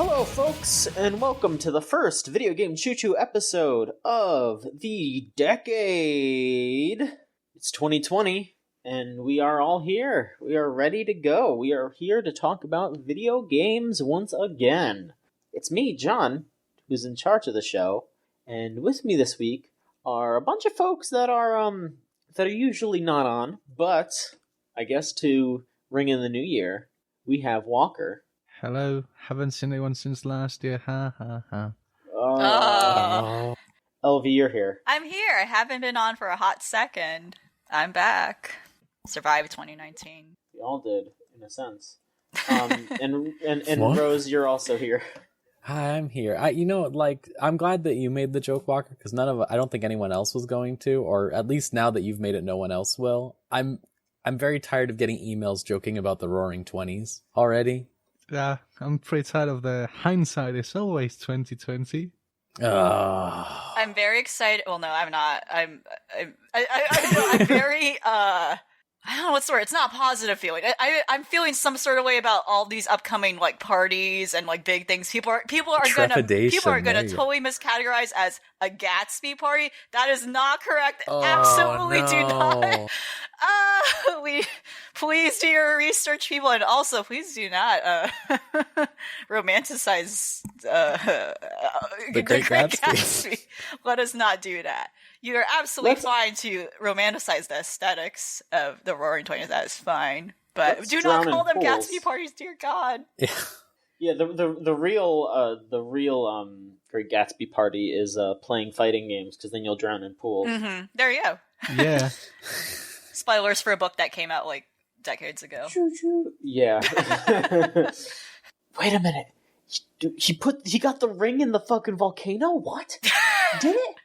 Hello, folks, and welcome to the first Video Game Choo-Choo episode of the decade. It's 2020, and we are all here. We are ready to go. We are here to talk about video games once again. It's me, John, who's in charge of the show, and with me this week are a bunch of folks that are usually not on, but I guess to ring in the new year, we have Walker. Hello, haven't seen anyone since last year, ha ha ha. Oh. LV, you're here. I'm here. I haven't been on for a hot second. I'm back. Survived 2019. We all did, in a sense. And Rose, you're also here. Hi, I'm here. I'm glad that you made the joke, Walker, because I don't think anyone else was going to, or at least now that you've made it, no one else will. I'm very tired of getting emails joking about the Roaring 20s already. Yeah, I'm pretty tired of the hindsight is always 2020. I'm very excited. Well, no, I'm not. I'm very, I don't know what's the word. It's not a positive feeling. I'm feeling some sort of way about all these upcoming like parties and like big things. People are gonna totally miscategorize as a Gatsby party. That is not correct. Absolutely do not. Please do your research, people, and also please do not romanticize the Great Gatsby. Let us not do that. You are absolutely fine to romanticize the aesthetics of the Roaring Twenties. That is fine, but do not call them Gatsby parties, dear God. Yeah. The real Great Gatsby party is playing fighting games, because then you'll drown in pools. Mm-hmm. There you go. Yeah. Spoilers for a book that came out like decades ago. Yeah. Wait a minute. He got the ring in the fucking volcano? What? Did it?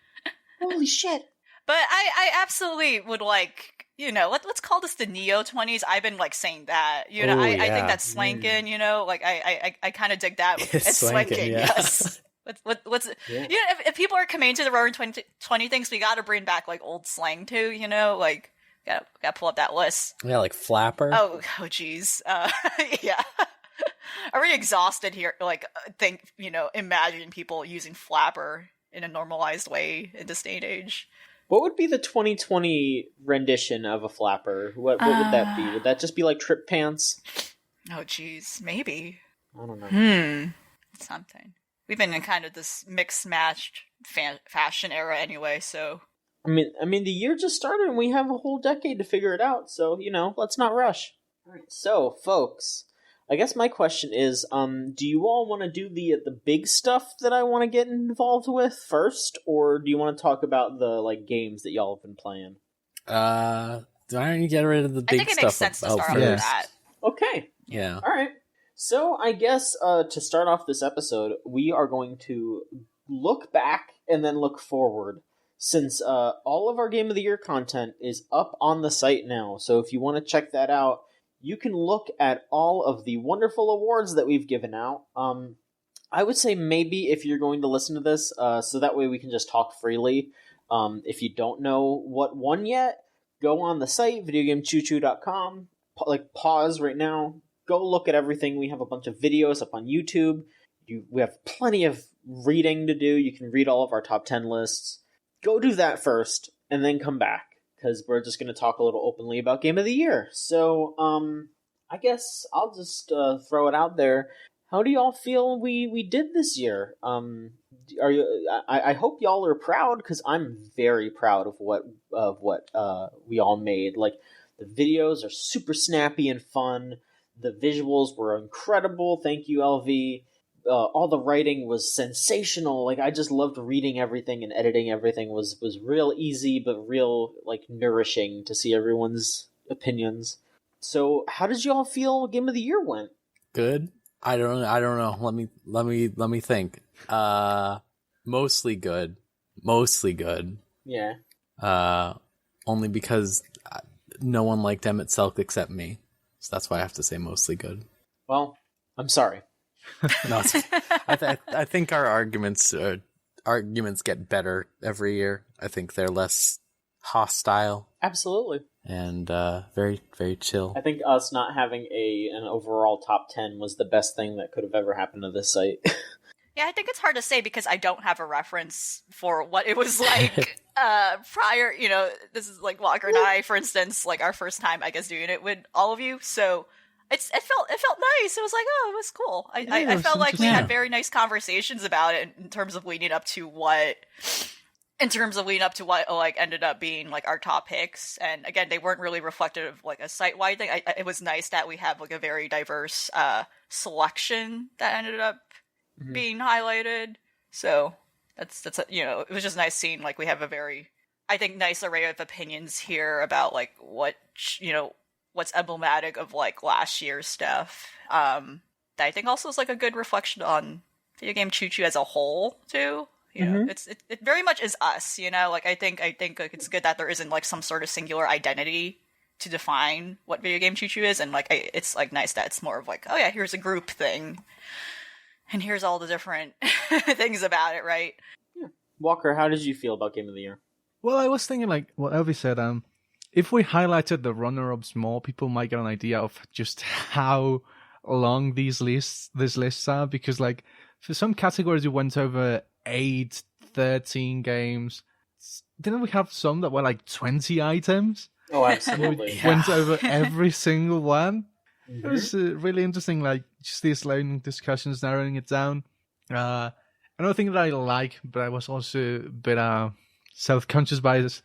Holy shit. But I absolutely would like, let's call this the Neo 20s. I've been like saying that, I think that's swankin', like I kind of dig that. It's swankin', yes. What's yeah. If people are coming to the Roaring 20 things, we got to bring back like old slang too, like got to pull up that list. Yeah, like flapper. Oh geez. Yeah. Already exhausted here. Like imagine people using flapper in a normalized way in this day and age. What would be the 2020 rendition of a flapper? What would that be? Would that just be like trip pants? Oh geez, maybe. I don't know. Something. We've been in kind of this mixed matched fashion era anyway, so. I mean, the year just started and we have a whole decade to figure it out, so, let's not rush. All right, so, folks, I guess my question is, do you all want to do the big stuff that I want to get involved with first, or do you want to talk about the, games that y'all have been playing? Why don't you get rid of the big stuff? I think it makes sense to start off with that. Okay. Yeah. All right. So, I guess, to start off this episode, we are going to look back and then look forward, since all of our Game of the Year content is up on the site now. So if you want to check that out, you can look at all of the wonderful awards that we've given out. I would say maybe if you're going to listen to this, so that way we can just talk freely. If you don't know what won yet, go on the site, videogamechoochoo.com, pause right now, go look at everything. We have a bunch of videos up on YouTube. We have plenty of reading to do. You can read all of our top 10 lists. Go do that first, and then come back, because we're just going to talk a little openly about Game of the Year. So, I guess I'll just throw it out there. How do y'all feel we did this year? Are you? I hope y'all are proud, because I'm very proud of what we all made. Like, the videos are super snappy and fun. The visuals were incredible. Thank you, LV. All the writing was sensational. Like, I just loved reading everything, and editing everything was real easy, but real, nourishing to see everyone's opinions. So, how did y'all feel Game of the Year went? Good. I don't know. Let me think. Mostly good. Yeah. Only because no one liked Emmett Selk except me. So that's why I have to say mostly good. Well, I'm sorry. No, I think our arguments get better every year. I think they're less hostile. Absolutely. And very, very chill. I think us not having an overall top 10 was the best thing that could have ever happened to this site. Yeah, I think it's hard to say because I don't have a reference for what it was like prior. You know, this is like Walker and I, for instance, like our first time, I guess, doing it with all of you. So it felt nice. It was like, oh, it was cool. I felt like we had very nice conversations about it in terms of leading up to what like ended up being like our top picks. And again, they weren't really reflective of like a site-wide thing. It was nice that we have like a very diverse selection that ended up being highlighted. So that's you know, it was just nice seeing like we have a very, I think, nice array of opinions here about like what, you know, what's emblematic of like last year's stuff. That I think also is like a good reflection on video game Choo Choo as a whole too. You know, it very much is us, you know, like I think like it's good that there isn't like some sort of singular identity to define what video game Choo Choo is, and like it's like nice that it's more of like, oh yeah, here's a group thing. And here's all the different things about it, right? Yeah. Walker, how did you feel about Game of the Year? Well, I was thinking, like what Elvis said, if we highlighted the runner-ups more, people might get an idea of just how long these lists are. Because, like, for some categories, we went over 8, 13 games. Didn't we have some that were like 20 items? Oh, absolutely. Went over every single one. It was really interesting, like, just these long discussions, narrowing it down. Another thing that I like, but I was also a bit self-conscious by this,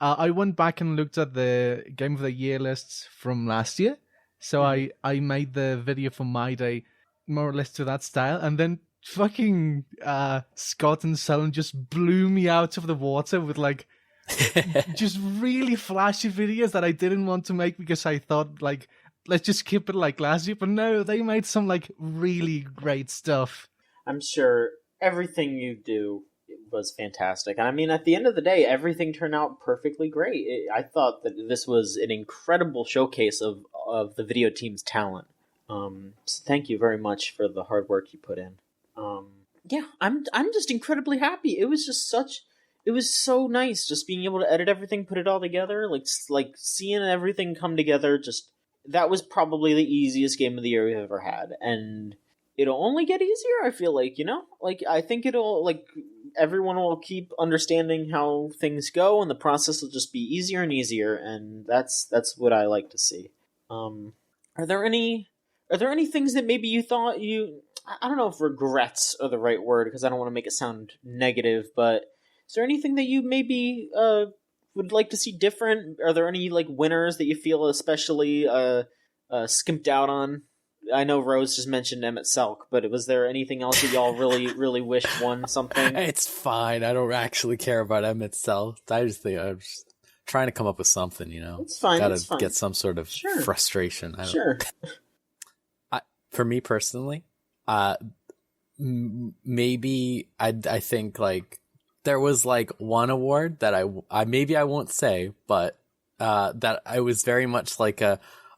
I went back and looked at the Game of the Year lists from last year. So I made the video for my day more or less to that style, and then fucking Scott and Solon just blew me out of the water with, like, just really flashy videos that I didn't want to make because I thought, like, let's just keep it like last year. But no, they made some like really great stuff. I'm sure everything you do was fantastic. And I mean, at the end of the day, everything turned out perfectly great. I thought that this was an incredible showcase of the video team's talent. So thank you very much for the hard work you put in. Yeah, I'm just incredibly happy. It was just it was so nice just being able to edit everything, put it all together, like seeing everything come together. Just that was probably the easiest Game of the Year we've ever had, and it'll only get easier, I feel like, you know? Like, I think it'll, like, everyone will keep understanding how things go, and the process will just be easier and easier, and that's what I like to see. Are there any things that maybe you thought I don't know if regrets are the right word, because I don't want to make it sound negative, but is there anything that you maybe, would like to see different? Are there any like winners that you feel especially skimped out on? I know Rose just mentioned Emmett Selk, but was there anything else that y'all really, really wish won something? It's fine. I don't actually care about Emmett Selk. I just think I'm just trying to come up with something, you know? It's fine. Gotta get some sort of frustration. For me personally, maybe I think like there was like one award that I maybe I won't say, but that I was very much like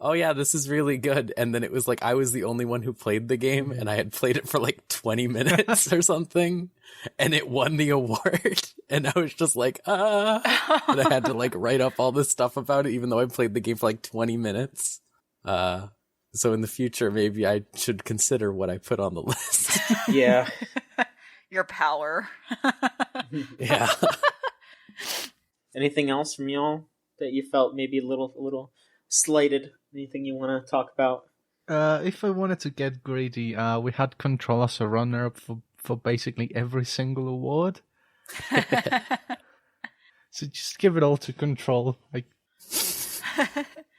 oh yeah, this is really good. And then it was like I was the only one who played the game, and I had played it for like 20 minutes or something, and it won the award. And I was just like, and I had to like write up all this stuff about it, even though I played the game for like 20 minutes. So in the future, maybe I should consider what I put on the list. Yeah. Your power. Yeah. Anything else from y'all that you felt maybe a little slighted? Anything you want to talk about? If I wanted to get greedy, we had Control as a runner-up for basically every single award. So just give it all to Control. Like.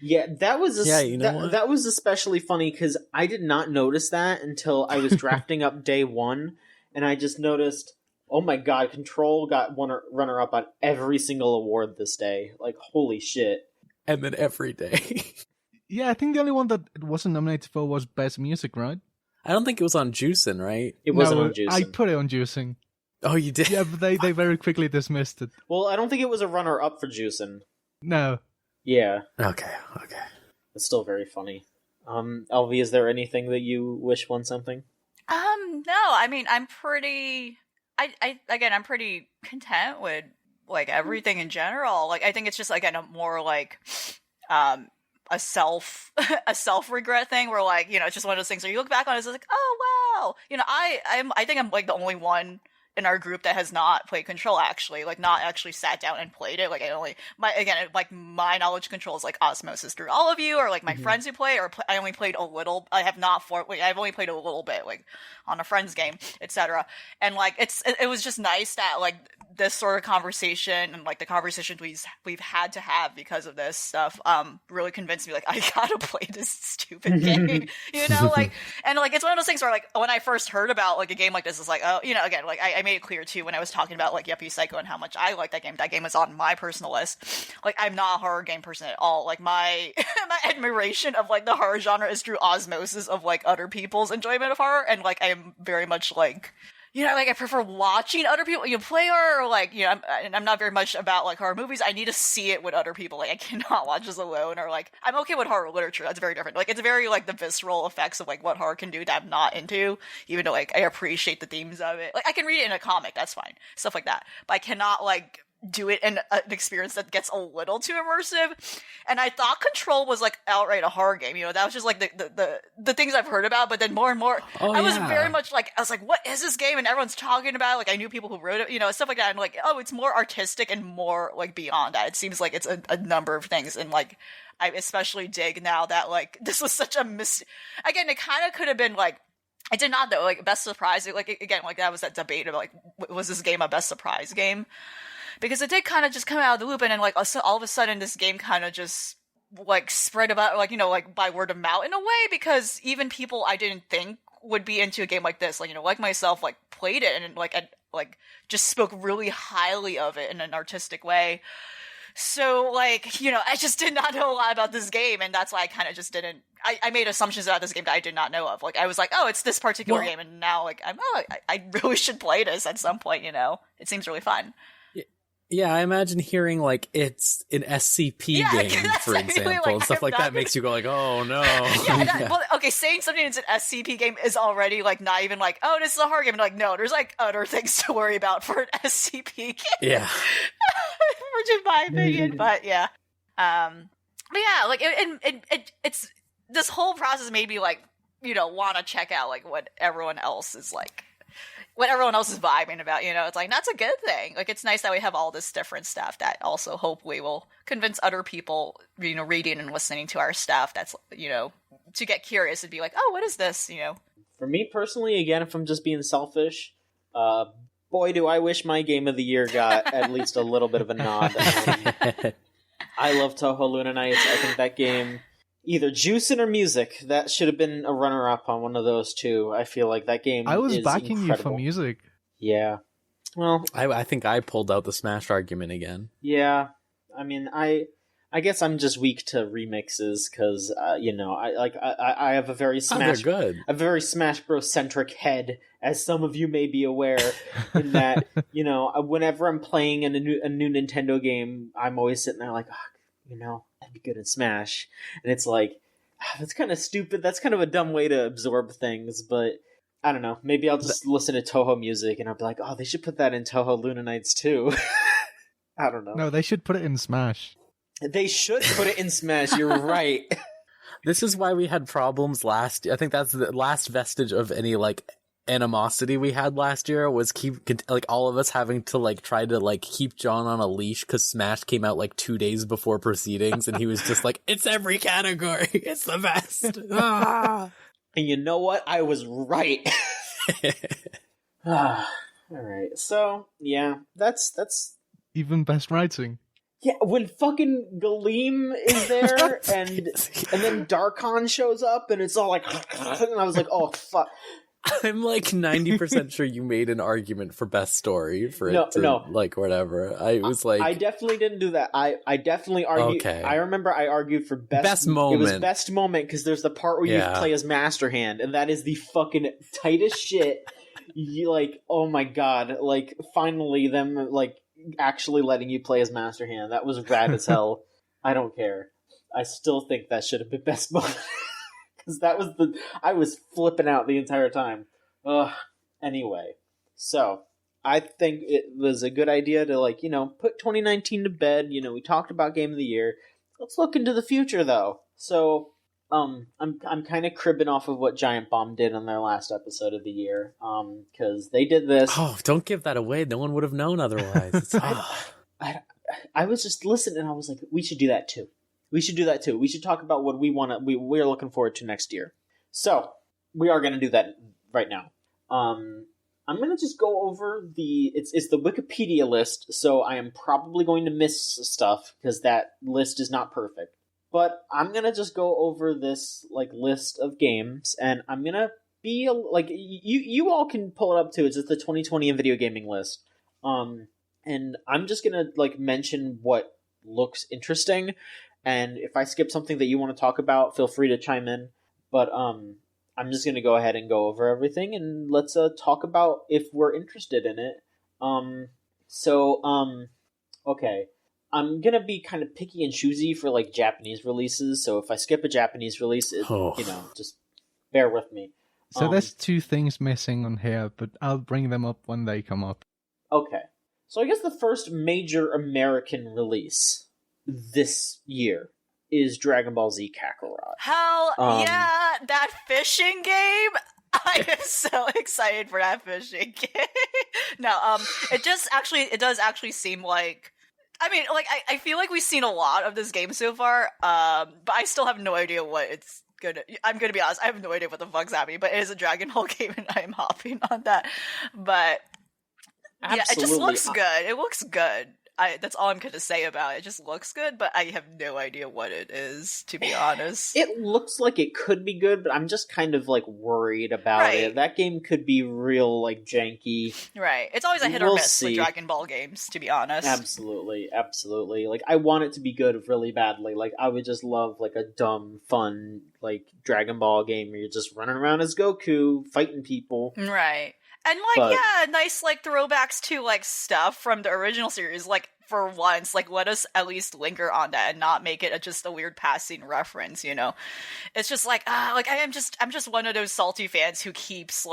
Yeah, that was that was especially funny because I did not notice that until I was drafting up day one, and I just noticed, oh my god, Control got runner-up on every single award this day. Like, holy shit. And then every day. Yeah, I think the only one that it wasn't nominated for was Best Music, right? I don't think it was on Juicing, right? It wasn't on Juicing. I put it on Juicing. Oh, you did? Yeah, but they very quickly dismissed it. Well, I don't think it was a runner-up for Juicing. No. Yeah. Okay. It's still very funny. Elvie, is there anything that you wish won something? No, I mean, I'm pretty content with like everything in general. Like I think it's just again a more like a self regret thing where like, you know, it's just one of those things where you look back on it, it's like, oh wow, you know, I think I'm like the only one in our group that has not played Control, actually, like not actually sat down and played it. Like my knowledge of Control is like osmosis through all of you, or like my friends who play, or I only played a little. I've only played a little bit, like on a friend's game, etc. And like it was just nice that like this sort of conversation and like the conversations we've had to have because of this stuff really convinced me like I gotta play this stupid game, you know, like, and like it's one of those things where like when I first heard about like a game like this, it's like, oh, you know, again, like I made it clear too when I was talking about like Yuppie Psycho and how much I like that game. That game is on my personal list. Like I'm not a horror game person at all. Like my my admiration of like the horror genre is through osmosis of like other people's enjoyment of horror, and like I am very much like, you know, like I prefer watching other people, you know, play horror, or like, you know, I'm not very much about like horror movies. I need to see it with other people. Like I cannot watch this alone, or like I'm okay with horror literature. That's very different. Like it's very like the visceral effects of like what horror can do that I'm not into, even though like I appreciate the themes of it. Like I can read it in a comic, that's fine, stuff like that. But I cannot like do it in an experience that gets a little too immersive. And I thought Control was like outright a horror game, you know, that was just like the things I've heard about. But then more and more I was very much like, I was like, what is this game? And everyone's talking about it. Like I knew people who wrote it, you know, stuff like that. And like, oh, it's more artistic and more like beyond that. It seems like it's a number of things. And like I especially dig now that like this was such a again, it kind of could have been like, I did not know, like best surprise, like again, like that was that debate about like was this game a best surprise game? Because it did kind of just come out of the loop, and then like all of a sudden this game kind of just like spread about, like, you know, like by word of mouth in a way, because even people I didn't think would be into a game like this, like, you know, like myself, like played it and like just spoke really highly of it in an artistic way. So like, you know, I just did not know a lot about this game, and that's why I kind of just didn't. I made assumptions about this game that I did not know of. Like I was like, oh, it's this particular game, and now like I really should play this at some point. You know, it seems really fun. Yeah, I imagine hearing like it's an SCP game, for example, like, and stuff like that makes you go like, oh no. Well, okay, saying something is an SCP game is already like not even like, oh, this is a horror game. And like, no, there's like other things to worry about for an SCP game. Yeah. Which in my opinion, but yeah. But yeah, like it's this whole process made me like, you know, want to check out like what everyone else is like. What everyone else is vibing about, you know, it's like, that's a good thing. Like, it's nice that we have all this different stuff that also hopefully will convince other people, you know, reading and listening to our stuff that's, you know, to get curious and be like, oh, what is this, you know? For me personally, again, if I'm just being selfish, boy, do I wish my game of the year got at least a little bit of a nod. I love Touhou Luna Nights. I think that game, either Juicing or Music, that should have been a runner-up on one of those two. I feel like that game I was is backing incredible. You for Music. Yeah. Well, I think I pulled out the Smash argument again. Yeah. I mean, I guess I'm just weak to remixes because, you know, I have a very Smash... they're good. A very Smash Bros-centric head, as some of you may be aware, in that, you know, whenever I'm playing a new Nintendo game, I'm always sitting there like, oh, you know, I'd be good at Smash. And it's like, that's kind of stupid. That's kind of a dumb way to absorb things, but I don't know. Maybe I'll just listen to Touhou Music and I'll be like, oh, they should put that in Touhou Luna Nights too. I don't know. No, they should put it in Smash. They should put it in Smash. You're right. This is why we had problems last year. I think that's the last vestige of any like animosity we had last year, was all of us having to like try to like keep John on a leash because Smash came out like 2 days before proceedings, and he was just like, it's every category, it's the best. And you know what, I was right. All right, so yeah, that's even best writing. Yeah, when fucking Galeem is there and then Darkon shows up and it's all like, and I was like, oh fuck. I'm like 90% sure you made an argument for best story for it to, like, whatever. I was like... I definitely didn't do that. I definitely argued... Okay. I remember I argued for best moment. It was best moment, because there's the part where you play as Master Hand, and that is the fucking tightest shit. You, like, oh my god. Like, finally them, like, actually letting you play as Master Hand. That was rad as hell. I don't care. I still think that should have been best moment. Because that was I was flipping out the entire time. Anyway, so I think it was a good idea to, like, put 2019 to bed. We talked about Game of the Year. Let's look into the future, though. So, I'm kind of cribbing off of what Giant Bomb did on their last episode of the year, because they did this. Oh, don't give that away. No one would have known otherwise. I was just listening, and I was like, we should do that too. We should do that too. We should talk about what we're looking forward to next year. So, we are going to do that right now. I'm going to just go over it's the Wikipedia list, so I am probably going to miss stuff because that list is not perfect. But I'm going to just go over this list of games, and I'm going to be you all can pull it up too. It's just the 2020 in video gaming list. And I'm just going to mention what looks interesting, and if I skip something that you want to talk about, feel free to chime in. But I'm just going to go ahead and go over everything, and let's talk about if we're interested in it. Okay. I'm going to be kind of picky and choosy for, Japanese releases, so if I skip a Japanese release, just bear with me. So there's 2 things missing on here, but I'll bring them up when they come up. Okay. So I guess the first major American release this year is Dragon Ball Z Kakarot. Hell yeah, that fishing game! I am so excited for that fishing game. No, it does actually seem like, I feel like we've seen a lot of this game so far, but I still have no idea what it's I'm gonna be honest, I have no idea what the fuck's happening, but it is a Dragon Ball game and I am hopping on that. But absolutely. Yeah, it just looks good. It looks good. That's all I'm going to say about it. It just looks good, but I have no idea what it is, to be honest. It looks like it could be good, but I'm just kind of worried about it. That game could be real janky. Right. It's always a hit or miss with Dragon Ball games, to be honest. Absolutely. I want it to be good really badly. I would just love a dumb, fun Dragon Ball game where you're just running around as Goku, fighting people. Right. And nice throwbacks to stuff from the original series. For once, let us at least linger on that and not make it just a weird passing reference. It's just I'm just one of those salty fans who keeps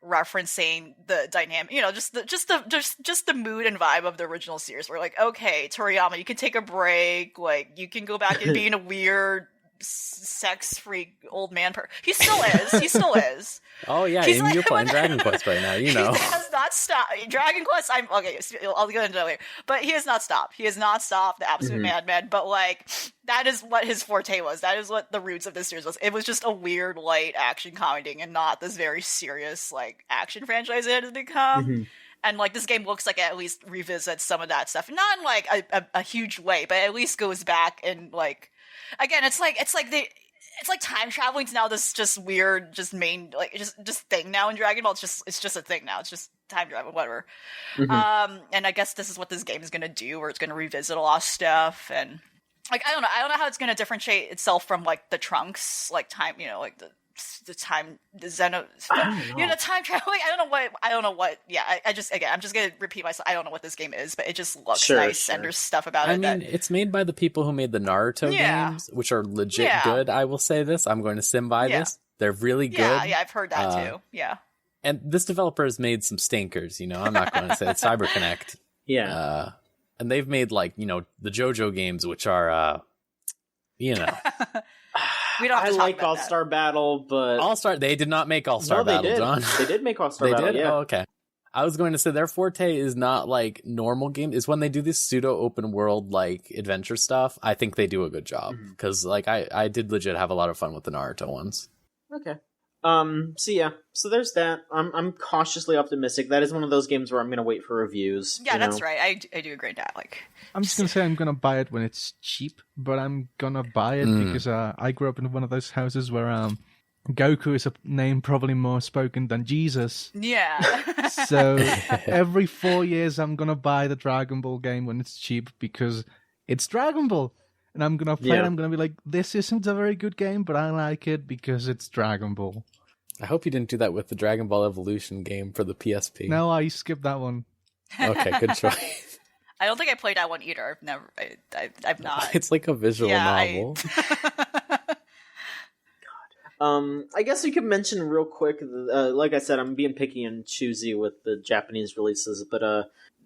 referencing the dynamic. Just the mood and vibe of the original series. We're okay, Toriyama, you can take a break. You can go back and being a weird sex freak old man he still is. Oh yeah, you're playing Dragon Quest right now, He has not stopped. Dragon Quest, I'll get into that later. But he has not stopped. The absolute madman. But that is what his forte was. That is what the roots of this series was. It was just a weird light action comedy and not this very serious action franchise it has become. Mm-hmm. And this game looks like it at least revisits some of that stuff. Not in a huge way, but at least goes back and again, it's like time traveling's now this just weird, just main just thing now in Dragon Ball. It's just a thing now. It's just time travel, whatever. Mm-hmm. And I guess this is what this game is gonna do, where it's gonna revisit a lot of stuff, and I don't know how it's gonna differentiate itself from the Trunks time, the time, the Xeno, the time traveling. I don't know what. Yeah, I'm just gonna repeat myself. I don't know what this game is, but it just looks nice, and there's stuff about it. I mean, it's made by the people who made the Naruto games, which are legit good. I will say this. I'm going to sim by this. They're really good. Yeah, I've heard that too. Yeah. And this developer has made some stinkers. I'm not going to say it's CyberConnect. Yeah. And they've made the JoJo games, which are We don't have to talk about All-Star Battle, but All-Star, they did not make All-Star Battle, did. John. They did make All-Star Battle, did? yeah. Oh, okay. I was going to say their forte is not normal games. It's when they do this pseudo open world adventure stuff. I think they do a good job because I did legit have a lot of fun with the Naruto ones. Okay. So there's that. I'm cautiously optimistic. That is one of those games where I'm going to wait for reviews. Yeah, that's right. I do agree with that. I'm just going to say I'm going to buy it when it's cheap, but I'm going to buy it because I grew up in one of those houses where Goku is a name probably more spoken than Jesus. Yeah. So every 4 years I'm going to buy the Dragon Ball game when it's cheap because it's Dragon Ball. And I'm going to play it. I'm going to be this isn't a very good game, but I like it because it's Dragon Ball. I hope you didn't do that with the Dragon Ball Evolution game for the PSP. No, I skipped that one. Okay, good choice. I don't think I played that one either. I've not. It's like a visual novel. I guess we could mention real quick, like I said, I'm being picky and choosy with the Japanese releases, but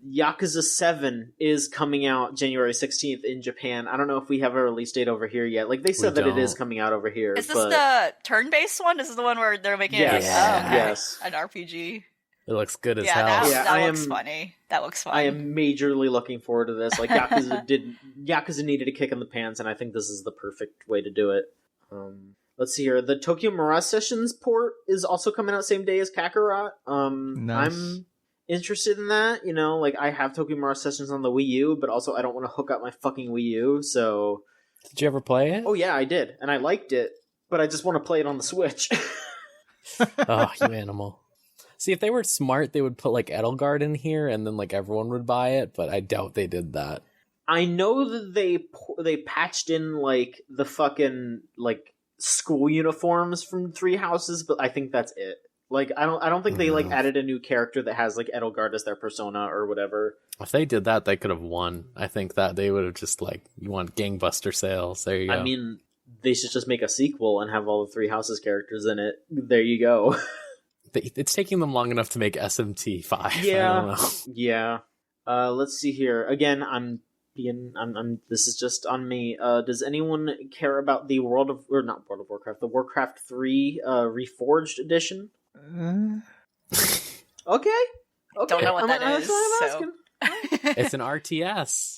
Yakuza 7 is coming out January 16th in Japan. I don't know if we have a release date over here yet. Like, they said that it is coming out over here. Is this the turn-based one? This is the one where they're making yes. An RPG? It looks good as hell. That looks funny. That looks fun. I am majorly looking forward to this. Like, Yakuza needed a kick in the pants, and I think this is the perfect way to do it. Let's see here. The Tokyo Mirage Sessions port is also coming out same day as Kakarot. Nice. I'm interested in that. You know, like, I have Tokyo Mirage Sessions on the Wii U, but also I don't want to hook up my fucking Wii U, so... Did you ever play it? Oh, yeah, I did. And I liked it, but I just want to play it on the Switch. Oh, you animal. See, if they were smart, they would put, like, Edelgard in here, and then, like, everyone would buy it, but I doubt they did that. I know that they patched in, like, the fucking, like, school uniforms from Three Houses, but I think that's it. Like, I don't think they, like, added a new character that has, like, Edelgard as their persona or whatever. If they did that, they could have won. I think that they would have just, like, you want gangbuster sales. There you go. I mean, they should just make a sequel and have all the Three Houses characters in it. There you go. It's taking them long enough to make SMT 5. Yeah. I don't know. Yeah. Let's see here. Again, this is just on me. Does anyone care about the not World of Warcraft, the Warcraft 3 Reforged edition? Okay. Don't know what that is. That's what I'm asking. It's an RTS.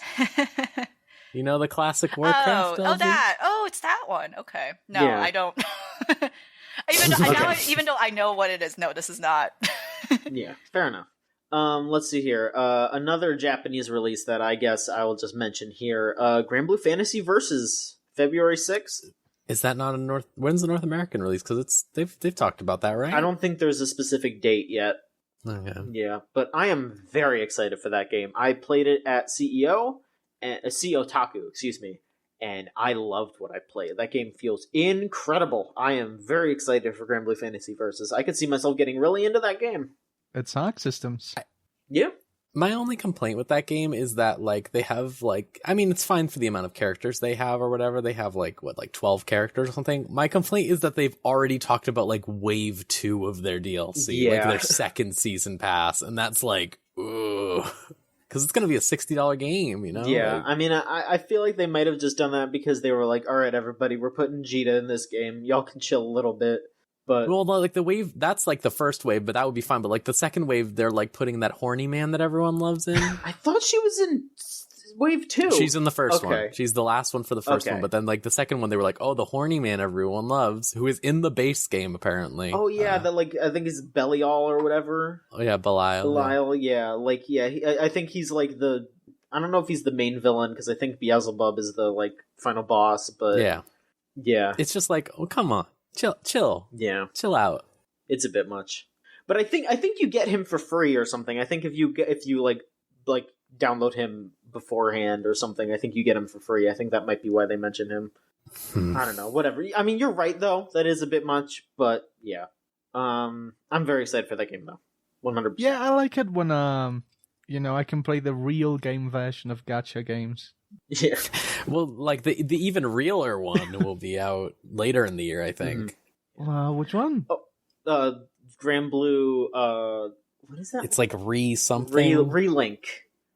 You know the classic Warcraft? It's that one. Okay. No, Yeah. I don't. Even though I know what it is, no, this is not. Yeah, fair enough. Let's see here. Another Japanese release that I guess I will just mention here. Grand Blue Fantasy Versus, February 6th. Is that not when's the North American release? Because they've talked about that, right? I don't think there's a specific date yet. Okay. Yeah, but I am very excited for that game. I played it at CEO, Otaku, excuse me, and I loved what I played. That game feels incredible. I am very excited for Grand Blue Fantasy Versus. I could see myself getting really into that game. It's Arc Systems. Yeah. My only complaint with that game is that, like, they have, like, I mean, it's fine for the amount of characters they have or whatever. They have, like, 12 characters or something. My complaint is that they've already talked about, like, wave 2 of their DLC, like their second season pass. And that's like, ugh. Because it's going to be a $60 game, you know? Yeah, like, I mean, I feel like they might have just done that because they were like, all right, everybody, we're putting Jita in this game. Y'all can chill a little bit. But well, like the wave, that's like the first wave, but that would be fine. But like the second wave, they're like putting that horny man that everyone loves in. I thought she was in wave 2. She's in the first one. She's the last one for the first one. But then like the second one, they were like, oh, the horny man everyone loves, who is in the base game apparently. Oh yeah, that like I think it's Belial or whatever. Oh yeah, Belial. I think he's like the. I don't know if he's the main villain because I think Beelzebub is the like final boss. But yeah, it's just like, oh come on. Chill. Yeah. Chill out. It's a bit much. But I think you get him for free or something. I think if you like download him beforehand or something, I think you get him for free. I think that might be why they mention him. I don't know. Whatever. I mean, you're right though. That is a bit much, but yeah. I'm very excited for that game though. 100%. Yeah, I like it when I can play the real game version of gacha games. Yeah. Well, like the even realer one will be out later in the year, I think. Which one? Oh, Grand Blue. What is that? It's like something. Relink.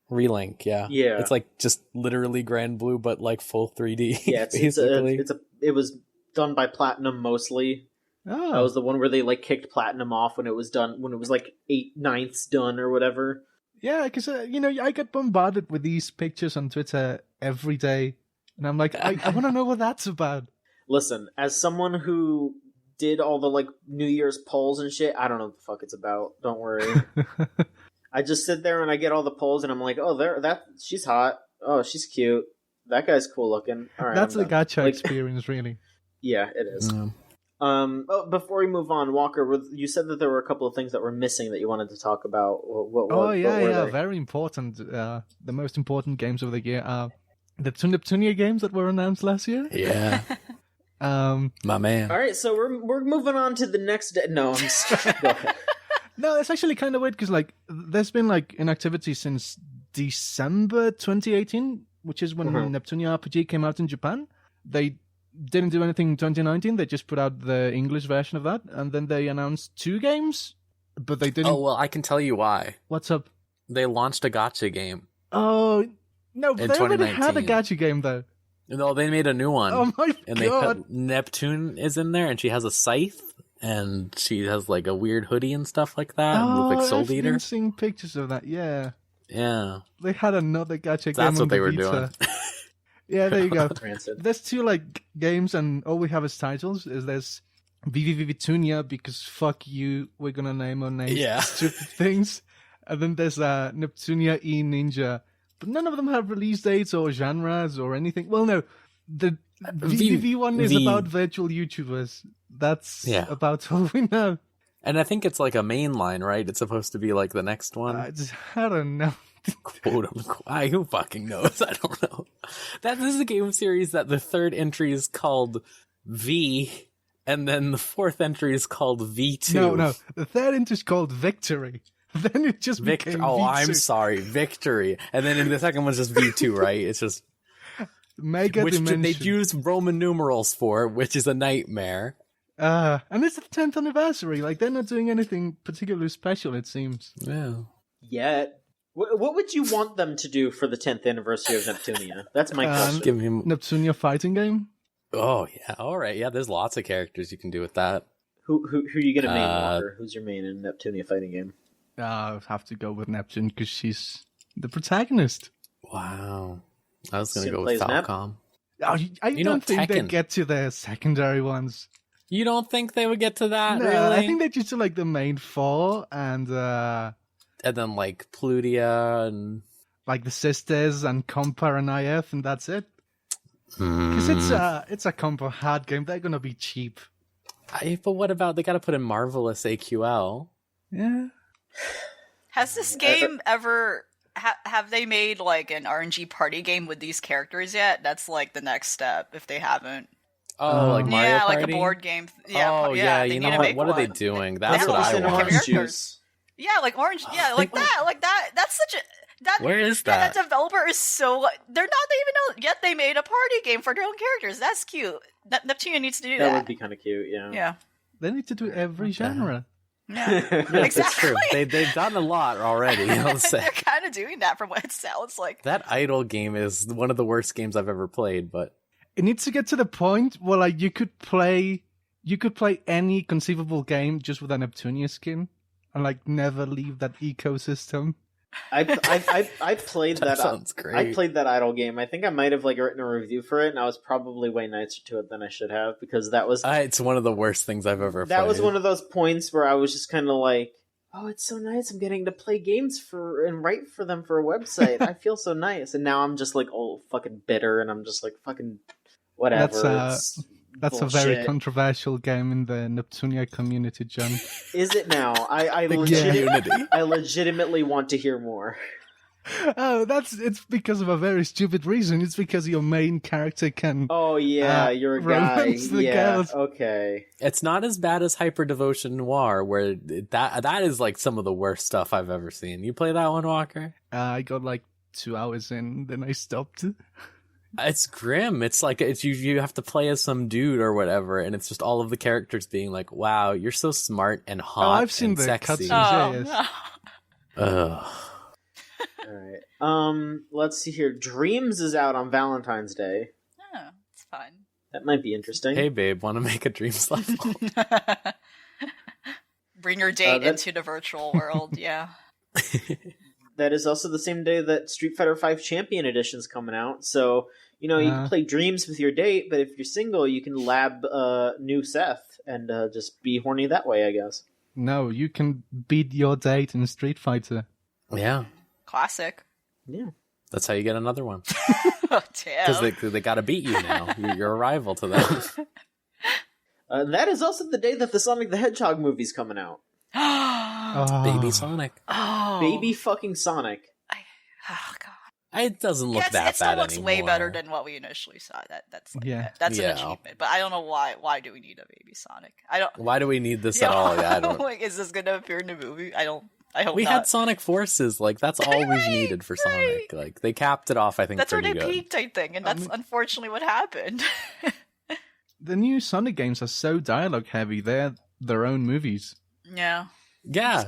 Relink, yeah. Yeah. It's like just literally Grand Blue, but like full 3D. Yeah, basically. It was done by Platinum mostly. Oh. That was the one where they like kicked Platinum off when it was done, when it was like 8/9 done or whatever. Yeah, because, I get bombarded with these pictures on Twitter every day. And I'm like, I want to know what that's about. Listen, as someone who did all the, like, New Year's polls and shit, I don't know what the fuck it's about. Don't worry. I just sit there and I get all the polls and I'm like, oh, she's hot. Oh, she's cute. That guy's cool looking. All right, that's the gacha experience, really. Yeah, it is. Before we move on, Walker, you said that there were a couple of things that were missing that you wanted to talk about. What were they? Very important. The most important games of the year are the Neptunia games that were announced last year. Yeah. My man. All right, so we're moving on to the next. No, I'm just go ahead. No, it's actually kind of weird because like there's been like an activity since December 2018, which is when Neptunia RPG came out in Japan. They didn't do anything in 2019. They just put out the English version of that, and then they announced 2 games, but they didn't. Oh, well, I can tell you why. What's up? They launched a gacha game. Oh, no, but they already had a gacha game, though. No, they made a new one. Oh my god. And they put Neptune is in there, and she has a scythe, and she has like a weird hoodie and stuff like that. Oh, with like Soul I've Eater. been seeing pictures of that, yeah. Yeah. They had another gacha game. That's what they were Vita. doing. Yeah, there you go. Rancid. There's 2 like games, and all we have as titles is there's Vivitunia, because fuck you, we're gonna name our names stupid things. And then there's Neptunia E Ninja. But none of them have release dates or genres or anything. Well, no. The VVV one is about virtual YouTubers. That's about all we know. And I think it's like a mainline, right? It's supposed to be like the next one. I don't know. Quote unquote. Who fucking knows? I don't know. This is a game series that the 3rd entry is called V, and then the 4th entry is called V2. No. The 3rd entry is called Victory. Then it just became V2. I'm sorry, Victory. And then in the second one's just V2, right? It's just Mega Dimension. They use Roman numerals for, which is a nightmare. And it's the 10th anniversary. Like, they're not doing anything particularly special, it seems. Yeah. Yet. What would you want them to do for the 10th anniversary of Neptunia? That's my question. Give me Neptunia fighting game? Oh, yeah. All right. Yeah, there's lots of characters you can do with that. Who are you going to main, Walker? Who's your main in Neptunia fighting game? I have to go with Neptune because she's the protagonist. Wow. I was going to go with Falcom. I don't think they get to the secondary ones. You don't think they would get to that, No, really? I think they just do like the main 4 and then like Plutia and like the sisters and Compa and IF, and that's it. Because it's a Compa hard game. They're going to be cheap. But what about, they got to put in Marvelous AQL. Yeah. Has this game ever... have they made, like, an RNG party game with these characters yet? That's, like, the next step, if they haven't. Oh, like Mario Party? Like a board game. Yeah, oh, yeah, you know what? What are they doing? That's what I want. Orange juice. Yeah, like orange. Yeah, like that. That's such a... Where is that? That developer is so... They're not even know yet they made a party game for their own characters. That's cute. Neptunia needs to do that. That would be kind of cute, yeah. Yeah. They need to do every genre. Yeah, exactly. It's true. They've done a lot already. I'll say. They're kind of doing that from what it sounds like. That Idol game is one of the worst games I've ever played, but it needs to get to the point where like you could play any conceivable game just with a Neptunia skin and like never leave that ecosystem. I played that. Sounds great. I played that Idol game. I think I might have like written a review for it, and I was probably way nicer to it than I should have because that was. It's one of the worst things I've ever. That played. was one of those points where I was just kind of like, "Oh, it's so nice! I'm getting to play games and write for them for a website. I feel so nice." And now I'm just like, oh, fucking bitter, and I'm just like, fucking whatever. That's bullshit. a very controversial game in the Neptunia community, John. Is it now? I legitimately want to hear more. Oh, it's because of a very stupid reason. It's because your main character can. Oh yeah, you're a guy. Yeah, girls. Okay. It's not as bad as Hyper Devotion Noir, where that is like some of the worst stuff I've ever seen. You play that one, Walker? I got like 2 hours in, then I stopped. It's grim. It's like you have to play as some dude or whatever, and it's just all of the characters being like, "Wow, you're so smart and hot." Oh, I've seen and the sexy. cutscenes. Yes. Ugh. All right. Let's see here. Dreams is out on Valentine's Day. Oh, it's fun. That might be interesting. Hey, babe, want to make a Dreams level? Bring your date into the virtual world. Yeah. That is also the same day that Street Fighter V Champion Edition's coming out. So, you can play Dreams with your date, but if you're single, you can lab new Seth and just be horny that way, I guess. No, you can beat your date in Street Fighter. Yeah. Classic. Yeah. That's how you get another one. Oh, damn. Because they got to beat you now. You're a rival to them. That is also the day that the Sonic the Hedgehog movie's coming out. Baby Sonic. Oh. Baby fucking Sonic. Oh, God. It doesn't look that bad anymore. It still looks way better than what we initially saw. That's an achievement. But I don't know why. Why do we need a Baby Sonic? Why do we need this at all? Yeah, I don't. Like, is this going to appear in the movie? I hope we not. had Sonic Forces. Like, that's all we've needed for Sonic. Like, they capped it off, I think, that's pretty where they peaked, I think, and that's unfortunately what happened. the new Sonic games are so dialogue heavy. They're their own movies. Yeah. Yeah,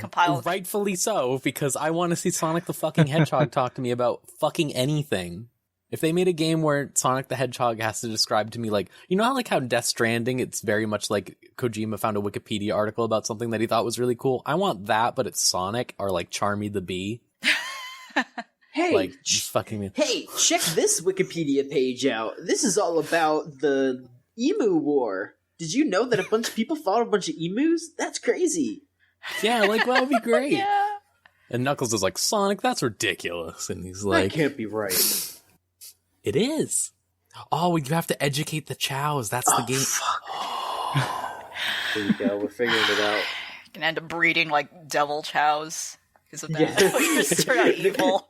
rightfully so, because I want to see Sonic the fucking Hedgehog talk to me about fucking anything. If they made a game where Sonic the Hedgehog has to describe to me, like, you know how Death Stranding, it's very much like Kojima found a Wikipedia article about something that he thought was really cool? I want that, but it's Sonic, or like Charmy the Bee. Hey, like, just fucking me. Hey, check this Wikipedia page out. This is all about the Emu War. Did you know that a bunch of people fought a bunch of emus? That's crazy. Yeah, like, that would be great. Yeah. And Knuckles is like, Sonic, that's ridiculous. And he's like... That can't be right. It is. Oh, you have to educate the chows. That's the game. Fuck. There you go. We're figuring it out. You're gonna end up breeding, like, devil chows. Because of that. Yeah. You're just turn out evil.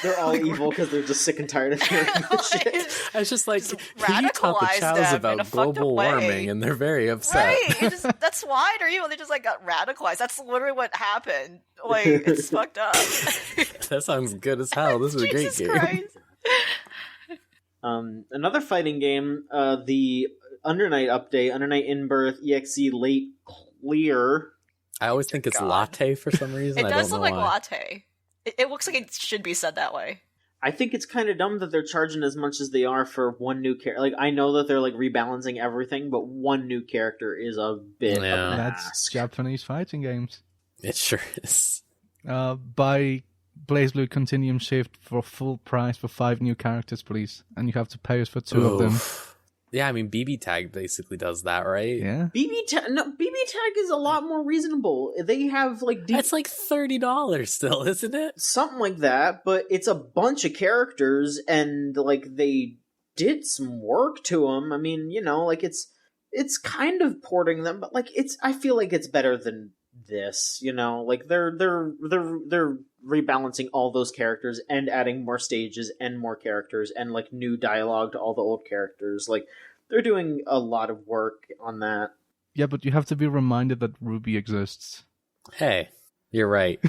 They're all evil because they're just sick and tired of hearing this shit. It's just like, Just you taught the radicalize chows them in about a fucked up global way. warming, and they're very upset. Right. That's why they're evil. They just, like, got radicalized. That's literally what happened. Like, it's fucked up. That sounds good as hell. This is a great Jesus game. Christ. Another fighting game, the Under Night update, Under Night In-Birth, EXE Late Clear. I always think it's God. latte for some reason. It I does don't look know like why. latte. It looks like it should be said that way. I think it's kind of dumb that they're charging as much as they are for one new character. Like, I know that they're, like, rebalancing everything, but one new character is a bit of Yeah. an That's ask. Japanese fighting games. It sure is. Buy BlazBlue Continuum Shift for full price for 5 new characters, please. And you have to pay us for 2 of them. Oof. Yeah, I mean, BB Tag basically does that, right? Yeah. BB Tag is a lot more reasonable. They have, like... That's like $30 still, isn't it? something like that, but it's a bunch of characters, and, like, they did some work to them. I mean, you know, like, it's kind of porting them, but, like, I feel like it's better than this, you know? Like, they're rebalancing all those characters and adding more stages and more characters and, like, new dialogue to all the old characters. Like, they're doing a lot of work on that. Yeah, but you have to be reminded that Ruby exists. Hey, you're right.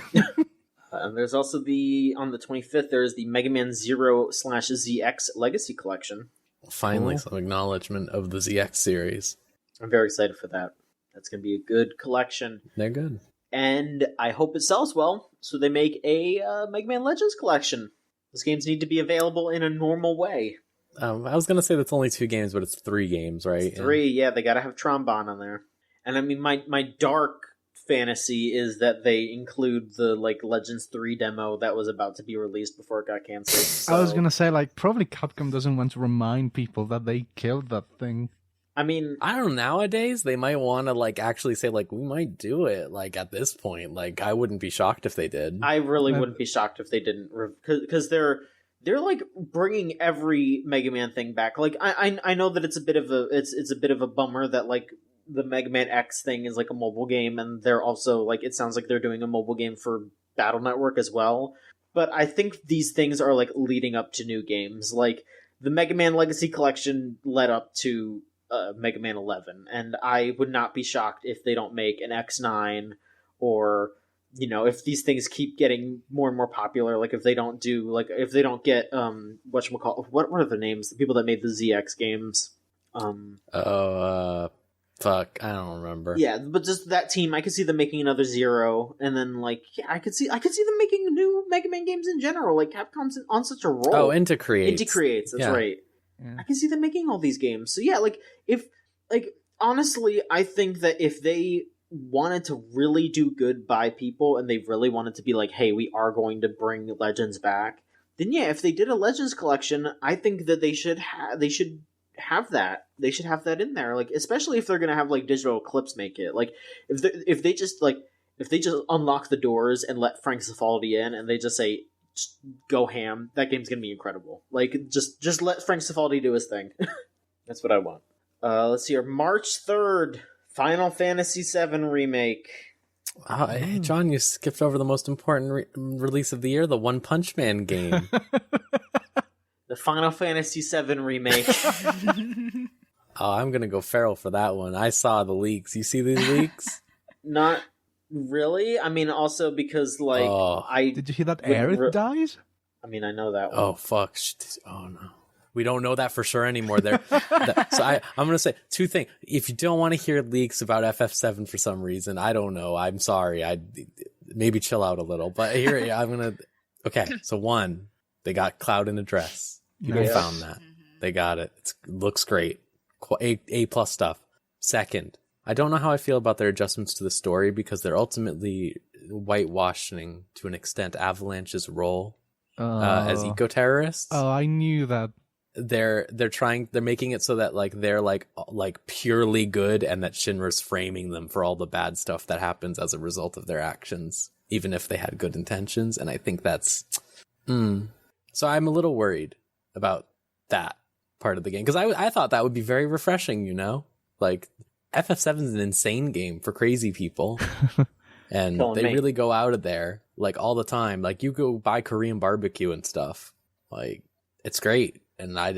And there's also on the 25th, there's the Mega Man Zero/ZX Legacy Collection. Finally, Cool. some acknowledgement of the ZX series. I'm very excited for that. That's going to be a good collection. They're good. And I hope it sells well, so they make a Mega Man Legends collection. Those games need to be available in a normal way. I was going to say that's only 2 games, but it's 3 games, right? It's 3, yeah, they gotta have Trombone on there. And I mean, my dark fantasy is that they include the, like, Legends 3 demo that was about to be released before it got canceled. So, I was gonna say, like, probably Capcom doesn't want to remind people that they killed that thing. I mean, I don't know, nowadays, they might want to, like, actually say, like, we might do it, like, at this point. Like, I wouldn't be shocked if they did. I really wouldn't be shocked if they didn't, because they're like bringing every Mega Man thing back. Like, I know that it's a bit of a bummer that, like, the Mega Man X thing is like a mobile game, and they're also, like, it sounds like they're doing a mobile game for Battle Network as well. But I think these things are, like, leading up to new games. Like, the Mega Man Legacy Collection led up to Mega Man 11, and I would not be shocked if they don't make an X9, or, you know, if these things keep getting more and more popular. Like, if they don't get what are the names, the people that made the ZX games? Fuck, I don't remember. Yeah, but just that team, I could see them making another Zero, and then, like, yeah, I could see them making new Mega Man games in general. Like, Capcom's on such a roll. Oh, Inti Creates. Inti Creates, that's Yeah. right. Yeah. I can see them making all these games. So yeah, like, honestly, I think that if they wanted to really do good by people, and they really wanted to be like, hey, we are going to bring Legends back, then yeah, if they did a Legends collection, I think that they should have that. They should have that in there, like, especially if they're gonna have, like, Digital Eclipse make it. Like, if they just unlock the doors and let Frank Cifaldi in, and they just say, just go ham, that game's gonna be incredible. Like, just let Frank Cifaldi do his thing. That's what I want. Let's see here. March 3rd, Final Fantasy VII Remake. Hey, John, you skipped over the most important release of the year, the One Punch Man game. The Final Fantasy VII Remake. Oh, I'm going to go feral for that one. I saw the leaks. You see these leaks? Not really. I mean, also because, like, Did you hear that Aerith dies? I mean, I know that one. Oh, fuck. Oh, no. We don't know that for sure anymore. So I'm going to say two things. If you don't want to hear leaks about FF7 for some reason, I don't know. I'm sorry. Maybe chill out a little. But here, I'm going to... Okay, so one, they got Cloud in a dress. People found that. They got it. It looks great. A+ stuff. Second, I don't know how I feel about their adjustments to the story because they're ultimately whitewashing, to an extent, Avalanche's role as eco-terrorists. Oh, I knew that. They're making it so that they're like purely good, and that Shinra's framing them for all the bad stuff that happens as a result of their actions, even if they had good intentions. And I think that's so I'm a little worried about that part of the game, because I thought that would be very refreshing, like FF7 is an insane game for crazy people. And they really go out of there like all the time. Like you go buy Korean barbecue and stuff, like it's great. And I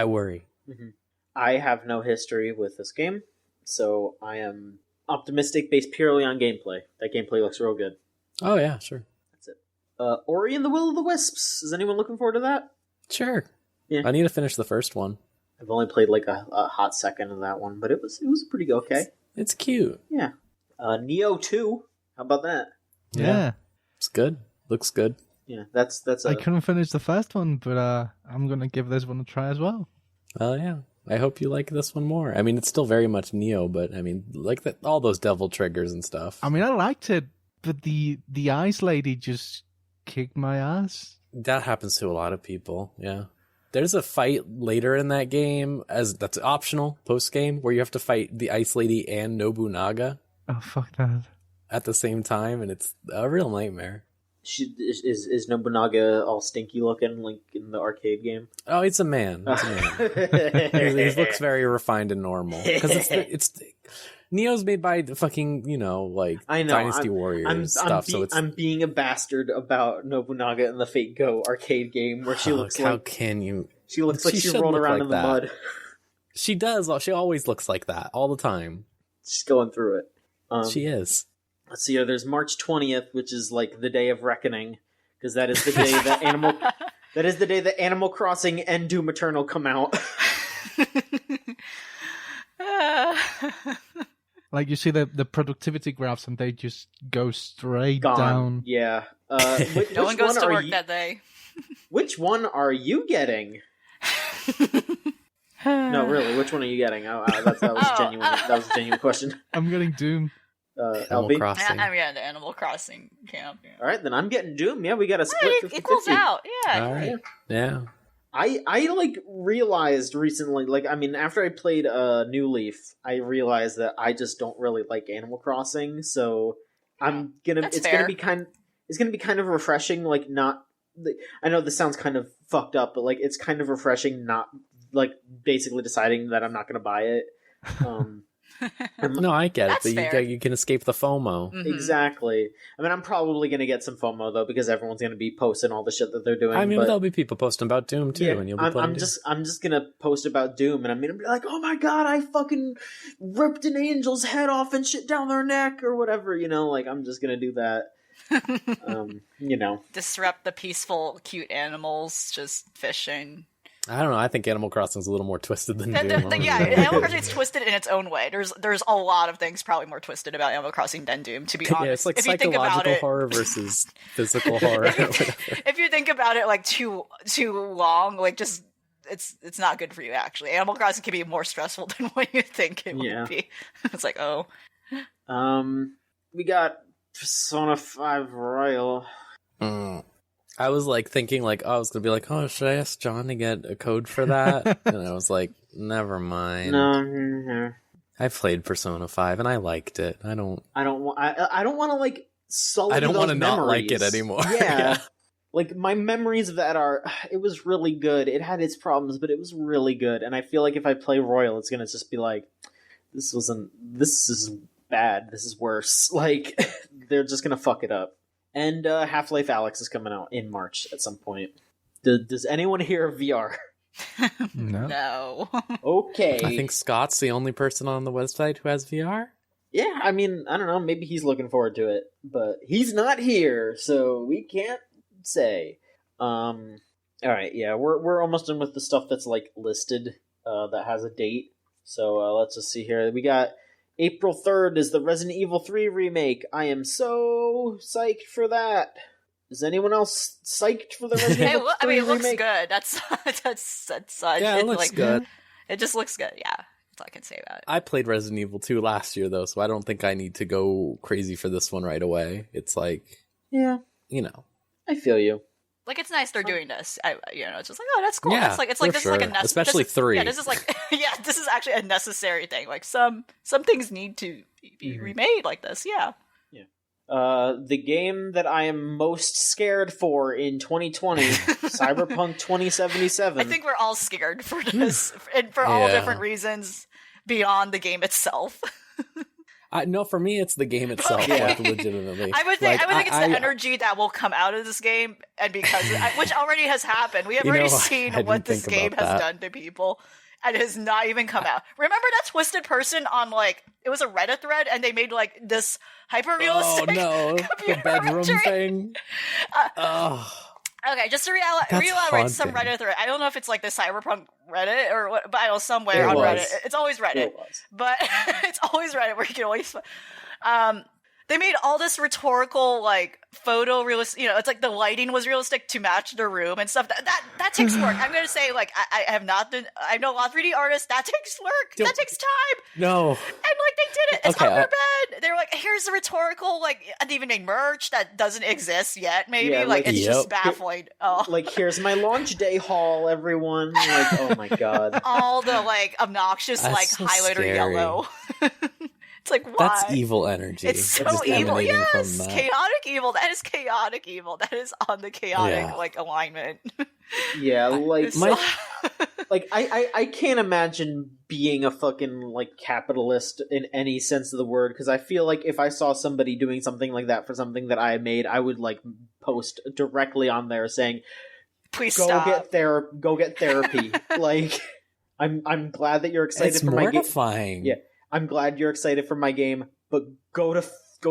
worry. Mm-hmm. I have no history with this game, so I am optimistic based purely on gameplay. That gameplay looks real good. Oh yeah, sure. That's it. Ori and the Will of the Wisps. Is anyone looking forward to that? Sure. Yeah. I need to finish the first one. I've only played like a hot second of that one, but it was pretty okay. It's cute. Yeah. Neo 2. How about that? Yeah. It's good. Looks good. Yeah, that's. I couldn't finish the first one, but I'm gonna give this one a try as well. Well, yeah. I hope you like this one more. I mean, it's still very much Neo, but I mean, like all those devil triggers and stuff. I mean, I liked it, but the ice lady just kicked my ass. That happens to a lot of people. Yeah. There's a fight later in that game that's optional post game where you have to fight the ice lady and Nobunaga. Oh, fuck that. At the same time, and it's a real nightmare. Is Nobunaga all stinky looking like in the arcade game? Oh, it's a man. He looks very refined and normal. Because it's Neo's made by the fucking, I know, Dynasty Warriors stuff. I'm being a bastard about Nobunaga in the Fate Go arcade game where she looks like... How can you... She looks like she rolled around in the mud. She does. She always looks like that all the time. She's going through it. She is. Let's see here. There's March 20th, which is like the day of reckoning, because that is the day that Animal Crossing and Doom Eternal come out. Like you see the productivity graphs, and they just go straight down. Yeah. No one goes to work that day. Which one are you getting? No, really. Which one are you getting? That was genuine. That was a genuine question. I'm getting Doom. Animal Crossing. I'm getting the Animal Crossing camp. Yeah. All right, then I'm getting Doom. Yeah, we got a split 50-50. Equals out. Yeah. All right. Yeah. I realized recently, after I played New Leaf, I realized that I just don't really like Animal Crossing. So it's gonna be kind of refreshing. Like, not. I know this sounds kind of fucked up, but like it's kind of refreshing. Not like basically deciding that I'm not gonna buy it. No, I get That's it. fair. You can escape the FOMO. Mm-hmm. Exactly. I mean, I'm probably going to get some FOMO, though, because everyone's going to be posting all the shit that they're doing. I mean, there'll be people posting about Doom, too, and you'll be playing Doom. I'm just going to post about Doom, and I'm going to be like, oh my god, I fucking ripped an angel's head off and shit down their neck, or whatever, I'm just going to do that. Disrupt the peaceful, cute animals just fishing. I don't know. I think Animal Crossing is a little more twisted than Doom. Animal Crossing is twisted in its own way. There's a lot of things probably more twisted about Animal Crossing than Doom, to be honest. Yeah, it's like psychological horror versus physical horror. If you think about it, like too long, like just it's not good for you. Actually, Animal Crossing can be more stressful than what you think it would be. It's like, oh, we got Persona 5 Royal. I was thinking I was gonna be like, oh, should I ask John to get a code for that? And I was like, never mind. No. I played Persona 5 and I liked it. I don't want to sully I don't want to not like it anymore. Yeah. Like, my memories of that it was really good. It had its problems, but it was really good. And I feel like if I play Royal, it's gonna just be like, this is bad. This is worse. Like, they're just gonna fuck it up. And Half-Life Alyx is coming out in March at some point. Does anyone hear of VR? No. Okay. I think Scott's the only person on the website who has VR. Yeah, I mean, I don't know. Maybe he's looking forward to it. But he's not here, so we can't say. All right, yeah, we're almost done with the stuff that's like listed that has a date. So let's just see here. We got April 3rd is the Resident Evil 3 remake. I am so psyched for that. Is anyone else psyched for the Resident Evil 3 remake? It looks good. That's yeah, it looks good. It just looks good. Yeah, that's all I can say about it. I played Resident Evil 2 last year though, so I don't think I need to go crazy for this one right away. It's like, yeah, I feel you. Like, it's nice they're doing this. It's just like, oh, that's cool. Yeah, it's like this sure. is like a especially 3. Yeah, this is like this is actually a necessary thing. Like some things need to be remade like this. Yeah. The game that I am most scared for in 2020, Cyberpunk 2077. I think we're all scared for this, and for all different reasons beyond the game itself. No, for me, it's the game itself. Like, legitimately, I would think it's the energy that will come out of this game, and which already has happened. We have already seen what this game has done to people, and it has not even come out. Remember that twisted person on it was a Reddit thread, and they made this hyper realistic. Oh no, the bedroom thing. Okay, just to reelaborate some Reddit thread. I don't know if it's the Cyberpunk Reddit or what, but I know somewhere on Reddit. It's always Reddit. But it's always Reddit where you can always they made all this rhetorical photo realistic, it's the lighting was realistic to match the room and stuff. That takes work. I'm gonna say I know a lot of 3D artists, that takes work. That takes time. No. And they did it. It's on their bed. They were here's the rhetorical, and they even made merch that doesn't exist yet, maybe. Yeah, it's just baffling. Here's my launch day haul, everyone. Oh my god. All the obnoxious highlighter yellow. It's why? That's evil energy. It's so evil. Yes, chaotic evil. That is chaotic evil. That is on the chaotic alignment. Yeah, I can't imagine being a fucking capitalist in any sense of the word, because I feel if I saw somebody doing something like that for something that I made, I would post directly on there saying, "Please go stop. Go get therapy." I'm glad that you're excited for my game. Yeah. I'm glad you're excited for my game, but go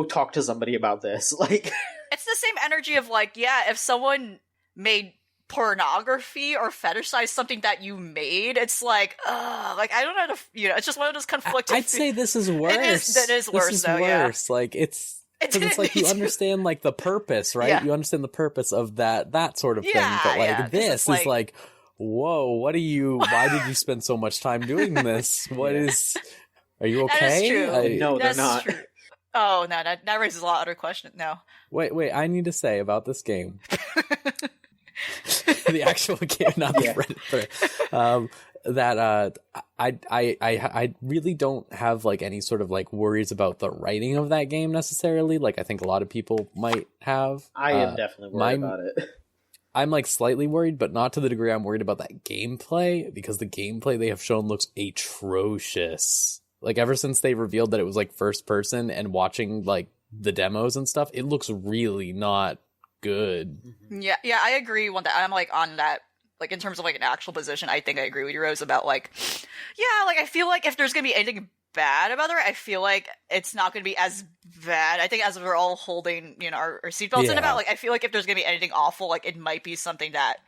talk to somebody about this. It's the same energy of if someone made pornography or fetishized something that you made, it's I don't know how to, it's just one of those conflicting. I'd say this is worse. It is worse. This is though, worse. Yeah. It's you understand the purpose, right? Yeah. You understand the purpose of that sort of thing, but this is whoa, why did you spend so much time doing this? Are you okay? That is true. No, they're not. True. Oh, no, that raises a lot of other questions. No. Wait, I need to say about this game. The actual game, not the Reddit thread. That I really don't have any sort of worries about the writing of that game necessarily. I think a lot of people might have. I am definitely worried about it. I'm slightly worried, but not to the degree I'm worried about that gameplay, because the gameplay they have shown looks atrocious. Ever since they revealed that it was first person, and watching the demos and stuff, it looks really not good. Yeah, I agree on that. I'm on that, in terms of an actual position, I think I agree with you, Rose, about I feel if there's gonna be anything bad about it, I feel it's not gonna be as bad. I think as we're all holding our seatbelts in about I feel if there's gonna be anything awful, it might be something that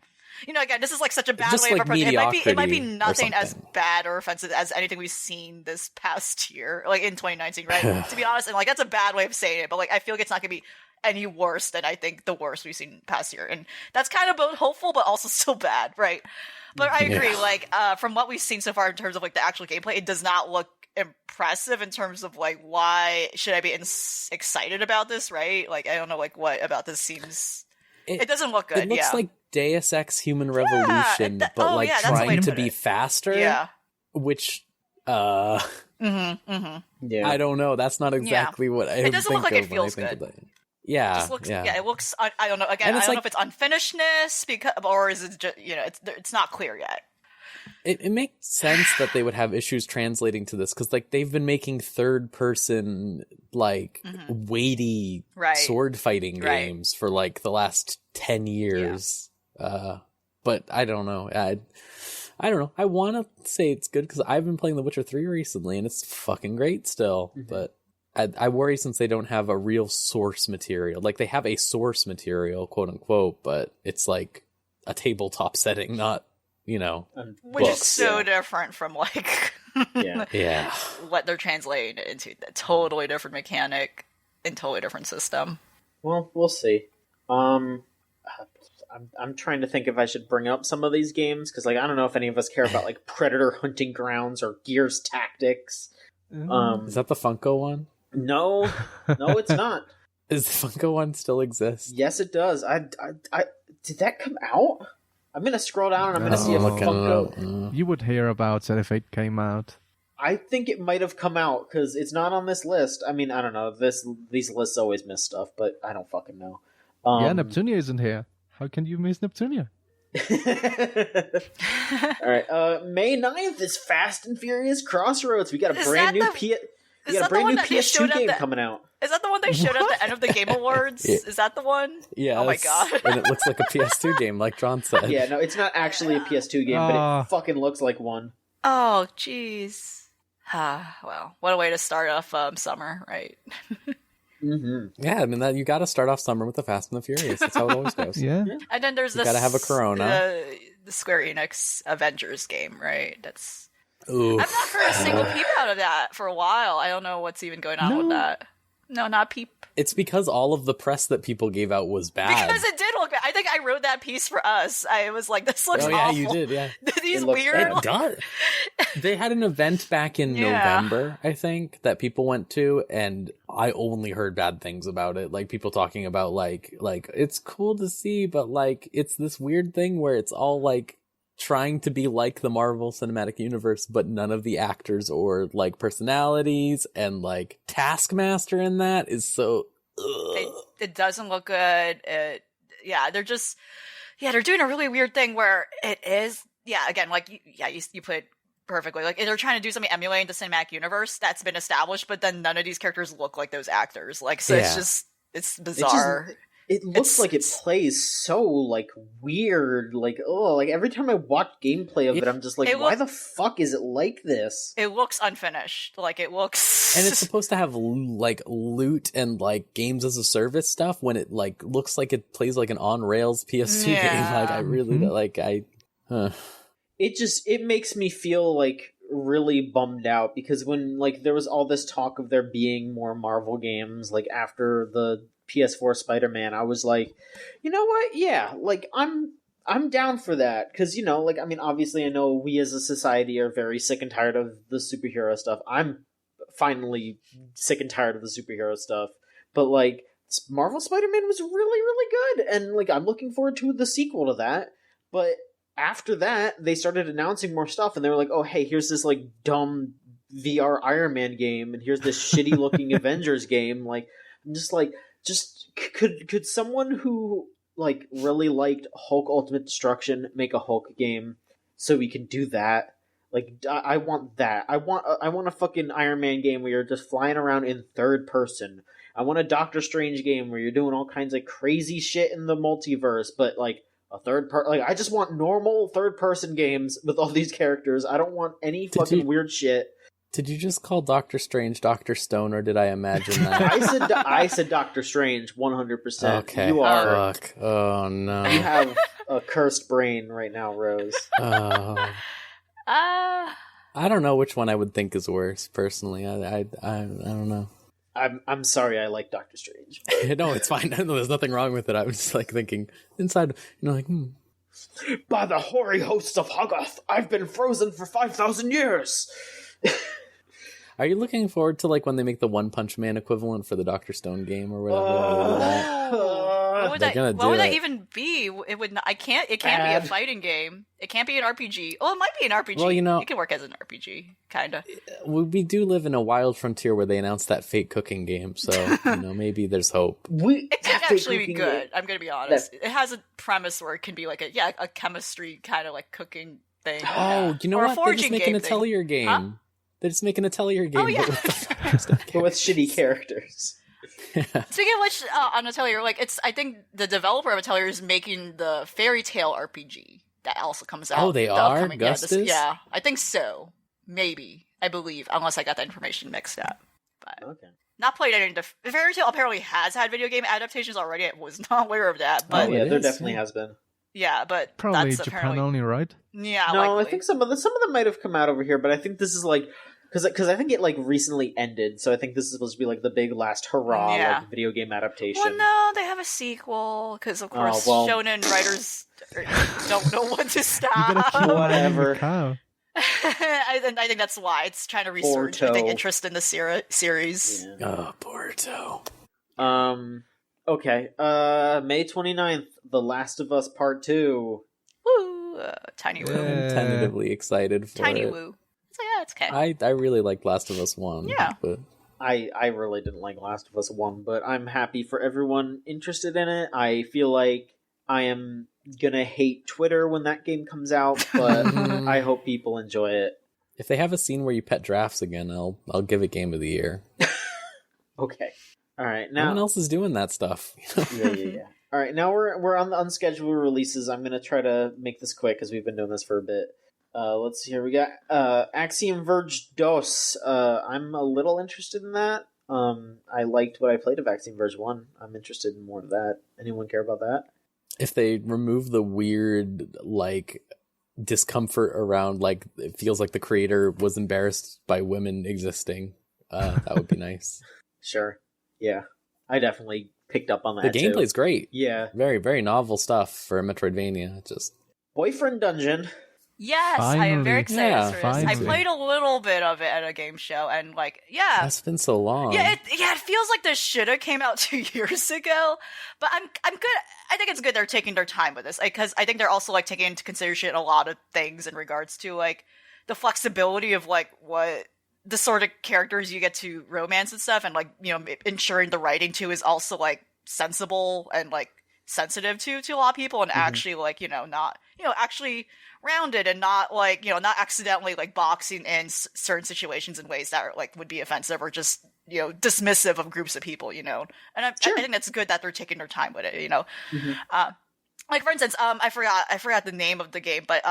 again, this is such a bad way of approaching it. It might be nothing as bad or offensive as anything we've seen this past year, in 2019, right? To be honest, and that's a bad way of saying it, but I feel it's not gonna be any worse than I think the worst we've seen past year, and that's kind of both hopeful but also still bad, right? But I agree, from what we've seen so far in terms of the actual gameplay, it does not look impressive in terms of why should I be excited about this, right? I don't know what about this seems. It doesn't look good. It looks like Deus Ex Human Revolution, but trying to be faster. Yeah. Which, yeah, I don't know. That's not exactly what I think of. It doesn't look like it feels good. Yeah, it looks. I don't know. Again, I don't know if it's unfinishedness or is it just it's not clear yet. It makes sense that they would have issues translating to this, because they've been making third person weighty sword fighting games for the last 10 years. Yeah. But I don't know. I don't know. I want to say it's good because I've been playing The Witcher 3 recently and it's fucking great still. Mm-hmm. But I worry since they don't have a real source material. They have a source material, quote unquote, but it's a tabletop setting, not, you know, which books. is so different from like yeah what they're translating it into. A totally different mechanic and totally different system. Well, we'll see. I'm trying to think if I should bring up some of these games, because like I don't know if any of us care about like Predator Hunting Grounds or Gears Tactics. Is that the Funko one? No, it's not. Does the Funko one still exist? Yes, it does. I did that come out? I'm gonna scroll down and I'm gonna see if Funko. You would hear about it if it came out. I think it might have come out because it's not on this list. I mean, I don't know. These lists always miss stuff, but I don't fucking know. Yeah, Neptunia isn't here. How can you miss Neptunia? All right. May 9th is Fast and Furious Crossroads. We got a brand new PS2 game coming out. Is that the one they showed at the end of the Game Awards? Yeah. Is that the one? Yeah. Oh my god. And it looks like a PS2 game, like John said. Yeah, no, it's not actually a PS2 game, but it fucking looks like one. Oh, jeez. Well, what a way to start off summer, right? Mm-hmm. Yeah, I mean, you got to start off summer with the Fast and the Furious. That's how it always goes. Yeah. And then there's you got to have a Corona. The Square Enix Avengers game, right? That's. Oof. I've not heard a single peep out of that for a while. I don't know what's even going on with that. No, not peep. It's because all of the press that people gave out was bad. Because it did look bad. I think I wrote that piece for us. I was like, this looks awful. Oh, yeah, you did, yeah. These weird... It does. They had an event back in November, I think, that people went to, and I only heard bad things about it. Like, people talking about, like it's cool to see, but, like, it's this weird thing where it's all, like, trying to be like the Marvel Cinematic Universe, but none of the actors or like personalities, and like Taskmaster in that is so it doesn't look good. They're doing a really weird thing where it is again, like you put it perfectly, like they're trying to do something emulating the cinematic universe that's been established, but then none of these characters look like those actors, like, so it's bizarre. It looks like it plays so, like, weird, like, like, every time I watch gameplay of it, I'm just like, why the fuck is it like this? It looks unfinished. Like, it looks... And it's supposed to have, like, loot and, like, games as a service stuff when it, like, looks like it plays like an on-rails PS2 game. Like, I really, It makes me feel, like, really bummed out, because when, like, there was all this talk of there being more Marvel games, like, after the PS4 Spider-Man, I was like, you know what? Yeah, like, I'm down for that, because, you know, like, I mean, obviously I know we as a society are very sick and tired of the superhero stuff. I'm finally sick and tired of the superhero stuff, but, like, Marvel Spider-Man was really, really good, and, like, I'm looking forward to the sequel to that, but after that, they started announcing more stuff, and they were like, oh, hey, here's this, like, dumb VR Iron Man game, and here's this shitty-looking Avengers game. Like, I'm just like, could someone who, like, really liked Hulk Ultimate Destruction make a Hulk game so we can do that? Like, I want that. I want a fucking Iron Man game where you're just flying around in third person. I want a Doctor Strange game where you're doing all kinds of crazy shit in the multiverse, but, like, I just want normal third-person games with all these characters. I don't want any weird shit. Did you just call Doctor Strange Dr. Stone, or did I imagine that? I said Doctor Strange, 100%. Okay. You are. Fuck. Oh, no. You have a cursed brain right now, Rose. I don't know which one I would think is worse, personally. I don't know. I'm sorry I like Doctor Strange. No, it's fine. No, there's nothing wrong with it. I was just, like, thinking inside, you know, like, By the hoary hosts of Hoggoth, I've been frozen for 5,000 years! Are you looking forward to, like, when they make the One Punch Man equivalent for the Dr. Stone game or whatever? What would that even be? It would not, it can't be a fighting game. It can't be an RPG. Oh, it might be an RPG. Well, you know, it can work as an RPG, kind of. We do live in a wild frontier where they announced that fake cooking game, so, you know, maybe there's hope. It could actually be good. I'm going to be honest. It has a premise where it can be like a chemistry kind of like cooking thing. Oh, you know what? They're just making a Atelier game. Huh? They're just making a Atelier game. Oh, yeah. But with shitty characters. Yeah. Speaking of which, on Atelier, like, I think the developer of Atelier is making the Fairy Tale RPG that also comes out. Oh, they are? Gustus? Yeah, I think so. Maybe. I believe, unless I got that information mixed up. But okay. Not played any of the Fairy Tale apparently has had video game adaptations already. I was not aware of that. But there definitely has been. Yeah, but Probably that's Japan apparently only, right? Yeah, No, likely. I think some of them might have come out over here, but I think this is like because I think it like recently ended, so I think this is supposed to be like the big last hurrah like video game adaptation. Well, no, they have a sequel because of course shonen writers don't know when to stop. Whatever. I think that's why it's trying to resurge. I think interest in the series. Yeah. Oh, Boruto. Okay. May 29th, The Last of Us Part 2. Woo! Tiny woo. I'm tentatively excited for Tiny it. woo. So yeah, it's okay. I really liked Last of Us 1. Yeah. But I really didn't like Last of Us 1, but I'm happy for everyone interested in it. I feel like I am gonna hate Twitter when that game comes out, but I hope people enjoy it. If they have a scene where you pet giraffes again, I'll give it Game of the Year. Okay. All right. Now no one else is doing that stuff. Yeah. All right. Now we're on the unscheduled releases. I'm gonna try to make this quick because we've been doing this for a bit. Let's see here. We got Axiom Verge DOS. I'm a little interested in that. I liked what I played of Axiom Verge 1. I'm interested in more of that. Anyone care about that? If they remove the weird, like, discomfort around, like, it feels like the creator was embarrassed by women existing, that would be nice. Sure. Yeah. I definitely picked up on that, The gameplay's great. Yeah. Very, very novel stuff for a Metroidvania. Just Boyfriend Dungeon. Yes, Finally. I am very excited for this. Finally. I played a little bit of it at a game show, and that's been so long. Yeah, it feels like this should have came out 2 years ago. But I'm good. I think it's good they're taking their time with this, because I think they're also taking into consideration a lot of things in regards to the flexibility of what the sort of characters you get to romance and stuff, and ensuring the writing too is also sensible and sensitive to a lot of people, and actually not actually rounded, and not not accidentally boxing in certain situations in ways that are would be offensive or just dismissive of groups of people, and I think that's good that they're taking their time with it, for instance, I forgot the name of the game, but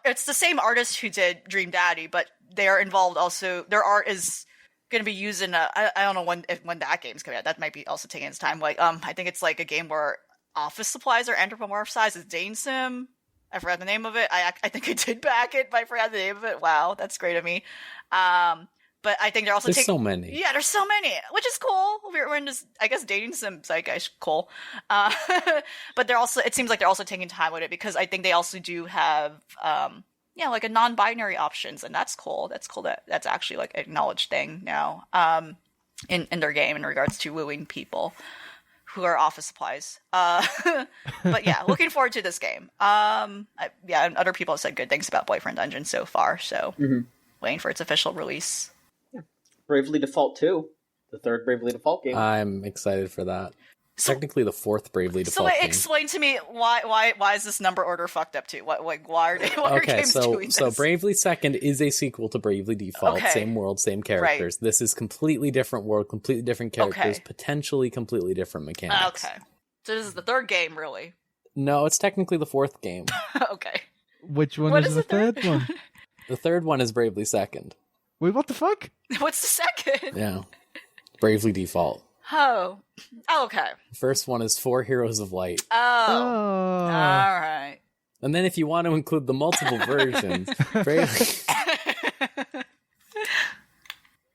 it's the same artist who did Dream Daddy, but they are involved also. Their art is going to be used in I don't know when that game's coming out. That might be also taking its time. I think it's a game where office supplies are anthropomorphized. It's Dane Sim. I forgot the name of it. I think I did back it, but I forgot the name of it. Wow, that's great of me. But I think they're also there's so many. Yeah, there's so many, which is cool. We're in this, I guess, dating sim zeitgeist, cool. But it seems like they're also taking time with it, because I think they also do have, a non-binary options, and that's cool. That's cool that's actually an acknowledged thing now, in their game in regards to wooing people who are office supplies. But yeah, looking forward to this game. And other people have said good things about Boyfriend Dungeon so far, so waiting for its official release. Bravely Default 2, the third Bravely Default game. I'm excited for that. Technically the fourth Bravely Default game. So explain to me why is this number order fucked up too? Why are games doing this? So Bravely Second is a sequel to Bravely Default. Okay. Same world, same characters. Right. This is completely different world, completely different characters, potentially completely different mechanics. Okay. So this is the third game, really? No, it's technically the fourth game. Okay. Which one is the third one? The third one is Bravely Second. Wait, what the fuck? What's the second? Yeah. Bravely Default. Oh, okay. First one is 4 Heroes of Light. Oh. All right. And then if you want to include the multiple versions, Bravely...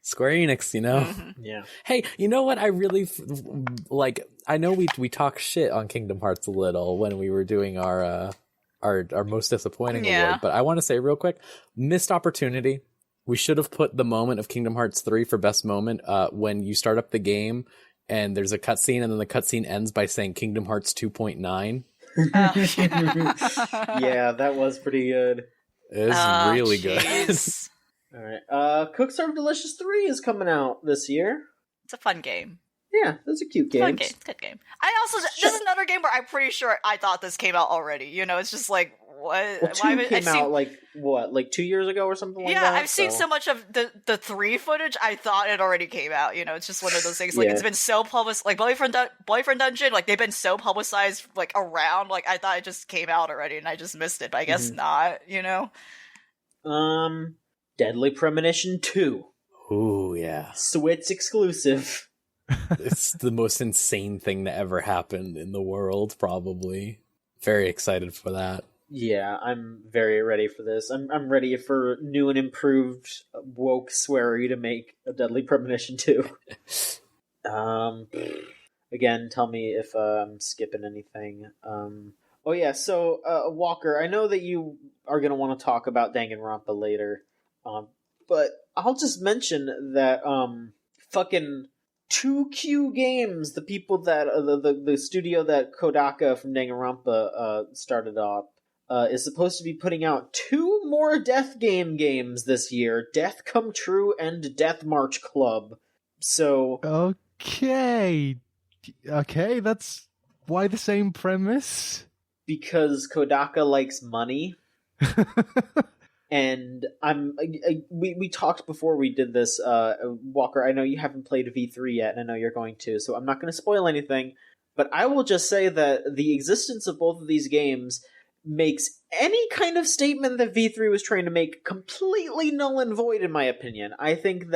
Square Enix, Mm-hmm. Yeah. Hey, you know what? I really I know we talk shit on Kingdom Hearts a little when we were doing our most disappointing award, but I want to say real quick, missed opportunity. We should have put the moment of Kingdom Hearts 3 for best moment when you start up the game and there's a cutscene, and then the cutscene ends by saying Kingdom Hearts 2.9. Yeah, that was pretty good. It was really good. All right. Cook Serve Delicious 3 is coming out this year. It's a fun game. Yeah, it's a cute game. It's a good game. This is another game where I'm pretty sure I thought this came out already. It's just what? Well, 2 came out 2 years ago or something like that? Yeah, I've seen so much of the 3 footage, I thought it already came out. It's just one of those things. It's been so publicized. Boyfriend Dungeon, they've been so publicized, around. I thought it just came out already, and I just missed it. But I guess not. Deadly Premonition 2. Ooh, yeah. Switch exclusive. It's the most insane thing to ever happen in the world, probably. very excited for that. Yeah, I'm very ready for this. I'm ready for new and improved woke sweary to make a Deadly Premonition 2. Again, tell me if I'm skipping anything. Oh yeah, so Walker, I know that you are going to want to talk about Danganronpa later, but I'll just mention that fucking 2Q Games, the people that the studio that Kodaka from Danganronpa started off, is supposed to be putting out 2 more Death Game games this year: Death Come True and Death March Club. So okay, that's why the same premise. Because Kodaka likes money. And we talked before we did this, Walker, I know you haven't played V3 yet, and I know you're going to, so I'm not going to spoil anything, but I will just say that the existence of both of these games makes any kind of statement that V3 was trying to make completely null and void, in my opinion. I think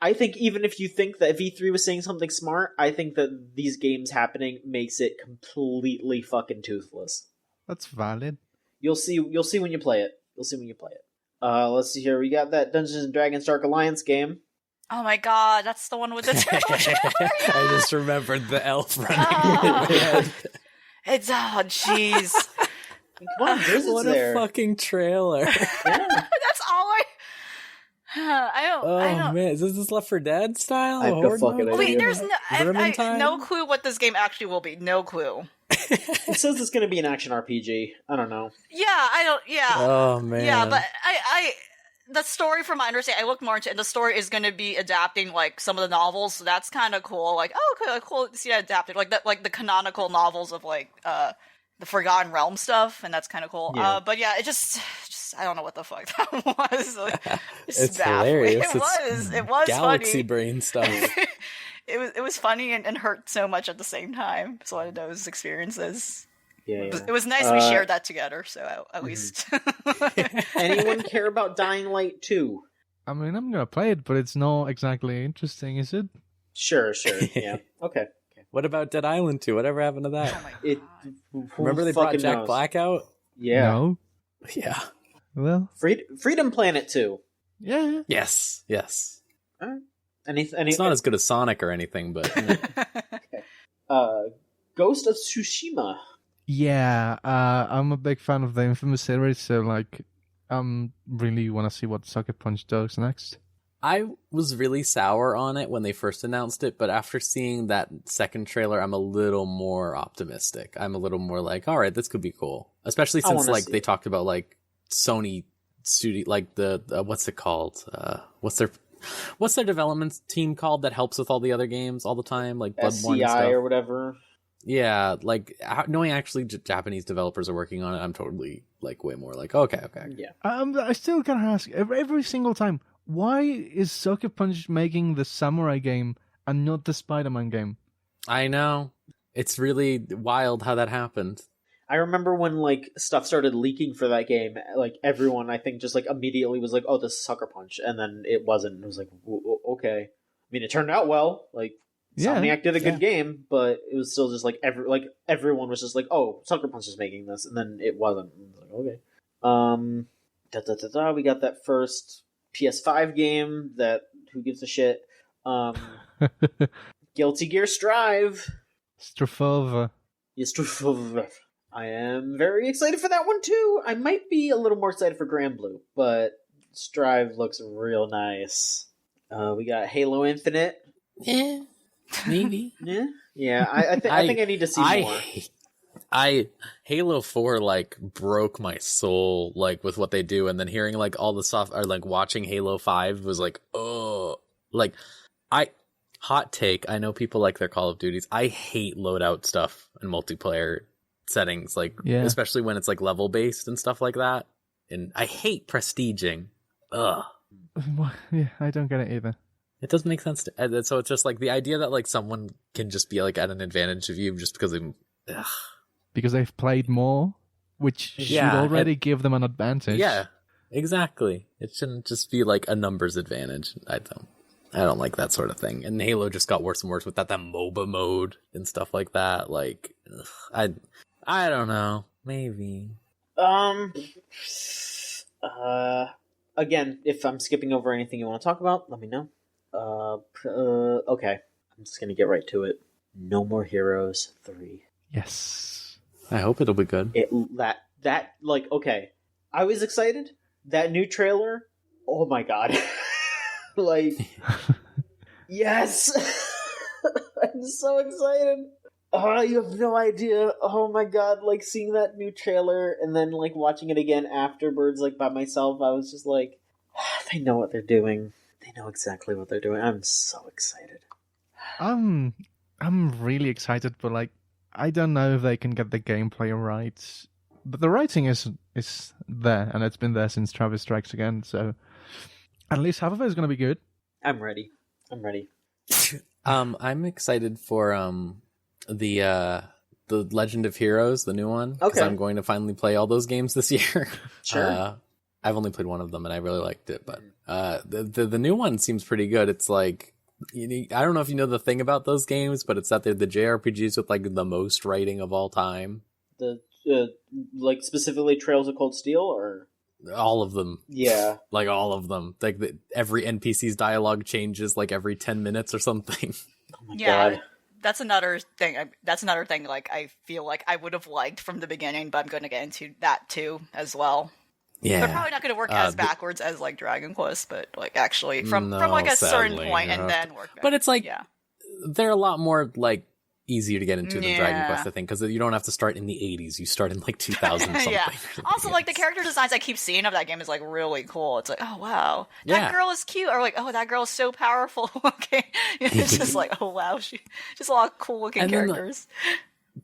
I think even if you think that V3 was saying something smart, I think that these games happening makes it completely fucking toothless. That's valid. You'll see when you play it. Let's see here. We got that Dungeons and Dragons Dark Alliance game. Oh my god, that's the one with the I just remembered the elf running in my head. It's jeez. Come on, what there. A fucking trailer. Yeah. That's all I don't. Man, is this Left 4 Dead style? I have no fucking idea. Wait, there's no clue what this game actually will be. No clue. It says it's going to be an action RPG. I don't know. Yeah, I don't. Yeah. Oh man. Yeah, but the story, from my understanding, I looked more into it, and the story is going to be adapting like some of the novels, so that's kind of cool. Like, cool to see that adapted, like the canonical novels of like the Forgotten Realm stuff, and that's kind of cool. Yeah. But yeah, it just I don't know what the fuck that was. Like, it's hilarious. It was galaxy funny. Brain stuff. It was funny and hurt so much at the same time. It's one of those experiences. Yeah. It was nice we shared that together, so at least. Anyone care about Dying Light 2? I mean, I'm gonna play it, but it's not exactly interesting, is it? Sure. Yeah. Okay. What about Dead Island 2? Whatever happened to that? Oh my God. Remember they brought Jack Black out? Yeah. No? Yeah. Well, Freedom Planet 2. yeah. Yes. It's not as good as Sonic or anything, but Ghost of Tsushima. Yeah, I'm a big fan of the Infamous series, so like, really want to see what Sucker Punch does next. I was really sour on it when they first announced it, but after seeing that second trailer, I'm a little more optimistic. I'm a little more like, all right, this could be cool. Especially since like they talked about like Sony studio, like the what's it called? What's their development team called that helps with all the other games all the time, like Bloodborne and stuff? or whatever. Yeah, like knowing actually Japanese developers are working on it, I'm totally like way more like okay. Yeah. I still gotta ask every single time, why is Sucker Punch making the Samurai game and not the Spider-Man game? I know, it's really wild how that happened. I remember when like stuff started leaking for that game, like everyone I think just like immediately was like, "Oh, this is Sucker Punch," and then it wasn't. It was like, okay. I mean, it turned out well. Like Insomniac did a good game, but it was still just like everyone was just like, "Oh, Sucker Punch is making this," and then it wasn't. It was like, okay. We got that first PS5 game that who gives a shit. Guilty Gear Strive. Strafova. Yes, Strafova. I am very excited for that one too. I might be a little more excited for Grand Blue, but Strive looks real nice. We got Halo Infinite. Yeah, maybe. Yeah. I think I need to see more. Halo 4 like broke my soul like with what they do, and then hearing like all the stuff or like watching Halo 5 was like, oh, like hot take. I know people like their Call of Duties. I hate loadout stuff and multiplayer settings, like especially when it's like level based and stuff like that. And I hate prestiging. Ugh. Yeah, I don't get it either. It doesn't make sense to, so it's just like the idea that like someone can just be like at an advantage of you just because because they've played more, which should already give them an advantage. Yeah, exactly. It shouldn't just be like a numbers advantage. I don't like that sort of thing. And Halo just got worse and worse with that MOBA mode and stuff like that. Like, I don't know. Maybe. Again, if I'm skipping over anything you want to talk about, let me know. Okay. I'm just gonna get right to it. No More Heroes 3. Yes. I hope it'll be good. Okay. I was excited. That new trailer, oh my god. Yes! I'm so excited. Oh, you have no idea. Oh my god, seeing that new trailer and then watching it again afterwards by myself, I was just they know what they're doing. They know exactly what they're doing. I'm so excited. I'm really excited, but I don't know if they can get the gameplay right. But the writing is there, and it's been there since Travis Strikes Again, so at least half of it is going to be good. I'm ready. I'm excited for the Legend of Heroes, the new one. Okay. I'm going to finally play all those games this year. Sure. I've only played one of them and I really liked it, but the new one seems pretty good. It's I don't know if you know the thing about those games, but it's that they're the JRPGs with the most writing of all time. The specifically Trails of Cold Steel, or all of them. Yeah. All of them. Every NPC's dialogue changes every 10 minutes or something. Oh my god. That's another thing. I feel like I would have liked from the beginning, but I'm going to get into that too as well. Yeah. They're probably not going to work as backwards as Dragon Quest, but actually from a certain point and then work back. But it's they're a lot more easier to get into than Dragon Quest, I think, because you don't have to start in the 80s. You start in 2000 something. Yeah. Also, the character designs I keep seeing of that game is really cool. It's oh wow, that girl is cute, or oh, that girl is so powerful. Okay, it's just oh wow, she just a lot of cool looking characters.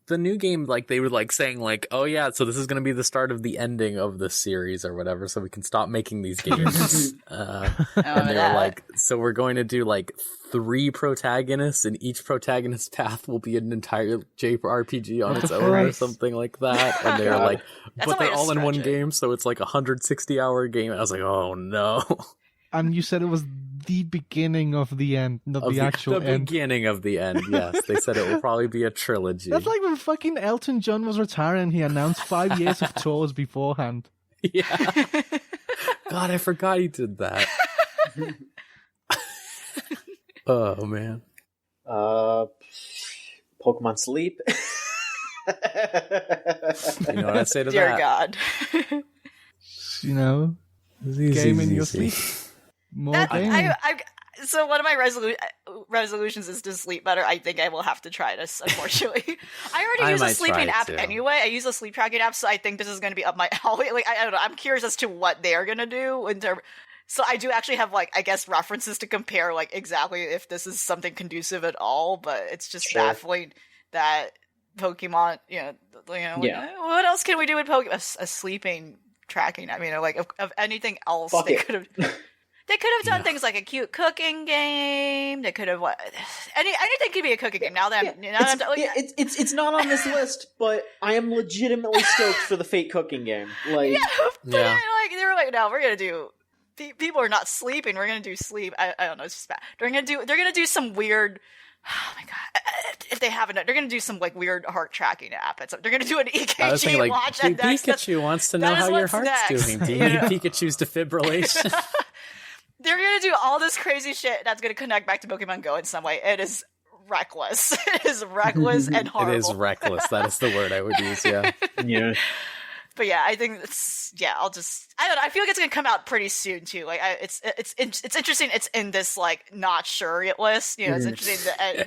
The new game, they were saying oh yeah, so this is going to be the start of the ending of the series or whatever, so we can stop making these games. And they were so we're going to do 3 protagonists, and each protagonist's path will be an entire JRPG on its own or something like that. And they were but they're all in one game, so it's a 160-hour game. I was oh no. And you said it was the beginning of the end, not the actual end. The beginning of the end, yes. They said it will probably be a trilogy. That's like when fucking Elton John was retiring, he announced 5 years of tours beforehand. Yeah. God, I forgot he did that. Oh, man. Pokemon Sleep. You know what I say to Dear that? God. Game in your sleep. More gaming. So one of my resolutions is to sleep better. I think I will have to try this, unfortunately. I already use a sleeping app anyway. I use a sleep tracking app, so I think this is going to be up my alley. I don't know. I'm curious as to what they are going to do in terms. So I do actually have I guess references to compare exactly if this is something conducive at all. But it's just baffling that Pokemon. What else can we do with Pokemon? A sleeping tracking. I mean, of anything else, they could have. They could have done things like a cute cooking game. They could have anything could be a cooking game. Now that it's not on this list, but I am legitimately stoked for the Fate cooking game. They were no, we're gonna do. People are not sleeping. We're gonna do sleep. I don't know. It's just bad. They're gonna do some weird. Oh my god! If they haven't, they're gonna do some weird heart tracking app. They're gonna do an EKG watch. And Pikachu wants to know how your heart's doing. Do you need Pikachu's defibrillation? They're gonna do all this crazy shit that's gonna connect back to Pokemon Go in some way. It is reckless. It is reckless and horrible. It is reckless. That is the word I would use. Yeah. Yeah. But yeah, I think it's I don't know. I feel like it's gonna come out pretty soon too. It's interesting. It's in this not sure yet list. It's interesting that I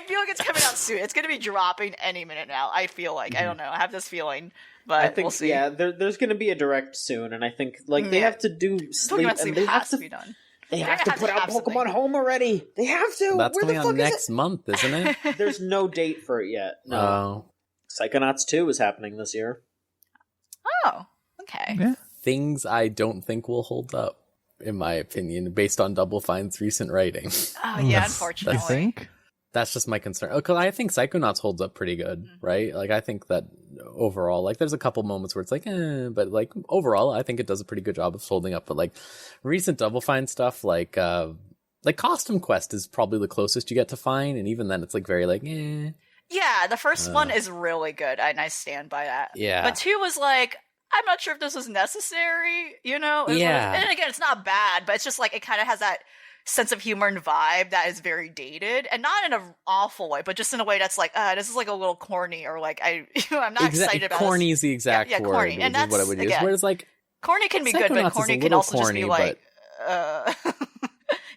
feel like it's coming out soon. It's gonna be dropping any minute now. I feel I don't know. I have this feeling. But I think, we'll see. Yeah, there's going to be a direct soon, and I think they have to do sleep, and they have to be done. They have to put out Pokemon Home already. They have to. That's coming out next month, isn't it? There's no date for it yet. No. Oh. Psychonauts 2 is happening this year. Oh, okay. Yeah. Things I don't think will hold up, in my opinion, based on Double Fine's recent writing. Oh yeah, unfortunately. I think. That's just my concern. Because I think Psychonauts holds up pretty good, right? I think that overall, there's a couple moments where it's but overall, I think it does a pretty good job of holding up. But recent Double Fine stuff, Costume Quest is probably the closest you get to Fine, and even then, it's very Yeah, the first one is really good, and I stand by that. Yeah. But 2 was like, I'm not sure if this was necessary, you know? Yeah. And again, it's not bad, but it's just like, it kind of has that sense of humor and vibe that is very dated, and not in an awful way, but just in a way that's like, this is like a little corny, or like, I'm not excited about corny is the exact word. Corny. And that's what I would use. Where it's like, corny can be good, but corny can also just be like,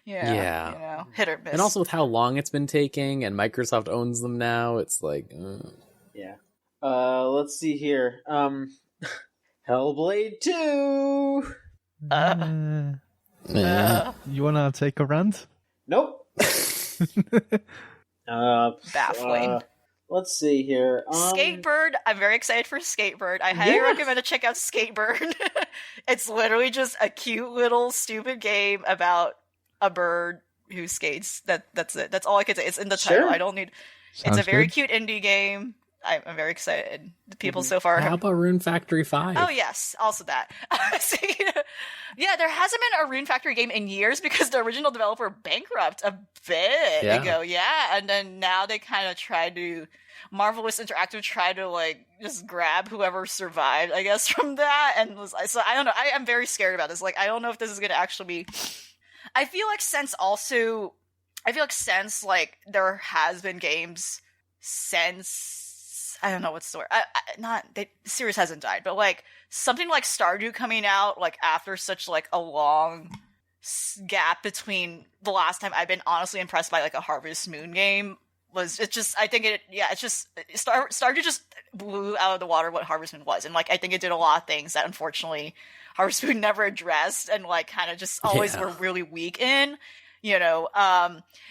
yeah. You know, hit or miss. And also with how long it's been taking, and Microsoft owns them now, it's like, yeah. Let's see here. Hellblade 2. You wanna take a rant? Nope. Baffling. Let's see here. Skatebird. I'm very excited for Skatebird. I highly recommend to check out Skatebird. It's literally just a cute little stupid game about a bird who skates. That's it. That's all I can say. It's in the title. I don't need. Sounds it's a very good. cute indie game. I'm very excited. The people so far. How about Rune Factory 5? Oh yes, also that. Yeah, there hasn't been a Rune Factory game in years because the original developer bankrupt a bit ago. Yeah, and then now they kind of tried to. Marvelous Interactive tried to like just grab whoever survived, I guess, from that, and so I don't know. I'm very scared about this. Like, I don't know if this is going to actually be. I feel like since like there has been games since I don't know what's the word. The series hasn't died, but like something like Stardew coming out like after such like a long gap between the last time I've been honestly impressed by like a Harvest Moon game. Stardew just blew out of the water what Harvest Moon was, and like I think it did a lot of things that unfortunately Harvest Moon never addressed, and like kind of just always were really weak in. You know,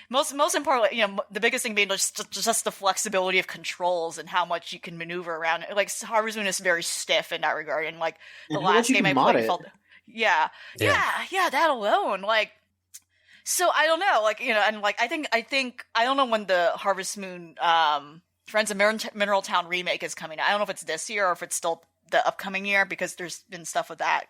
most importantly, you know, the biggest thing being just the flexibility of controls and how much you can maneuver around. Like Harvest Moon is very stiff in that regard, and like the last game I played felt, that alone, like. So I don't know, like, you know, and like I think I don't know when the Harvest Moon Friends of Mineral Town remake is coming out. I don't know if it's this year or if it's still the upcoming year because there's been stuff with that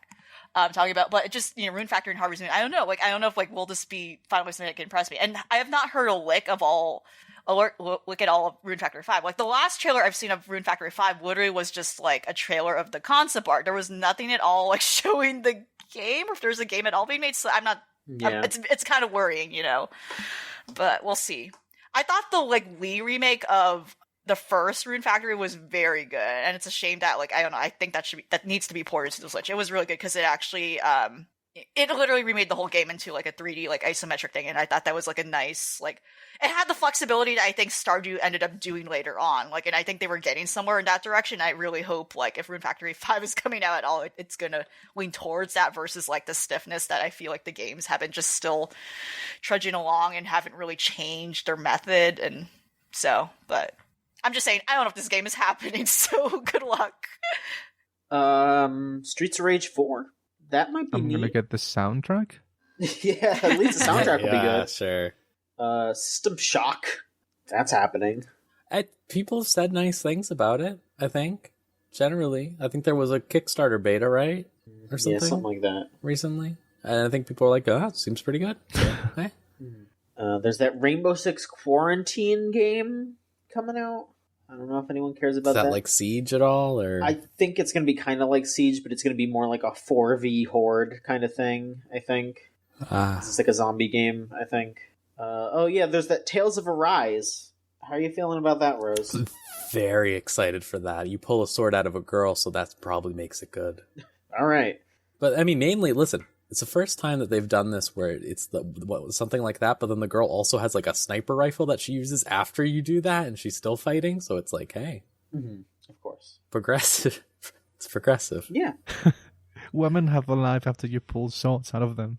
talking about. But it just, you know, Rune Factory and Harvest Moon. I don't know. Like I don't know if like will this be finally something that can impress me. And I have not heard a lick at all of Rune Factory 5. Like the last trailer I've seen of Rune Factory 5 literally was just like a trailer of the concept art. There was nothing at all like showing the game or if there's a game at all being made. So I'm not. Yeah. It's kind of worrying, you know, but we'll see. I thought the like Wii remake of the first Rune Factory was very good, and it's a shame that like I don't know. I think that needs to be ported to the Switch. It was really good because it actually it literally remade the whole game into like a 3D like isometric thing, and I thought that was like a nice like it had the flexibility that I think Stardew ended up doing later on. Like, and I think they were getting somewhere in that direction. I really hope like if Rune Factory 5 is coming out at all, it's gonna lean towards that versus like the stiffness that I feel like the games have been just still trudging along and haven't really changed their method. And so, but I'm just saying I don't know if this game is happening. So good luck. Streets of Rage 4. That might be I'm gonna get the soundtrack. Yeah, at least the soundtrack will be good. Sure. System Shock. That's happening. People have said nice things about it, I think. Generally. I think there was a Kickstarter beta, right? Or something? Yeah, something like that. Recently. And I think people are like, it seems pretty good. Okay. There's that Rainbow Six Quarantine game coming out. I don't know if anyone cares about that. Is that like Siege at all? Or I think it's going to be kind of like Siege, but it's going to be more like a 4v Horde kind of thing, I think. It's like a zombie game, I think. There's that Tales of Arise. How are you feeling about that, Rose? Very excited for that. You pull a sword out of a girl, so that probably makes it good. All right. But, I mean, mainly, listen, it's the first time that they've done this where it's something like that, but then the girl also has like a sniper rifle that she uses after you do that, and she's still fighting, so it's like, hey. Mm-hmm. Of course. Progressive. It's progressive. Yeah. Women have a life after you pull swords out of them.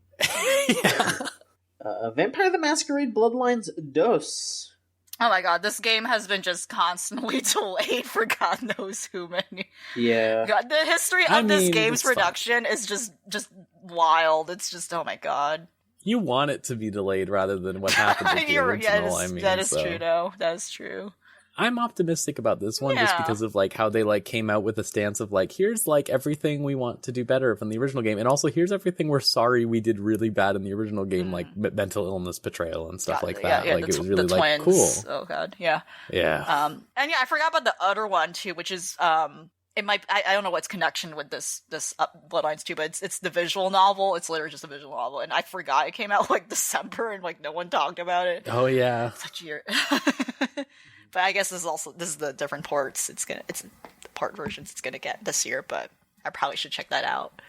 Yeah. Vampire the Masquerade Bloodlines Dos. Oh my god, this game has been just constantly delayed for God knows who many. Yeah. God, the history of this game's production is just wild. It's just, oh my god. You want it to be delayed rather than what happened with the original, that is true, though. That is true. I'm optimistic about this one just because of like how they like came out with a stance of like, here's like everything we want to do better from the original game, and also here's everything we're sorry we did really bad in the original game, like mental illness, betrayal, and stuff like that. Like it was really like cool. Oh god, yeah. And yeah, I forgot about the other one too, which is it might I don't know what's connection with this Bloodlines 2, but it's the visual novel. It's literally just a visual novel, and I forgot it came out like December, and like no one talked about it. Oh yeah, such a year. But I guess this is the different ports. It's the part versions it's gonna get this year, but I probably should check that out.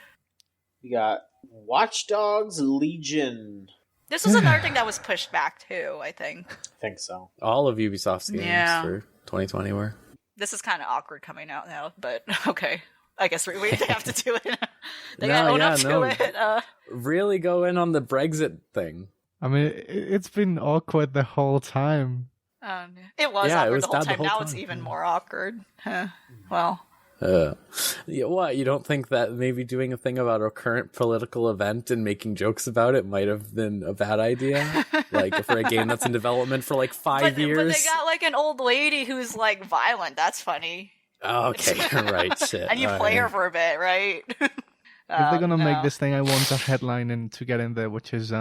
We got Watch Dogs Legion. This was another thing that was pushed back too, I think. I think so. All of Ubisoft's games for 2020 were. This is kind of awkward coming out now, but okay. I guess we have to do it. They gotta own up to it. Really go in on the Brexit thing. I mean, it's been awkward the whole time. It was awkward the whole time. Now it's even more awkward. Well. What? You don't think that maybe doing a thing about a current political event and making jokes about it might have been a bad idea? Like for a game that's in development for like 5 years? But they got like an old lady who's like violent. That's funny. Okay, right, shit. And you play her for a bit, right? If they're gonna make this thing, I want a headline to get in there, which is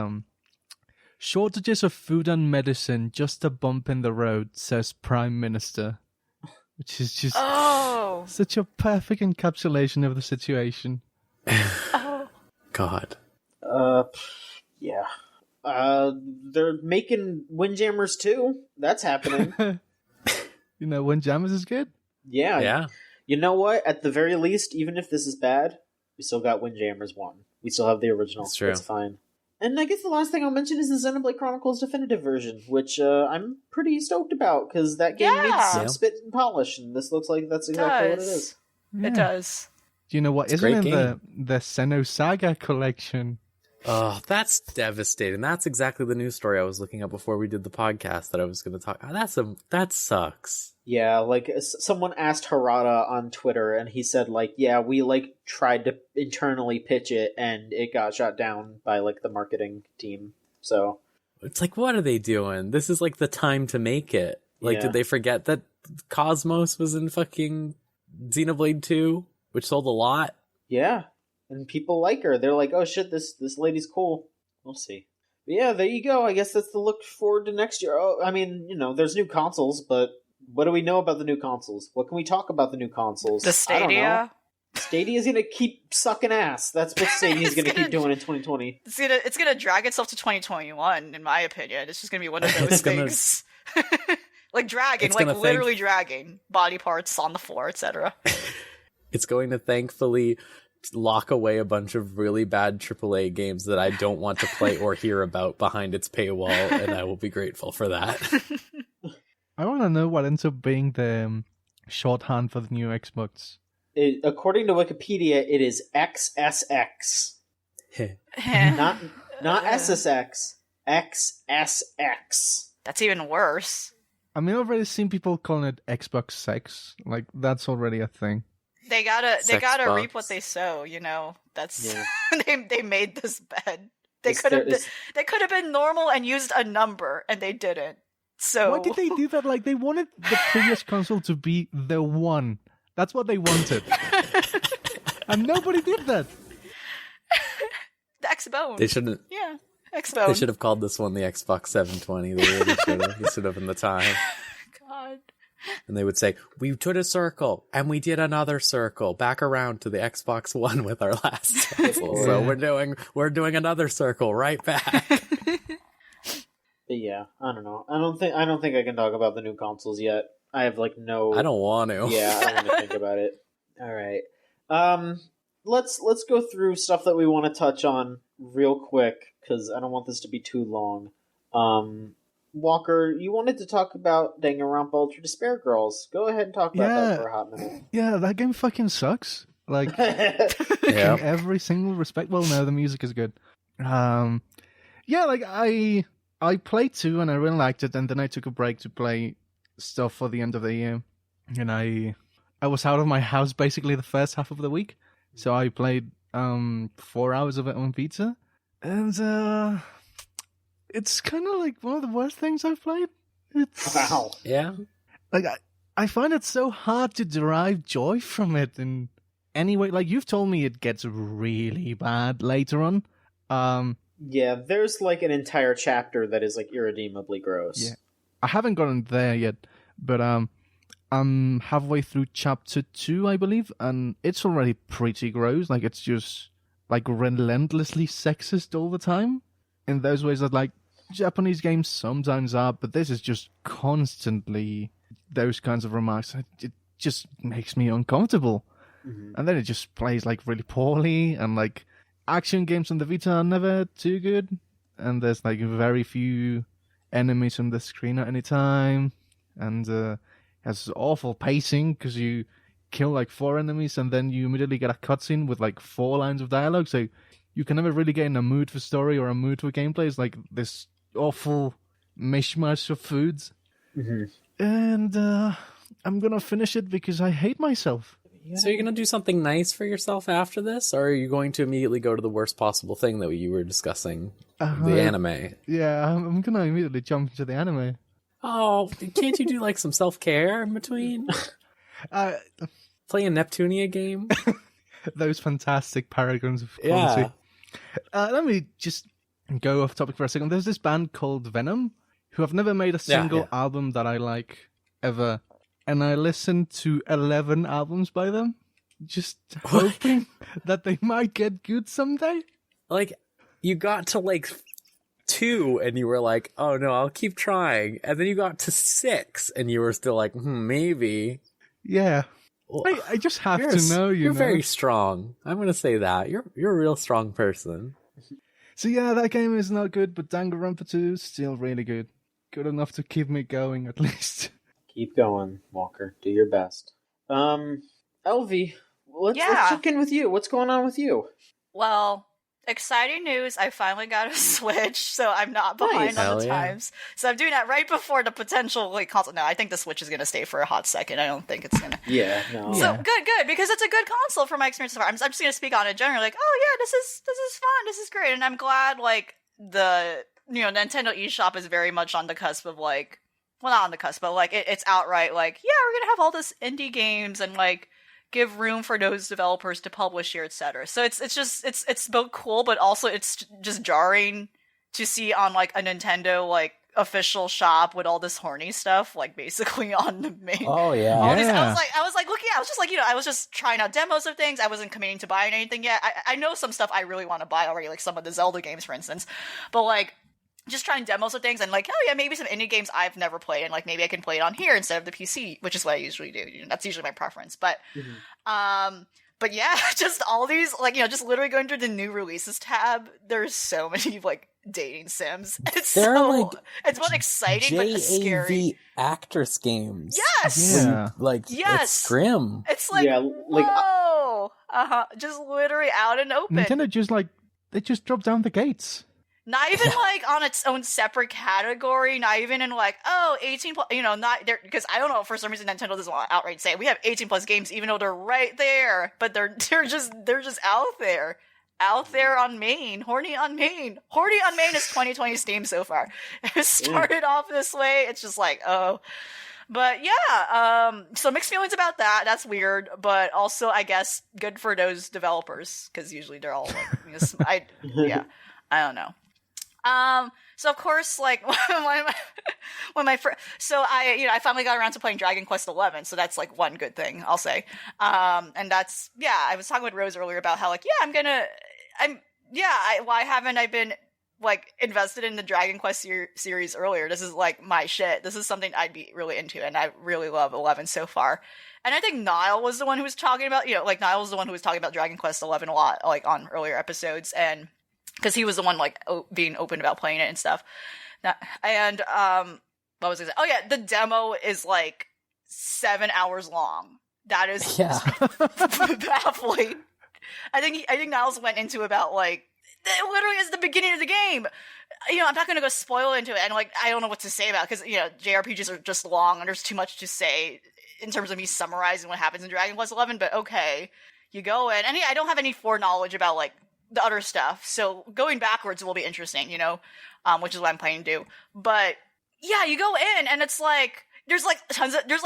shortages of food and medicine, just a bump in the road, says Prime Minister. Which is just such a perfect encapsulation of the situation. God. Yeah. They're making Windjammers 2. That's happening. You know, Windjammers is good. Yeah. You know what? At the very least, even if this is bad, we still got Windjammers 1. We still have the original. That's true. It's fine. And I guess the last thing I'll mention is the Xenoblade Chronicles Definitive version, which I'm pretty stoked about, because that game needs some spit and polish, and this looks like that's exactly what it is. Yeah. It does. Do you know what isn't in the Xenosaga collection? Oh, that's devastating. That's exactly the news story I was looking at before we did the podcast that I was going to talk. That sucks. Yeah, like someone asked Harada on Twitter, and he said, like, yeah, we like tried to internally pitch it, and it got shot down by like the marketing team. So it's like, what are they doing? This is like the time to make it. Like, did they forget that Cosmos was in fucking Xenoblade 2, which sold a lot? Yeah, and people like her. They're like, oh shit, this lady's cool. We'll see. But yeah, there you go. I guess that's the look forward to next year. Oh, I mean, you know, there's new consoles, but what do we know about the new consoles? What can we talk about the new consoles? The Stadia? Stadia's gonna keep sucking ass. That's what Stadia's gonna keep doing in 2020. It's gonna drag itself to 2021, in my opinion. It's just gonna be one of those things. Like dragging, like literally dragging. Body parts on the floor, etc. It's going to thankfully lock away a bunch of really bad AAA games that I don't want to play or hear about behind its paywall, and I will be grateful for that. I want to know what ends up being the shorthand for the new Xbox. According to Wikipedia, it is XSX. not SSX. XSX. That's even worse. I mean, I've already seen people calling it Xbox Sex. Like, that's already a thing. They gotta reap what they sow, you know. That's they made this bed. They could have been normal and used a number, and they didn't. So why did they do that? Like, they wanted the previous console to be the one. That's what they wanted. And nobody did that. The X-Bone. They shouldn't. Yeah, X-Bone. They should have called this one the Xbox 720. They really should have. They should have in the time. God. And they would say, we did a circle, and we did another circle, back around to the Xbox One with our last console. So we're doing another circle right back. Yeah, I don't know. I don't think I can talk about the new consoles yet. I have like no. I don't want to. Yeah, I don't want to think about it. All right. Let's go through stuff that we want to touch on real quick, because I don't want this to be too long. Walker, you wanted to talk about Danganronpa Ultra Despair Girls. Go ahead and talk about that for a hot minute. Yeah, that game fucking sucks. Like, in every single respect. Well, no, the music is good. Yeah, like, I played 2 and I really liked it, and then I took a break to play stuff for the end of the year. And I was out of my house basically the first half of the week. So I played 4 hours of it on Vita. And it's kind of like one of the worst things I've played. Wow. Yeah. Like, I find it so hard to derive joy from it in any way. Like, you've told me it gets really bad later on. Yeah, there's like an entire chapter that is like irredeemably gross. Yeah. I haven't gotten there yet, but I'm halfway through chapter 2, I believe, and it's already pretty gross. Like, it's just like relentlessly sexist all the time in those ways that like Japanese games sometimes are, but this is just constantly those kinds of remarks. It just makes me uncomfortable. Mm-hmm. And then it just plays like really poorly, and like action games on the Vita are never too good, and there's like very few enemies on the screen at any time, and has awful pacing because you kill like 4 enemies and then you immediately get a cutscene with like 4 lines of dialogue, so you can never really get in a mood for story or a mood for gameplay. It's like this awful mishmash of foods. Mm-hmm. And I'm gonna finish it because I hate myself. Yeah. So you're gonna do something nice for yourself after this, or are you going to immediately go to the worst possible thing that you were discussing, the anime? Yeah, I'm gonna immediately jump into the anime. Oh, can't you do like some self-care in between? Play a Neptunia game? Those fantastic paragons of quality. Yeah. Let me just go off topic for a second. There's this band called Venom, who have never made a single album that I like, ever. And I listened to 11 albums by them, just hoping that they might get good someday. Like, you got to like 2 and you were like, oh no, I'll keep trying. And then you got to 6 and you were still like, maybe. Yeah. Well, I just have to know, you're very strong. I'm going to say that. You're a real strong person. So yeah, that game is not good, but Danganronpa 2 is still really good. Good enough to keep me going, at least. Keep going, Walker. Do your best. LV, let's check in with you. What's going on with you? Well, exciting news. I finally got a Switch, so I'm not behind on the times. So I'm doing that right before the potential console. No, I think the Switch is going to stay for a hot second. I don't think it's going to. So good, because it's a good console from my experience so far. I'm just going to speak on it generally, like, oh yeah, this is fun, this is great, and I'm glad like the Nintendo eShop is very much on the cusp of like. Well, not on the cusp, but like it's outright like, yeah, we're gonna have all this indie games and like give room for those developers to publish here, etc. So it's both cool, but also it's just jarring to see on like a Nintendo like official shop with all this horny stuff like basically on the main. Oh yeah. I was like looking. I was just like I was just trying out demos of things. I wasn't committing to buying anything yet. I know some stuff I really want to buy already, like some of the Zelda games, for instance, but like. Just trying demos of things and like, oh yeah, maybe some indie games I've never played and like maybe I can play it on here instead of the PC, which is what I usually do. That's usually my preference. But but yeah, just all these like just literally going through the new releases tab. There's so many like dating sims. It's both exciting but scary. Actress games. Yes. Yeah. It's grim. It's like whoa. Just literally out and open. Nintendo they just dropped down the gates. Not even like on its own separate category, not even in like, 18 plus, not there, because I don't know, for some reason Nintendo doesn't want to outright say we have 18 plus games, even though they're right there, but they're just out there on main, horny on main is 2020 Steam so far. It started off this way, it's just like, oh, but yeah, so mixed feelings about that. That's weird, but also I guess good for those developers, because usually they're all like, I don't know. So of course, like when my so I finally got around to playing Dragon Quest XI, so that's like one good thing I'll say. And that's I was talking with Rose earlier about how like why haven't I been like invested in the Dragon Quest series earlier? This is like my shit. This is something I'd be really into, and I really love 11 so far. And I think Niall was the one who was talking about Niall was the one who was talking about Dragon Quest XI a lot, like on earlier episodes, and. Because he was the one, like, being open about playing it and stuff. And, what was I saying? Oh, yeah, the demo is, like, 7 hours long. That is baffling. I think Niles went into about, like, it literally is the beginning of the game. I'm not going to go spoil into it. And, like, I don't know what to say about it. Because, JRPGs are just long, and there's too much to say in terms of me summarizing what happens in Dragon Quest XI. But, okay, you go in. And I don't have any foreknowledge about, like, the other stuff, so going backwards will be interesting, which is what I'm planning to do. But yeah, you go in and it's like there's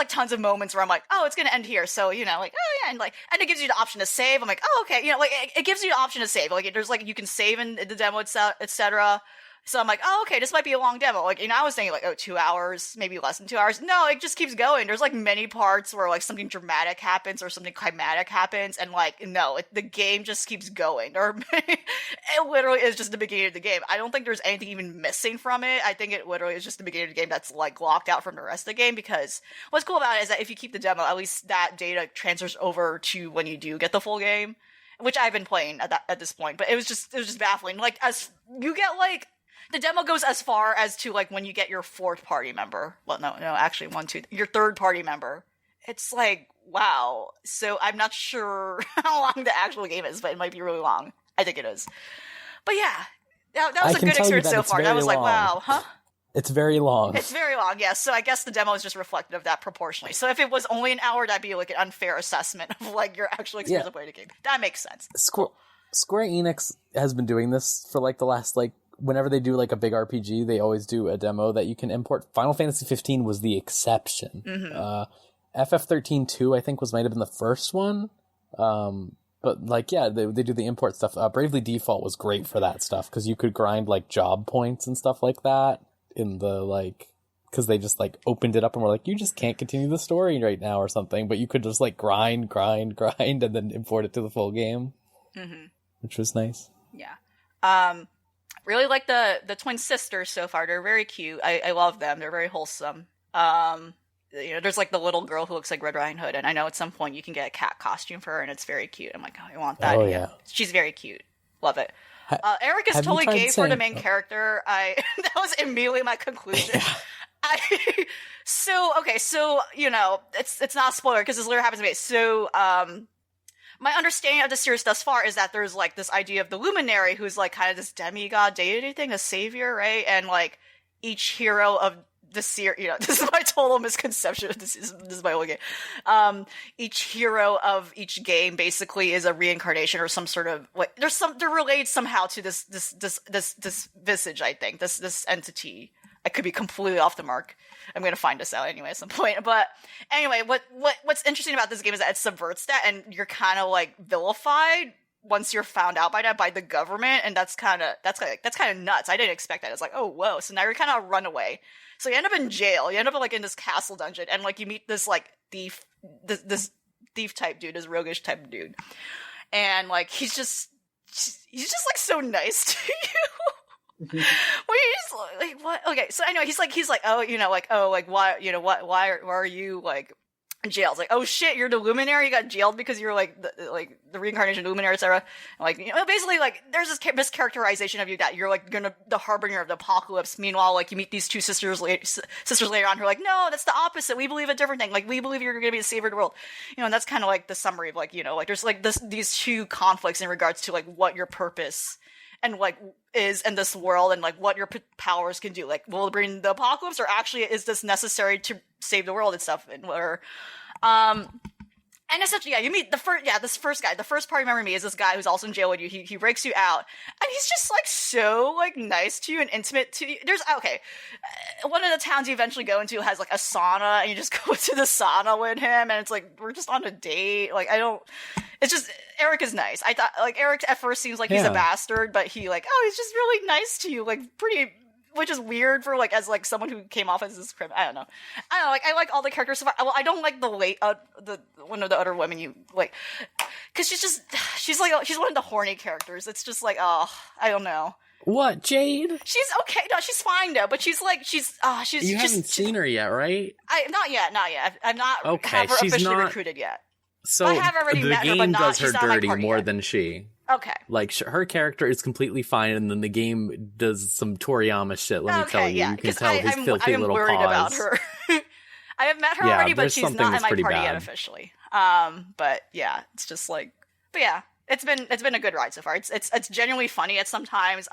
tons of moments where I'm like, oh, it's gonna end here, so like, oh yeah, and it gives you the option to save. I'm like, oh okay, like it gives you the option to save. Like there's like you can save in the demo, etc. So I'm like, oh, okay, this might be a long demo. Like, I was thinking, like, 2 hours, maybe less than 2 hours. No, it just keeps going. There's, like, many parts where, like, something dramatic happens or something climatic happens, and, like, no, the game just keeps going. Or it literally is just the beginning of the game. I don't think there's anything even missing from it. I think it literally is just the beginning of the game that's, like, locked out from the rest of the game, because what's cool about it is that if you keep the demo, at least that data transfers over to when you do get the full game, which I've been playing at this point. But it was just baffling. Like, as you get, like, the demo goes as far as to, like, when you get your fourth party member. Well, no, actually, your third party member. It's like, wow. So I'm not sure how long the actual game is, but it might be really long. I think it is. But yeah, that was a good experience so far. That was like, wow, huh? It's very long. It's very long, yes. So I guess the demo is just reflective of that proportionally. So if it was only an hour, that'd be, like, an unfair assessment of, like, your actual experience of playing the game. That makes sense. Square Enix has been doing this for, like, the last, like, whenever they do, like, a big RPG, they always do a demo that you can import. Final Fantasy 15 was the exception. Mm-hmm. FF13-2, I think, might have been the first one. But, like, yeah, they do the import stuff. Bravely Default was great for that stuff, because you could grind, like, job points and stuff like that in the, like, because they just, like, opened it up and were like, you just can't continue the story right now or something, but you could just, like, grind, and then import it to the full game. Mm-hmm. Which was nice. Yeah. Really like the twin sisters so far. They're very cute. I love them. They're very wholesome. There's like the little girl who looks like Red Riding Hood, and I know at some point you can get a cat costume for her, and it's very cute. I'm like, oh, I want that. Oh, yeah. She's very cute. Love it. Eric is totally gay for the main character. That was immediately my conclusion. Yeah. So it's not a spoiler because this literally happens to me. So, my understanding of the series thus far is that there's, like, this idea of the Luminary, who's, like, kind of this demigod deity thing, a savior, right? And, like, each hero of the series, this is my total misconception. This is my only game. Each hero of each game basically is a reincarnation or some sort of, like, they're related somehow to this visage, I think, this entity. I could be completely off the mark. I'm going to find this out anyway at some point. But anyway, what's interesting about this game is that it subverts that, and you're kind of, like, vilified once you're found out by the government, and that's kind of nuts. I didn't expect that. It's like, oh, whoa. So now you're kind of a runaway. So you end up in jail. You end up, like, in this castle dungeon, and, like, you meet this, like, thief type dude, this roguish type dude. And, like, he's just like, so nice to you. Well, you just, like, what? Okay, so anyway, he's like, oh, why are you, like, jailed? Like, oh shit, you're the Luminary. You got jailed because you're, like, the reincarnation Luminary, etc. Like, basically, like, there's this mischaracterization of you that you're, like, the harbinger of the apocalypse. Meanwhile, like, you meet these two sisters later on who are like, no, that's the opposite. We believe a different thing. Like, we believe you're gonna be the savior of the world. And that's kind of like the summary of, like, like, there's, like, these two conflicts in regards to, like, what your purpose and, like, is in this world, and, like, what your powers can do. Like, will it bring the apocalypse, or actually is this necessary to save the world and stuff? And where, and essentially, yeah, you meet this first guy. The first party member of me is this guy who's also in jail with you. He breaks you out, and he's just, like, so, like, nice to you and intimate to you. One of the towns you eventually go into has, like, a sauna, and you just go to the sauna with him, and it's like, we're just on a date. Like, it's just, Eric is nice. I thought, like, Eric at first seems like he's a bastard, but he's just really nice to you, like, pretty, which is weird for, like, as, like, someone who came off as this criminal. I don't know, like, I like all the characters so far. Well, I don't like the one of the other women you, like, because she's one of the horny characters. It's just like, oh, I don't know. What, Jade? She's okay. No, she's fine though. But she's You haven't seen her yet, right? Not yet. I'm not okay. Have her she's officially not recruited yet. So I have already the met game her, but does her dirty more yet. than she. Okay. Like, her character is completely fine, and then the game does some Toriyama shit, let me tell you. Yeah, you can tell his filthy I'm little worried paws. about her. I have met her already, but she's not in my party yet officially. But yeah, it's just like, but yeah, It's been a good ride so far. It's genuinely funny at sometimes.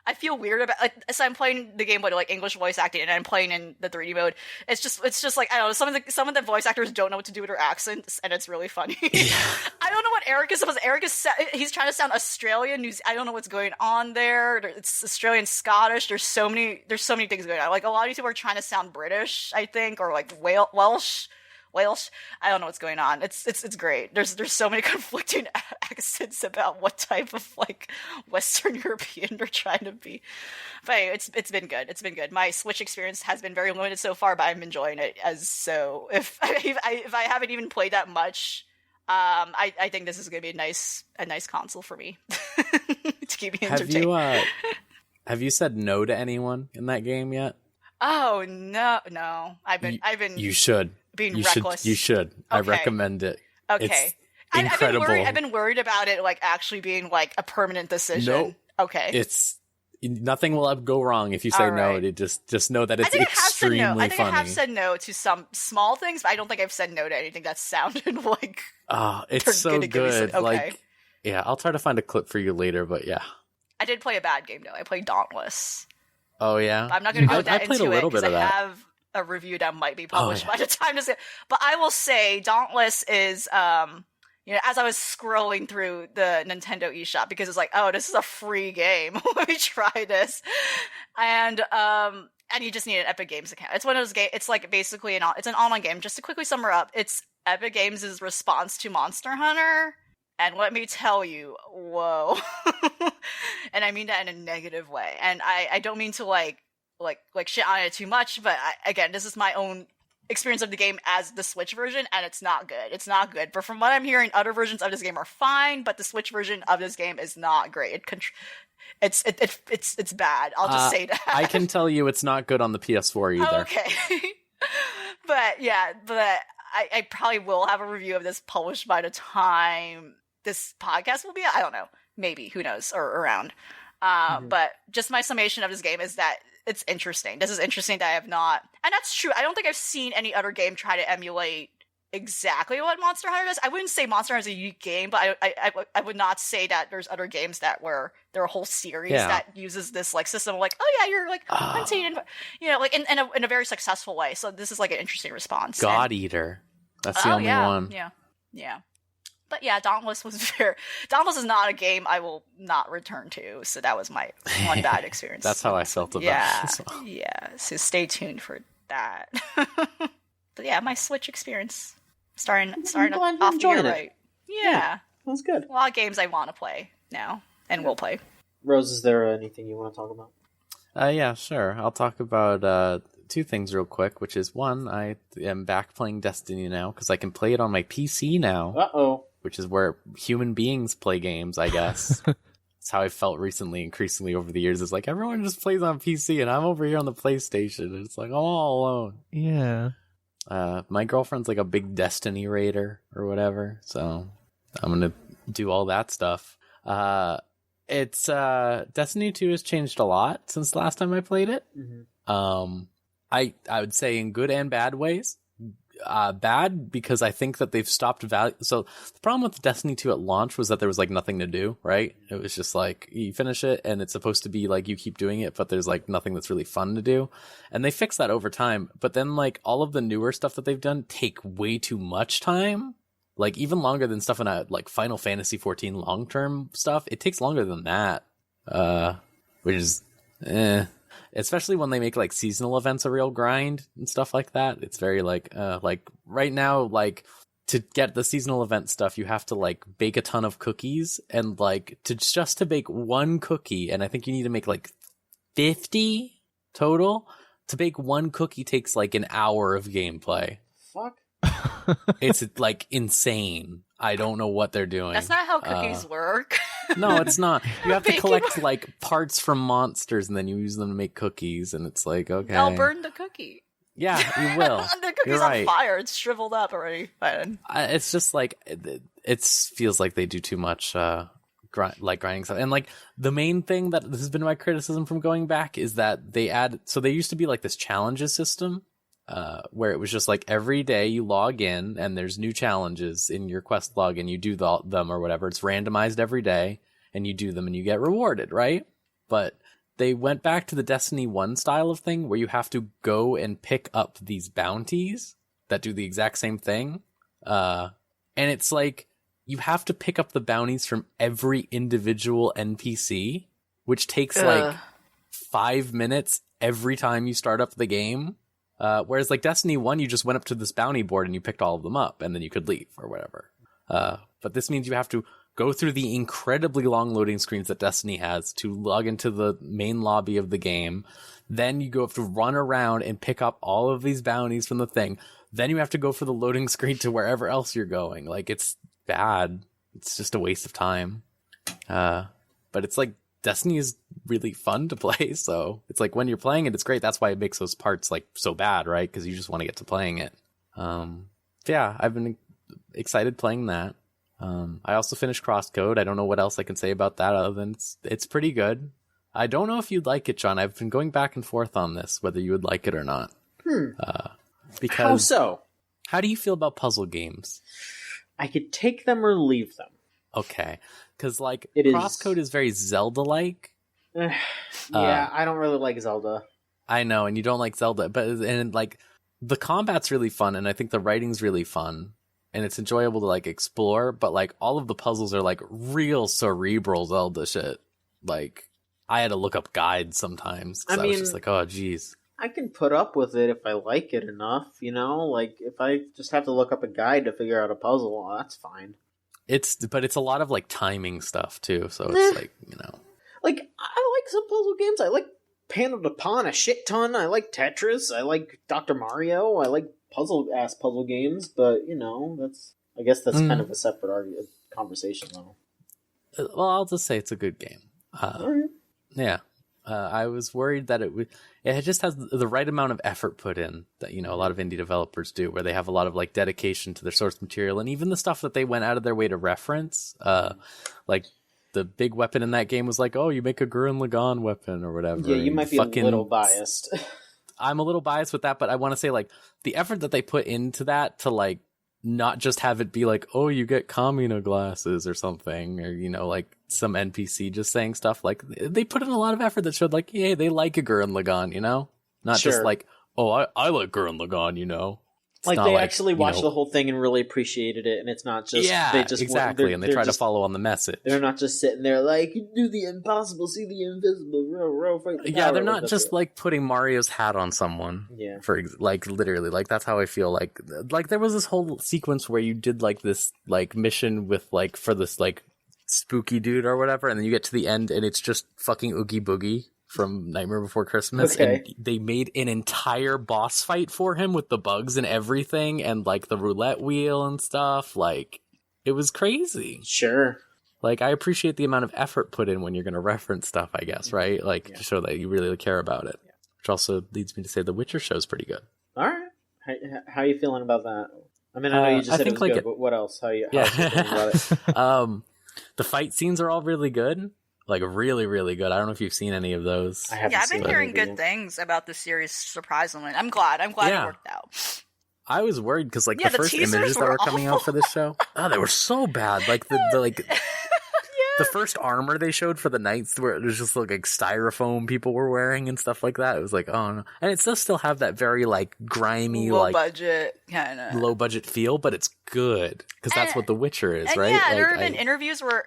I feel weird about so I'm playing the game with like English voice acting and I'm playing in the 3D mode. It's just like I don't know, some of the voice actors don't know what to do with their accents and it's really funny. Yeah. I don't know what Eric is. Eric is he's trying to sound Australian. I don't know what's going on there. It's Australian, Scottish. There's so many things going on. Like a lot of these people are trying to sound British, I think, or like Welsh. I don't know what's going on. It's great. There's so many conflicting accents about what type of like Western European they're trying to be. But anyway, it's been good. It's been good. My Switch experience has been very limited so far, but I'm enjoying it. If I haven't even played that much, I think this is going to be a nice console for me to keep me entertained. Have you said no to anyone in that game yet? Oh no. I've been. You should. Being reckless. You should. Okay. I recommend it. Okay. It's incredible. I've been worried about it like actually being like a permanent decision. Nope. Okay. Nothing will go wrong if you say no. Just know that it's extremely funny. I think I have said no to some small things, but I don't think I've said no to anything that sounded like. It's so good. Like, yeah, I'll try to find a clip for you later, but yeah. I did play a bad game though. I played Dauntless. Oh yeah. I'm not going to go that into it because I have a review that might be published by the time this. But I will say, Dauntless is, as I was scrolling through the Nintendo eShop because it's like, oh, this is a free game. Let me try this, and you just need an Epic Games account. It's one of those games. It's like basically it's an online game. Just to quickly sum her up, it's Epic Games' response to Monster Hunter. And let me tell you, whoa. And I mean that in a negative way. And I don't mean to like shit on it too much, but again, this is my own experience of the game as the Switch version, and it's not good. It's not good. But from what I'm hearing, other versions of this game are fine, but the Switch version of this game is not great. It's bad. I'll just say that. I can tell you it's not good on the PS4 either. Okay. but I probably will have a review of this published by the time this podcast will be. I don't know. Maybe. Who knows? Or around. But just my summation of this game is that it's interesting. This is interesting that I have not, and that's true. I don't think I've seen any other game try to emulate exactly what Monster Hunter does. I wouldn't say Monster Hunter is a unique game, but I would not say that there's other games that where there are a whole series that uses this like system of like, oh yeah, you're like hunting and like in a very successful way. So this is like an interesting response. God Eater. That's the only one. Yeah. But yeah, Dauntless is not a game I will not return to. So that was my one bad experience. That's how I felt about it. So. Yeah. So stay tuned for that. But yeah, my Switch experience starting off the year right. Yeah. That's good. A lot of games I want to play now and will play. Rose, is there anything you want to talk about? Yeah, sure. I'll talk about two things real quick, which is one, I am back playing Destiny now because I can play it on my PC now. Uh-oh. Which is where human beings play games, I guess. That's how I felt recently, increasingly over the years. It's like, everyone just plays on PC, and I'm over here on the PlayStation. And it's like, I'm all alone. Yeah. My girlfriend's like a big Destiny raider or whatever, so I'm going to do all that stuff. It's Destiny 2 has changed a lot since the last time I played it. Mm-hmm. I would say in good and bad ways. Bad because I think that they've stopped value. So the problem with Destiny 2 at launch was that there was like nothing to do, right? It was just like you finish it and it's supposed to be like you keep doing it, but there's like nothing that's really fun to do. And they fixed that over time. But then like all of the newer stuff that they've done take way too much time. Like even longer than stuff in a like Final Fantasy 14 long-term stuff. It takes longer than that. Which is especially when they make like seasonal events a real grind and stuff like that. It's very like right now, like to get the seasonal event stuff, you have to like bake a ton of cookies and like to bake one cookie. And I think you need to make like 50 total. To bake one cookie takes like an hour of gameplay. Fuck. It's like insane. I don't know what they're doing. That's not how cookies work. No, it's not. You have to collect like parts from monsters and then you use them to make cookies, and it's like, okay. I'll burn the cookie. Yeah, you will. The cookie's on fire. It's shriveled up already. It's just like it feels like they do too much grinding stuff. And like the main thing that this has been my criticism from going back is that they used to be like this challenges system. where it was just like every day you log in and there's new challenges in your quest log and you do them or whatever. It's randomized every day and you do them and you get rewarded, right? But they went back to the Destiny 1 style of thing where you have to go and pick up these bounties that do the exact same thing. And it's like you have to pick up the bounties from every individual NPC, which takes like 5 minutes every time you start up the game. Whereas like Destiny 1, you just went up to this bounty board and you picked all of them up and then you could leave or whatever. But this means you have to go through the incredibly long loading screens that Destiny has to log into the main lobby of the game. Then you have to run around and pick up all of these bounties from the thing. Then you have to go for the loading screen to wherever else you're going. Like, it's bad. It's just a waste of time. But it's like, Destiny is really fun to play, so it's like when you're playing it, it's great. That's why it makes those parts like so bad, right? Because you just want to get to playing it. Yeah, I've been excited playing that. I also finished Crosscode. I don't know what else I can say about that other than it's pretty good. I don't know if you'd like it, John. I've been going back and forth on this, whether you would like it or not. Because how so? How do you feel about puzzle games? I could take them or leave them. Okay. Because, like, Crosscode is very Zelda-like. Yeah, I don't really like Zelda. I know, and you don't like Zelda. But like, the combat's really fun, and I think the writing's really fun. And it's enjoyable to, like, explore. But, like, all of the puzzles are, like, real cerebral Zelda shit. Like, I had to look up guides sometimes. I was just like, oh, geez. I can put up with it if I like it enough, you know? Like, if I just have to look up a guide to figure out a puzzle, well, that's fine. But it's a lot of like timing stuff too, so it's like, you know. Like, I like some puzzle games. I like Panel to Pawn a shit ton. I like Tetris. I like Dr. Mario. I like puzzle games, but you know, I guess that's kind of a separate conversation though. Well, I'll just say it's a good game. Right. Yeah. I was worried that it just has the right amount of effort put in that, you know, a lot of indie developers do, where they have a lot of like dedication to their source material, and even the stuff that they went out of their way to reference, like the big weapon in that game was like, oh, you make a Gurren Lagann weapon or whatever. Yeah, you might be a little biased. I'm a little biased with that, but I want to say like the effort that they put into that to like not just have it be like, oh, you get Kamina glasses or something, or, you know, like some NPC just saying stuff. Like, they put in a lot of effort that showed, like, yeah, they like a Gurren Lagann, you know? Not just like, oh, I like Gurren Lagann, you know? It's like, they actually watched the whole thing and really appreciated it, and it's not just... Yeah, they just exactly, and they try to follow on the message. They're not just sitting there like, do the impossible, see the invisible, row, fight the Yeah, they're not just, like, putting Mario's hat on someone. Yeah. For, like, literally. Like, that's how I feel. Like, there was this whole sequence where you did, like, this, like, mission with, like, for this, like, spooky dude or whatever, and then you get to the end, and it's just fucking Oogie Boogie from Nightmare Before Christmas, and they made an entire boss fight for him with the bugs and everything, and like the roulette wheel and stuff. Like, it was crazy. Sure. Like, I appreciate the amount of effort put in when you're going to reference stuff, I guess, right? Like, to show that you really care about it. Yeah. Which also leads me to say The Witcher show's pretty good. All right. How are you feeling about that? I mean, I know you just said it was good, but what else? How are you feeling about it? The fight scenes are all really good. Like, really, really good. I don't know if you've seen any of those. I've been hearing good things about the series, surprisingly. I'm glad it worked out. I was worried because, like, the first images that were coming out for this show, they were so bad. Like, the first armor they showed for the knights, where it was just like styrofoam people were wearing and stuff like that. It was like, oh no. And it does still have that very, like, grimy, low budget feel, but it's good because that's what The Witcher is, right? Yeah, there have been interviews where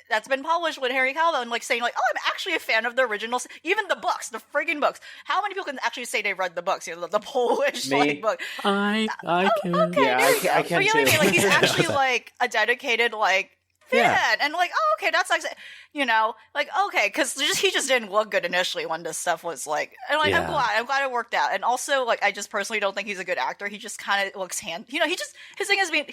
that's been published with Harry Calvo and like saying like, oh, I'm actually a fan of the originals, even the books, the friggin' books. How many people can actually say they read the books? You know, the Polish like book. I can. Okay, yeah, I can too. Like, he's actually like a dedicated like fan, and like, oh, okay, that's like, you know, like, okay, because he just didn't look good initially when this stuff was like, and like, I'm glad it worked out, and also like, I just personally don't think he's a good actor. He just kind of looks you know, his thing is being.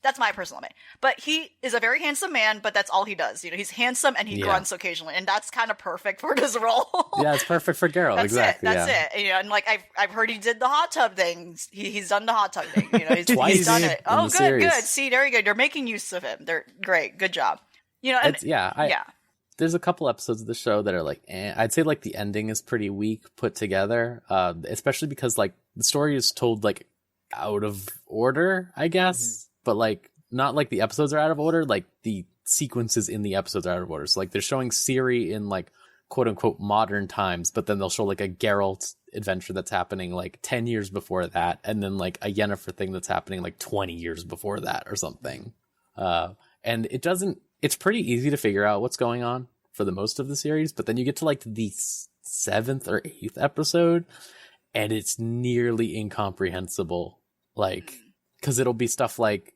That's my personal opinion. But he is a very handsome man, but that's all he does. You know, he's handsome and he grunts occasionally, and that's kind of perfect for his role. Yeah, it's perfect for Geralt. That's exactly. That's it. You know, and like I've heard he did the hot tub things. He's done the hot tub thing. You know, he's done it. Oh, good. See, very good. You're making use of him. They're great. Good job. You know, and, there's a couple episodes of the show that are like, I'd say like the ending is pretty weak put together, especially because like the story is told like out of order, I guess, but like not like the episodes are out of order, like the sequences in the episodes are out of order. So like they're showing Ciri in like quote unquote modern times, but then they'll show like a Geralt adventure that's happening like 10 years before that, and then like a Yennefer thing that's happening like 20 years before that or something. And it's pretty easy to figure out what's going on for the most of the series, but then you get to like the 7th or 8th episode and it's nearly incomprehensible. Like, cause it'll be stuff like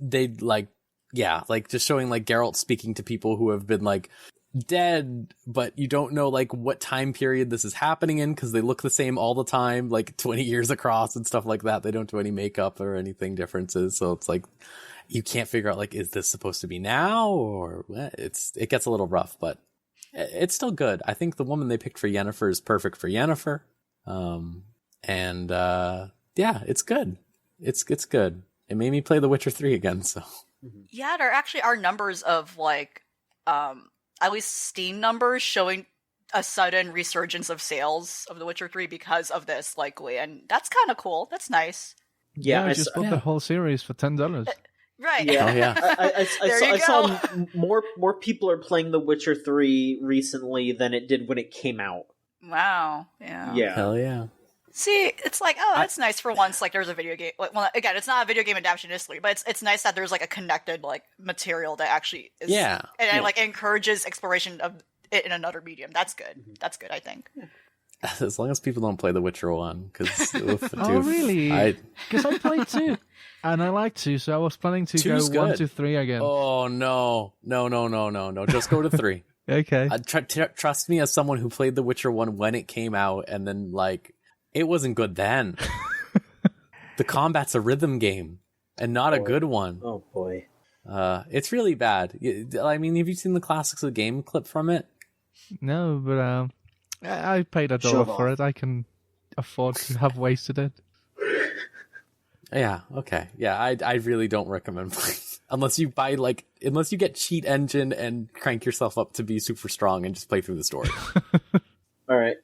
they'd like, yeah, like just showing like Geralt speaking to people who have been like dead, but you don't know like what time period this is happening in because they look the same all the time, like 20 years across and stuff like that. They don't do any makeup or anything differences. So it's like, you can't figure out like, is this supposed to be now or what? It gets a little rough, but it's still good. I think the woman they picked for Yennefer is perfect for Yennefer. Yeah, it's good. It's good. It made me play The Witcher 3 again, so. Yeah, there actually are numbers of like, at least Steam numbers showing a sudden resurgence of sales of The Witcher 3 because of this, likely, and that's kind of cool. That's nice. Yeah, I just bought the whole series for $10. Right. Yeah. Oh, yeah. I saw more people are playing The Witcher 3 recently than it did when it came out. Wow. Yeah. Yeah. Hell yeah. See, it's like, oh, that's nice for once. Like, there's a video game. Well, again, it's not a video game adaptation initially, but it's nice that there's like a connected like material that actually is, and like encourages exploration of it in another medium. That's good. That's good, I think. As long as people don't play The Witcher 1, because oh really? Because I played 2, and I like 2, so I was planning to go 1 to 3 again. Oh no! Just go to 3. Okay. Trust me, as someone who played The Witcher 1 when it came out, and then like. It wasn't good then. The combat's a rhythm game, and not a good one. Oh, boy. It's really bad. I mean, have you seen the Classics of the Game clip from it? No, but I paid $1 for it. I can afford to have wasted it. Yeah, okay. Yeah, I really don't recommend playing. Unless you get Cheat Engine and crank yourself up to be super strong and just play through the story. All right.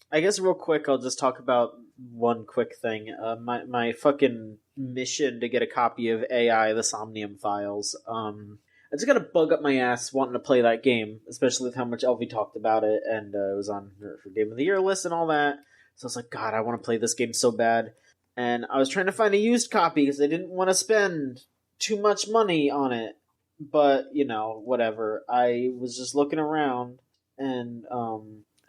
I guess real quick, I'll just talk about one quick thing. My fucking mission to get a copy of AI, the Somnium Files. I just got a bug up my ass wanting to play that game, especially with how much Elvie talked about it, and it was on her Game of the Year list and all that. So I was like, God, I want to play this game so bad. And I was trying to find a used copy because I didn't want to spend too much money on it. But, whatever. I was just looking around, and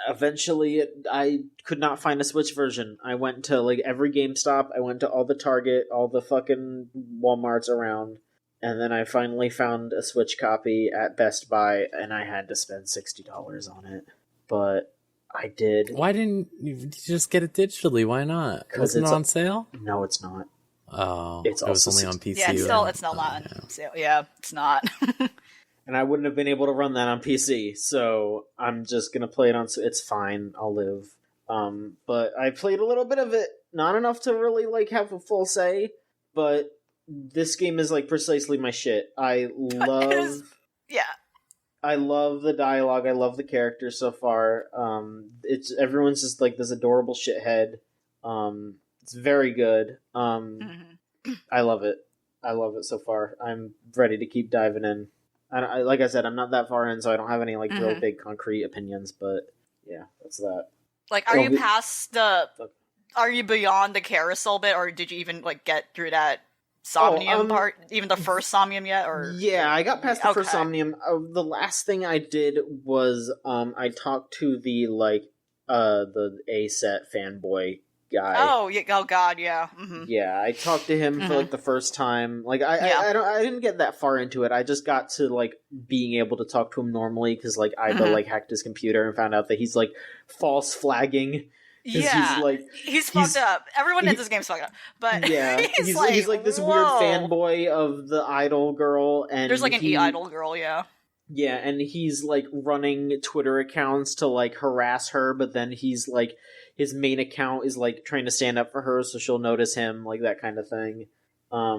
eventually I could not find a Switch version. I went to like every GameStop, I went to all the Target, all the fucking Walmarts around, and then I finally found a Switch copy at Best Buy, and I had to spend $60 on it. But I did. Why didn't you just get it digitally? Why not? Wasn't it on sale? No, it's not. Oh, it's also only on PC. Yeah, it's still not on sale. Yeah, it's not. And I wouldn't have been able to run that on PC, so I'm just gonna play it on. It's fine, I'll live. But I played a little bit of it, not enough to really like have a full say. But this game is like precisely my shit. I love the dialogue. I love the characters so far. Everyone's just like this adorable shithead. It's very good. I love it. I love it so far. I'm ready to keep diving in. Like I said, I'm not that far in, so I don't have any like real big concrete opinions. But yeah, that's that. Like, are you past the? Are you beyond the carousel bit, or did you even like get through that Somnium part? Even the first Somnium yet? Or yeah, I got past the first Somnium. The last thing I did was I talked to the A-Set fanboy guy. Oh God, yeah. Mm-hmm. Yeah, I talked to him for like the first time. Like I didn't get that far into it. I just got to like being able to talk to him normally because like Ida like hacked his computer and found out that he's like false flagging. Yeah, he's fucked up. Everyone in this game's fucked up. But yeah, he's like this weird fanboy of the idol girl, and there's like an e-idol girl. Yeah. Yeah, and he's like running Twitter accounts to like harass her, but then he's like his main account is like trying to stand up for her so she'll notice him, like that kind of thing.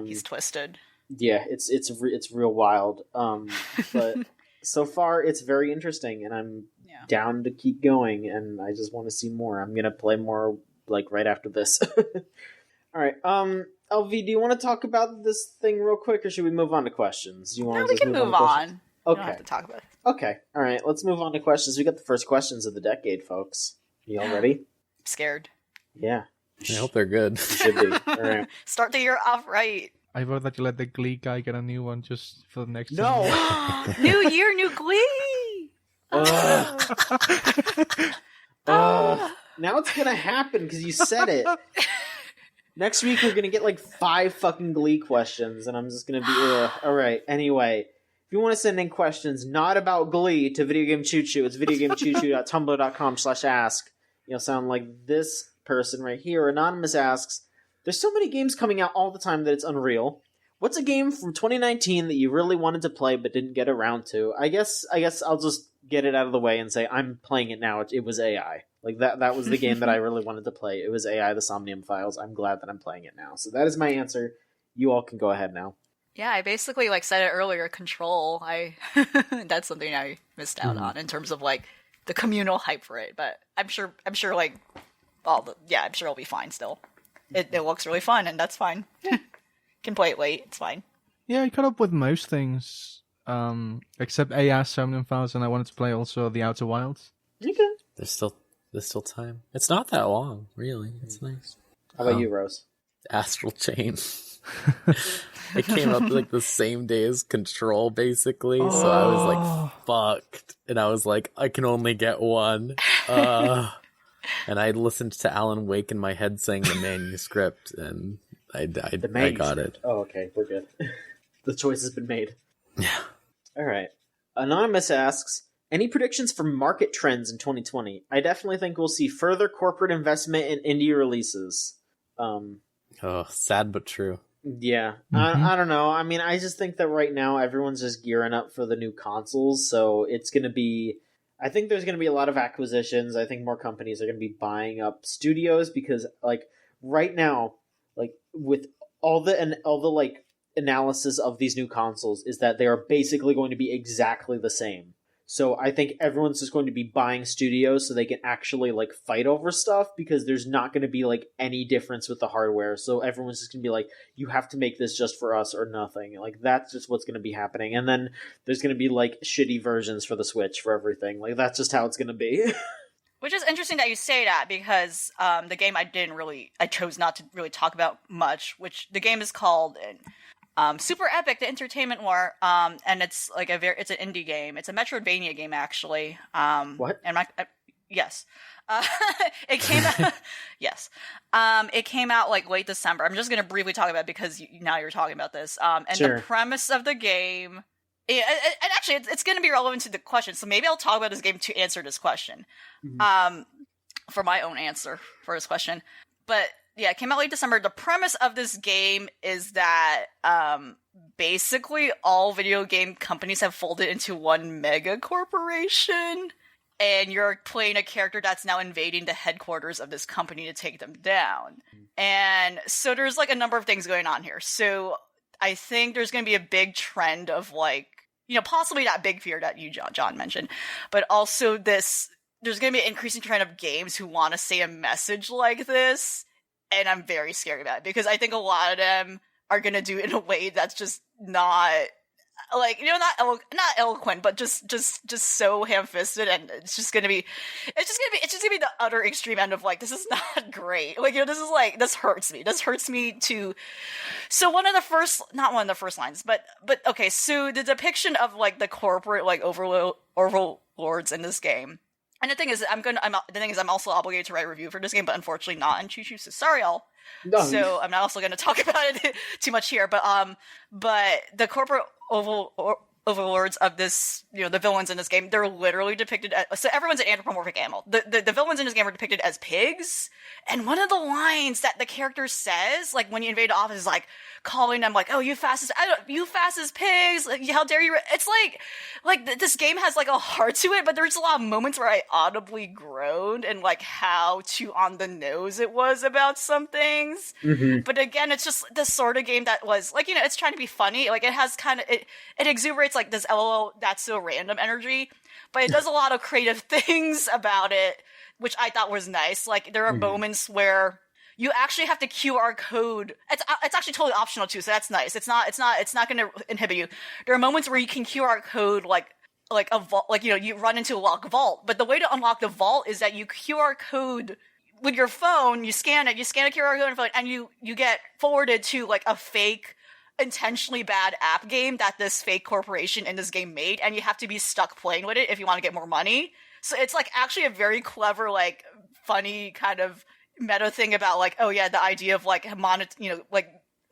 He's twisted. Yeah, it's real wild. But so far it's very interesting, and I'm down to keep going, and I just want to see more. I'm gonna play more like right after this. All right, LV, do you want to talk about this thing real quick, or should we move on to questions? Do you want we can move on. Okay. We don't have to talk about it. Okay, all right, let's move on to questions. We got the first questions of the decade, folks. You all ready? I'm scared. Yeah. I hope they're good. Should be. All right. Start the year off right. I vote that you let the Glee guy get a new one just for the next No! New year, new Glee! Now it's gonna happen because you said it. Next week we're gonna get like 5 fucking Glee questions, and I'm just gonna be alright, anyway. If you want to send in questions not about Glee to Video Game Choo Choo, it's videogamechoochoo.tumblr.com/ask. You'll sound like this person right here. Anonymous asks, there's so many games coming out all the time that it's unreal. What's a game from 2019 that you really wanted to play but didn't get around to? I guess I'll just get it out of the way and say I'm playing it now. It was AI. Like that was the game that I really wanted to play. It was AI, the Somnium Files. I'm glad that I'm playing it now. So that is my answer. You all can go ahead now. Yeah, I basically said it earlier, Control. That's something I missed out on in terms of like the communal hype for it, but I'm sure like I'm sure it'll be fine still. It looks really fun, and that's fine. Can play it late, it's fine. Yeah, I caught up with most things, except AI Somnium Files, and I wanted to play also The Outer Wilds. Okay. There's still time. It's not that long, really. It's nice. How about you, Rose? Astral Chain. It came up like the same day as Control, basically. So I was like, fucked. And I was like, I can only get one. And I listened to Alan Wake in my head saying the manuscript, and I got it. Oh, okay. We're good. The choice has been made. Yeah. All right. Anonymous asks, any predictions for market trends in 2020? I definitely think we'll see further corporate investment in indie releases. Sad but true. Yeah. I don't know. I mean, I just think that right now everyone's just gearing up for the new consoles, so it's going to be... I think there's going to be a lot of acquisitions. I think more companies are going to be buying up studios because, like, right now, like, with all the like analysis of these new consoles is that they are basically going to be exactly the same. So I think everyone's just going to be buying studios so they can actually like fight over stuff because there's not going to be like any difference with the hardware. So everyone's just going to be like, you have to make this just for us or nothing. Like that's just what's going to be happening. And then there's going to be like shitty versions for the Switch for everything. Like that's just how it's going to be. Which is interesting that you say that because the game I chose not to really talk about much, which the game is called Super Epic, the Entertainment War, and it's like it's an indie game. It's a Metroidvania game, actually. What? And yes, it came out. Yes, it came out like late December. I'm just going to briefly talk about it because now you're talking about this. And Sure. The premise of the game, and actually, it's going to be relevant to the question. So maybe I'll talk about this game to answer this question, for my own answer for this question. But yeah, it came out late December. The premise of this game is that basically all video game companies have folded into one mega corporation, and you're playing a character that's now invading the headquarters of this company to take them down. And so there's like a number of things going on here. So I think there's going to be a big trend of like, possibly that big fear that you, John, mentioned, but also there's going to be an increasing trend of games who want to say a message like this. And I'm very scared about it because I think a lot of them are going to do it in a way that's just not like, not eloquent, but just so ham-fisted. And it's just going to be the utter extreme end of like, this is not great. Like, this hurts me. This hurts me to, so not one of the first lines, but okay. So the depiction of like the corporate, like overlords in this game. And the thing is, I'm also obligated to write a review for this game, but unfortunately not in Choo Choo. So sorry, y'all. No. So I'm not also going to talk about it too much here. But the corporate overlords of this, the villains in this game, they're literally depicted as, so everyone's an anthropomorphic animal. The villains in this game are depicted as pigs. And one of the lines that the character says, like when you invade the office, is like calling them like, "Oh, you fast as pigs! Like, how dare you!" It's like this game has like a heart to it, but there's a lot of moments where I audibly groaned and like how too on the nose it was about some things. But again, it's just the sort of game that was like, it's trying to be funny. Like it has it exuberates like this LOL that's so random energy, but it does a lot of creative things about it, which I thought was nice. Like there are moments where you actually have to QR code. It's actually totally optional too, so that's nice. It's not going to inhibit you. There are moments where you can QR code like a vault, like, you know, you run into a locked vault. But the way to unlock the vault is that you QR code with your phone. You scan a QR code on your phone, and you get forwarded to like a fake, intentionally bad app game that this fake corporation in this game made, and you have to be stuck playing with it if you want to get more money. So it's like actually a very clever, like funny kind of meta thing about like, oh yeah, the idea of like like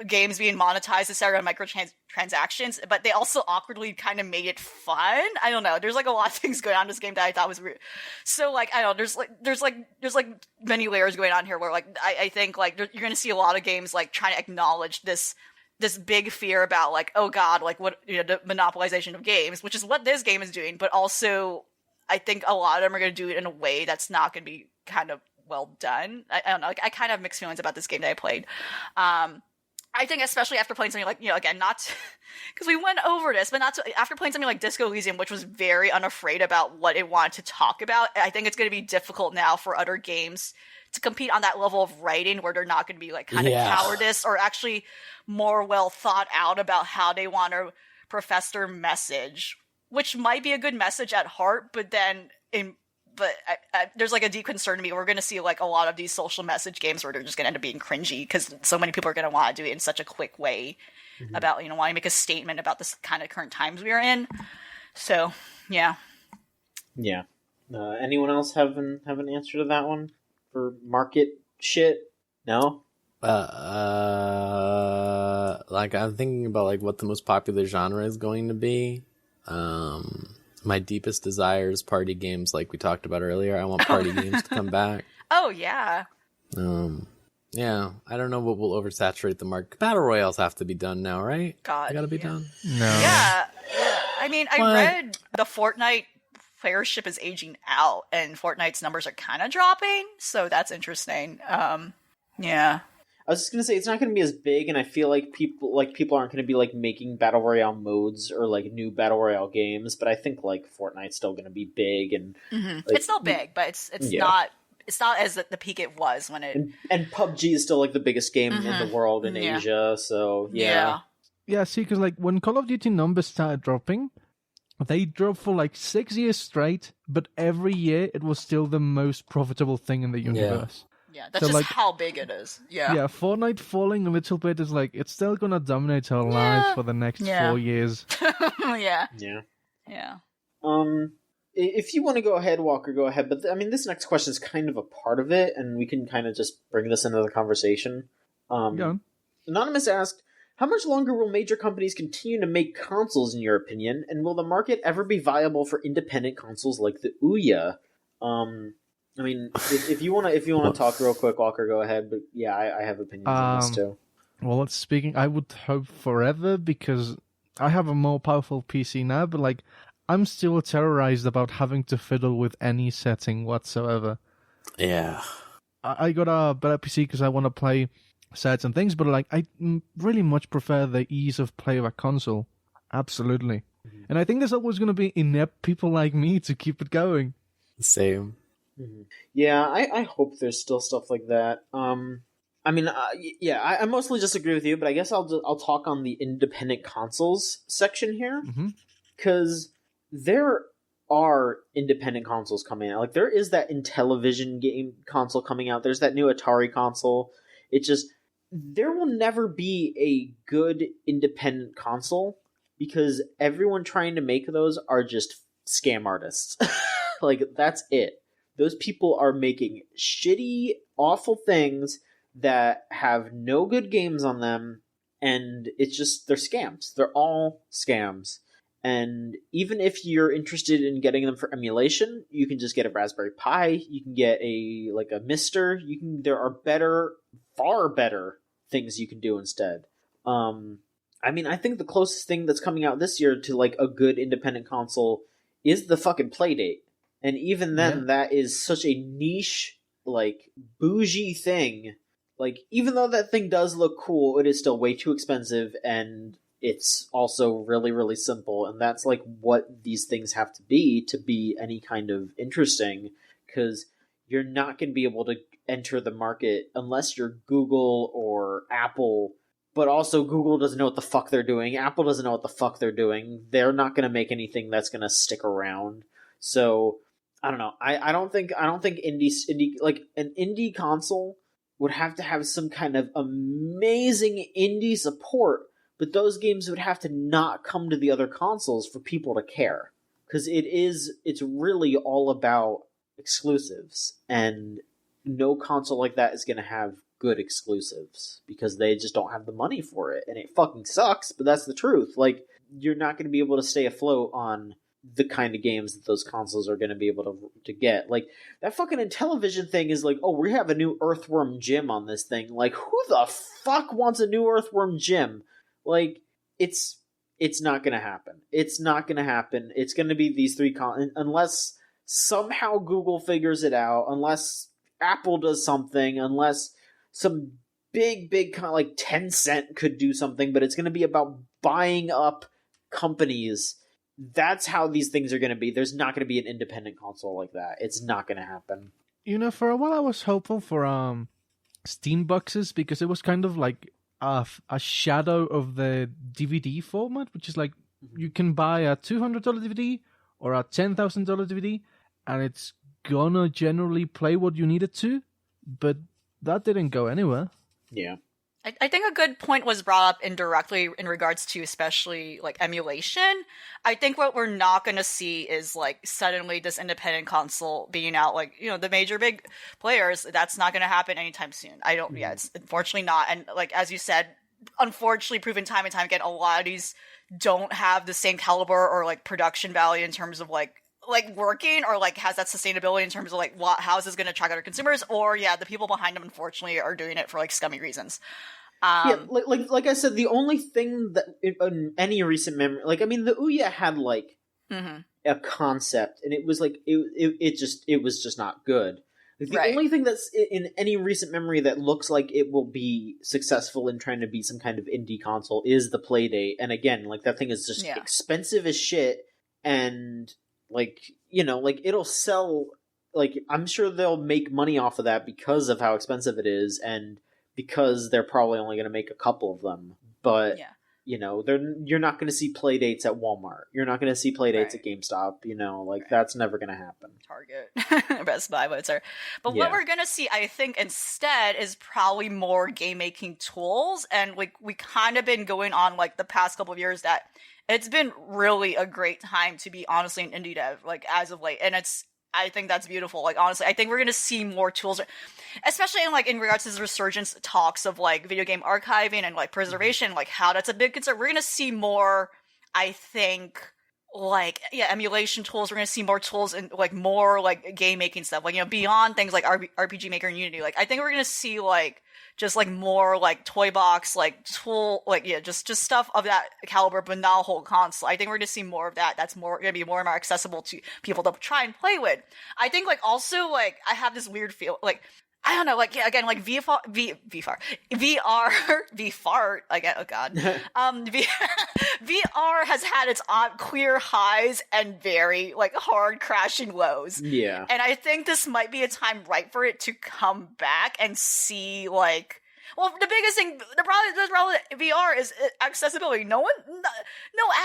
games being monetized instead of microtransactions, but they also awkwardly kind of made it fun. I don't know. There's like a lot of things going on in this game that I thought was weird. So like, I don't know, there's many layers going on here where like, I think like you're going to see a lot of games like trying to acknowledge this big fear about like, oh God, like what, you know, the monopolization of games, which is what this game is doing. But also I think a lot of them are going to do it in a way that's not going to be kind of well done. I don't know. Like, I kind of have mixed feelings about this game that I played. I think especially after playing something like, you know, again, not because we went over this, but after playing something like Disco Elysium, which was very unafraid about what it wanted to talk about, I think it's going to be difficult now for other games to compete on that level of writing where they're not going to be like kind of cowardice or actually more well thought out about how they want to profess their message, which might be a good message at heart, but then there's like a deep concern to me. We're going to see like a lot of these social message games where they're just going to end up being cringy because so many people are going to want to do it in such a quick way about, you know, wanting to make a statement about this kind of current times we are in. So, yeah. Yeah. Anyone else have an answer to that one for market shit? No? Like I'm thinking about like what the most popular genre is going to be. My deepest desire is party games, like we talked about earlier. I want party games to come back. Oh yeah. Yeah. I don't know what will oversaturate the market. Battle royales have to be done now, right? God, they gotta be done. No. Yeah. I mean, I read the Fortnite playership is aging out, and Fortnite's numbers are kind of dropping, so that's interesting. Yeah. I was just gonna say it's not gonna be as big, and I feel like people aren't gonna be like making battle royale modes or like new battle royale games. But I think like Fortnite's still gonna be big, and like, it's still big, but it's not as the peak it was when it. And PUBG is still like the biggest game in the world in Asia. So yeah. See, because like when Call of Duty numbers started dropping, they dropped for like 6 years straight, but every year it was still the most profitable thing in the universe. Yeah, that's so, just like, how big it is. Yeah, Fortnite falling a little bit is like, it's still gonna dominate our lives for the next 4 years. Yeah. If you want to go ahead, Walker, go ahead. But I mean, this next question is kind of a part of it, and we can kind of just bring this into the conversation. Anonymous asked, how much longer will major companies continue to make consoles, in your opinion, and will the market ever be viable for independent consoles like the Ouya? I mean, if you want to talk real quick, Walker, go ahead. But yeah, I have opinions on this too. Well, speaking, I would hope forever because I have a more powerful PC now, but like I'm still terrorized about having to fiddle with any setting whatsoever. Yeah, I got a better PC because I want to play certain things, but like I really much prefer the ease of play of a console. Absolutely, and I think there's always going to be inept people like me to keep it going. Same. Yeah, I hope there's still stuff like that. I mean, I mostly disagree with you, but I guess I'll talk on the independent consoles section here, because there are independent consoles coming out. Like there is that Intellivision game console coming out. There's that new Atari console. It's just there will never be a good independent console because everyone trying to make those are just scam artists. Like that's it. Those people are making shitty, awful things that have no good games on them, and it's just, they're scams. They're all scams. And even if you're interested in getting them for emulation, you can just get a Raspberry Pi, you can get a Mister, there are far better things you can do instead. I mean, I think the closest thing that's coming out this year to like a good independent console is the fucking Playdate. And even then, that is such a niche, like, bougie thing. Like, even though that thing does look cool, it is still way too expensive, and it's also really, really simple. And that's like what these things have to be any kind of interesting, because you're not going to be able to enter the market unless you're Google or Apple. But also Google doesn't know what the fuck they're doing. Apple doesn't know what the fuck they're doing. They're not going to make anything that's going to stick around. So I don't know. I don't think indie like an indie console would have to have some kind of amazing indie support, but those games would have to not come to the other consoles for people to care, because it's really all about exclusives, and no console like that is going to have good exclusives because they just don't have the money for it, and it fucking sucks, but that's the truth. Like, you're not going to be able to stay afloat on the kind of games that those consoles are going to be able to get. Like, that fucking Intellivision thing is like, oh, we have a new Earthworm Jim on this thing. Like, who the fuck wants a new Earthworm Jim? Like, it's not going to happen. It's not going to happen. It's going to be these three unless somehow Google figures it out, unless Apple does something, unless some big kind of like Tencent could do something, but it's going to be about buying up companies. That's how these things are going to be. There's not going to be an independent console like that. It's not going to happen. You know, for a while I was hopeful for Steam boxes, because it was kind of like a shadow of the DVD format, which is like you can buy a $200 DVD or a $10,000 DVD, and it's gonna generally play what you need it to, but that didn't go anywhere. Yeah. I think a good point was brought up indirectly in regards to especially like emulation. I think what we're not going to see is like suddenly this independent console being out, like, you know, the major big players. That's not going to happen anytime soon. Yeah, it's unfortunately not. And like, as you said, unfortunately proven time and time again, a lot of these don't have the same caliber or like production value in terms of like working, or like has that sustainability in terms of like how is this going to attract other consumers, or the people behind them unfortunately are doing it for like scummy reasons. Like I said, the only thing that in any recent memory, like, I mean, the Ouya had like a concept, and it was like it was just not good. Like, the only thing that's in any recent memory that looks like it will be successful in trying to be some kind of indie console is the Playdate, and again, like, that thing is just expensive as shit, and like, you know, like, it'll sell. Like, I'm sure they'll make money off of that because of how expensive it is, and because they're probably only going to make a couple of them. But, you know, you're not going to see Playdates at Walmart. You're not going to see Playdates at GameStop. You know, like, that's never going to happen. Target. Best Buy, whatever. But what we're going to see, I think, instead is probably more game-making tools. And, like, we kind of been going on, like, the past couple of years that it's been really a great time to be, honestly, an indie dev, like, as of late. And I think that's beautiful. Like, honestly, I think we're going to see more tools, especially in regards to the resurgence talks of like video game archiving and like preservation, like how that's a big concern. We're going to see more, I think, like, emulation tools. We're going to see more tools and like more like game making stuff, like, you know, beyond things like RPG Maker and Unity. Like, I think we're going to see like just like more like toy box, like tool, like, just stuff of that caliber, but not a whole console. I think we're going to see more of that. That's going to be more and more accessible to people to try and play with. I think like also like I have this weird feel like, I don't know, like, again, like VR, again, oh god. VR has had its clear highs and very, like, hard crashing lows. Yeah. And I think this might be a time right for it to come back and see, like, well, the biggest thing, the problem with VR is accessibility. No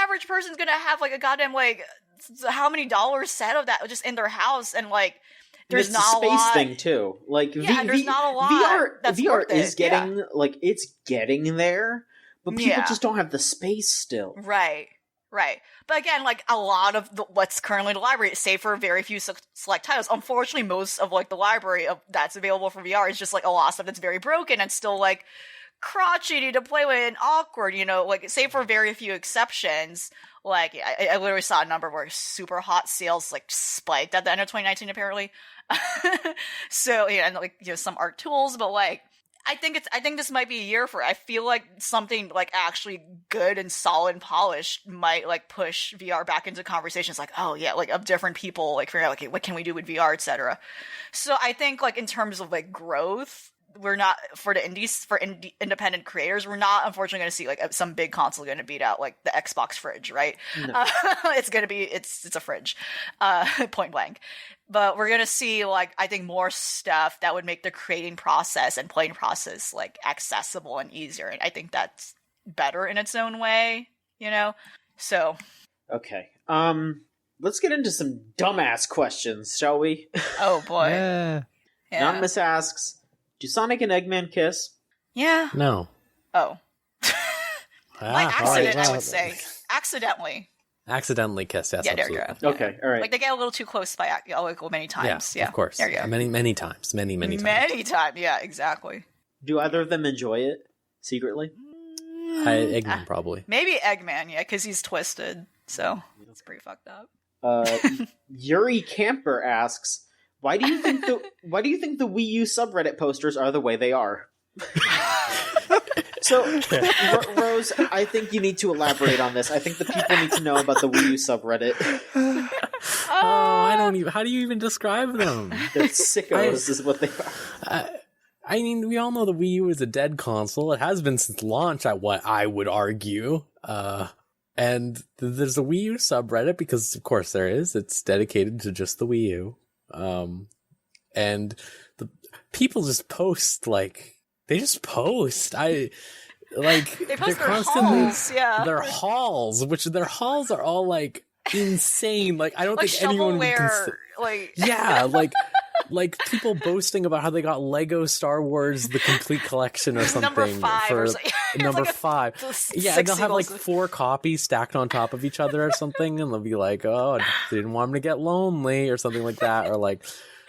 average person's gonna have, like, a goddamn, like, how many dollars set of that just in their house, and, like, there's not a space thing too. Like, there's not a lot. VR is getting like, it's getting there, but people just don't have the space still. Right. But again, like, a lot of what's currently in the library, save for very few select titles, unfortunately, most of like the library that's available for VR is just like a lot of stuff that's very broken and still like crotchety to play with and awkward. You know, like, save for very few exceptions. Like, I literally saw a number where super hot sales like spiked at the end of 2019, apparently. So, and like, you know, some art tools, but like, I think this might be a year for it. I feel like something like actually good and solid and polished might like push VR back into conversations, like, oh yeah, like, of different people, like, figuring out like, what can we do with VR, etc. So I think like in terms of like growth, we're not for the indies for independent creators. We're not unfortunately going to see like some big console going to beat out like the Xbox fridge, right? No. It's going to be it's a fridge, point blank. But we're going to see like I think more stuff that would make the creating process and playing process like accessible and easier, and I think that's better in its own way, you know. So okay, let's get into some dumbass questions, shall we? Oh boy. Yeah. Anonymous asks, do Sonic and Eggman kiss? Yeah. No. Oh. By accident, right, I would say. Accidentally kiss, yes, yeah, there absolutely. you go. Okay, all right. Like, they get a little too close by many times. Yeah, of course. There you go. Many times. Many times. Many times, yeah, exactly. Do either of them enjoy it secretly? Eggman, probably. Maybe Eggman, yeah, because he's twisted, so it's pretty fucked up. Yuri Camper asks, why do you think the Wii U subreddit posters are the way they are? So, Rose, I think you need to elaborate on this. I think the people need to know about the Wii U subreddit. I don't even. How do you even describe them? They're sickos, is what they are. I mean, we all know the Wii U is a dead console. It has been since launch, what I would argue. And there's a Wii U subreddit because, of course, there is. It's dedicated to just the Wii U. And the people just post they just post. They post they're their constantly hauls, yeah. their hauls, which their hauls are all insane. I don't think anyone would consider. Yeah, like people boasting about how they got Lego Star Wars the complete collection or something. Number 5 for or something. number 5. Yeah, and they'll have 4 copies stacked on top of each other or something, and they'll be like, "Oh, I didn't want him to get lonely" or something like that, or like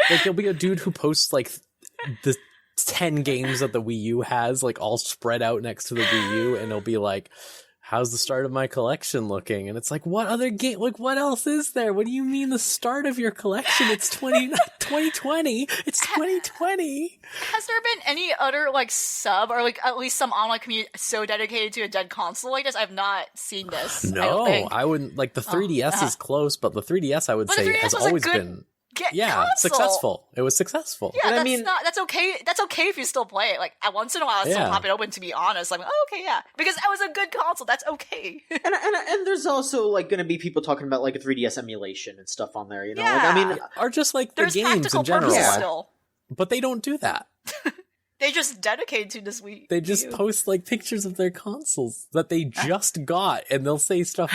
there'll be a dude who posts the 10 games that the Wii U has all spread out next to the Wii U, and it'll be like, how's the start of my collection looking? And it's like, what other game? What else is there? What do you mean the start of your collection? It's 2020. It's 2020. Has there been any other sub or at least some online community so dedicated to a dead console like this? I've not seen this. No, I wouldn't. The 3DS is close, but the 3DS I would say has always been. Console. Successful. It was successful. Yeah, that's okay. That's okay if you still play it. Once in a while, I still pop it open. To be honest, oh, okay, yeah, because that was a good console. That's okay. and there's also going to be people talking about a 3DS emulation and stuff on there. You know, yeah. Or just the games in general. Still. But they don't do that. They just dedicated to this Wii. They just post pictures of their consoles that they just got, and they'll say stuff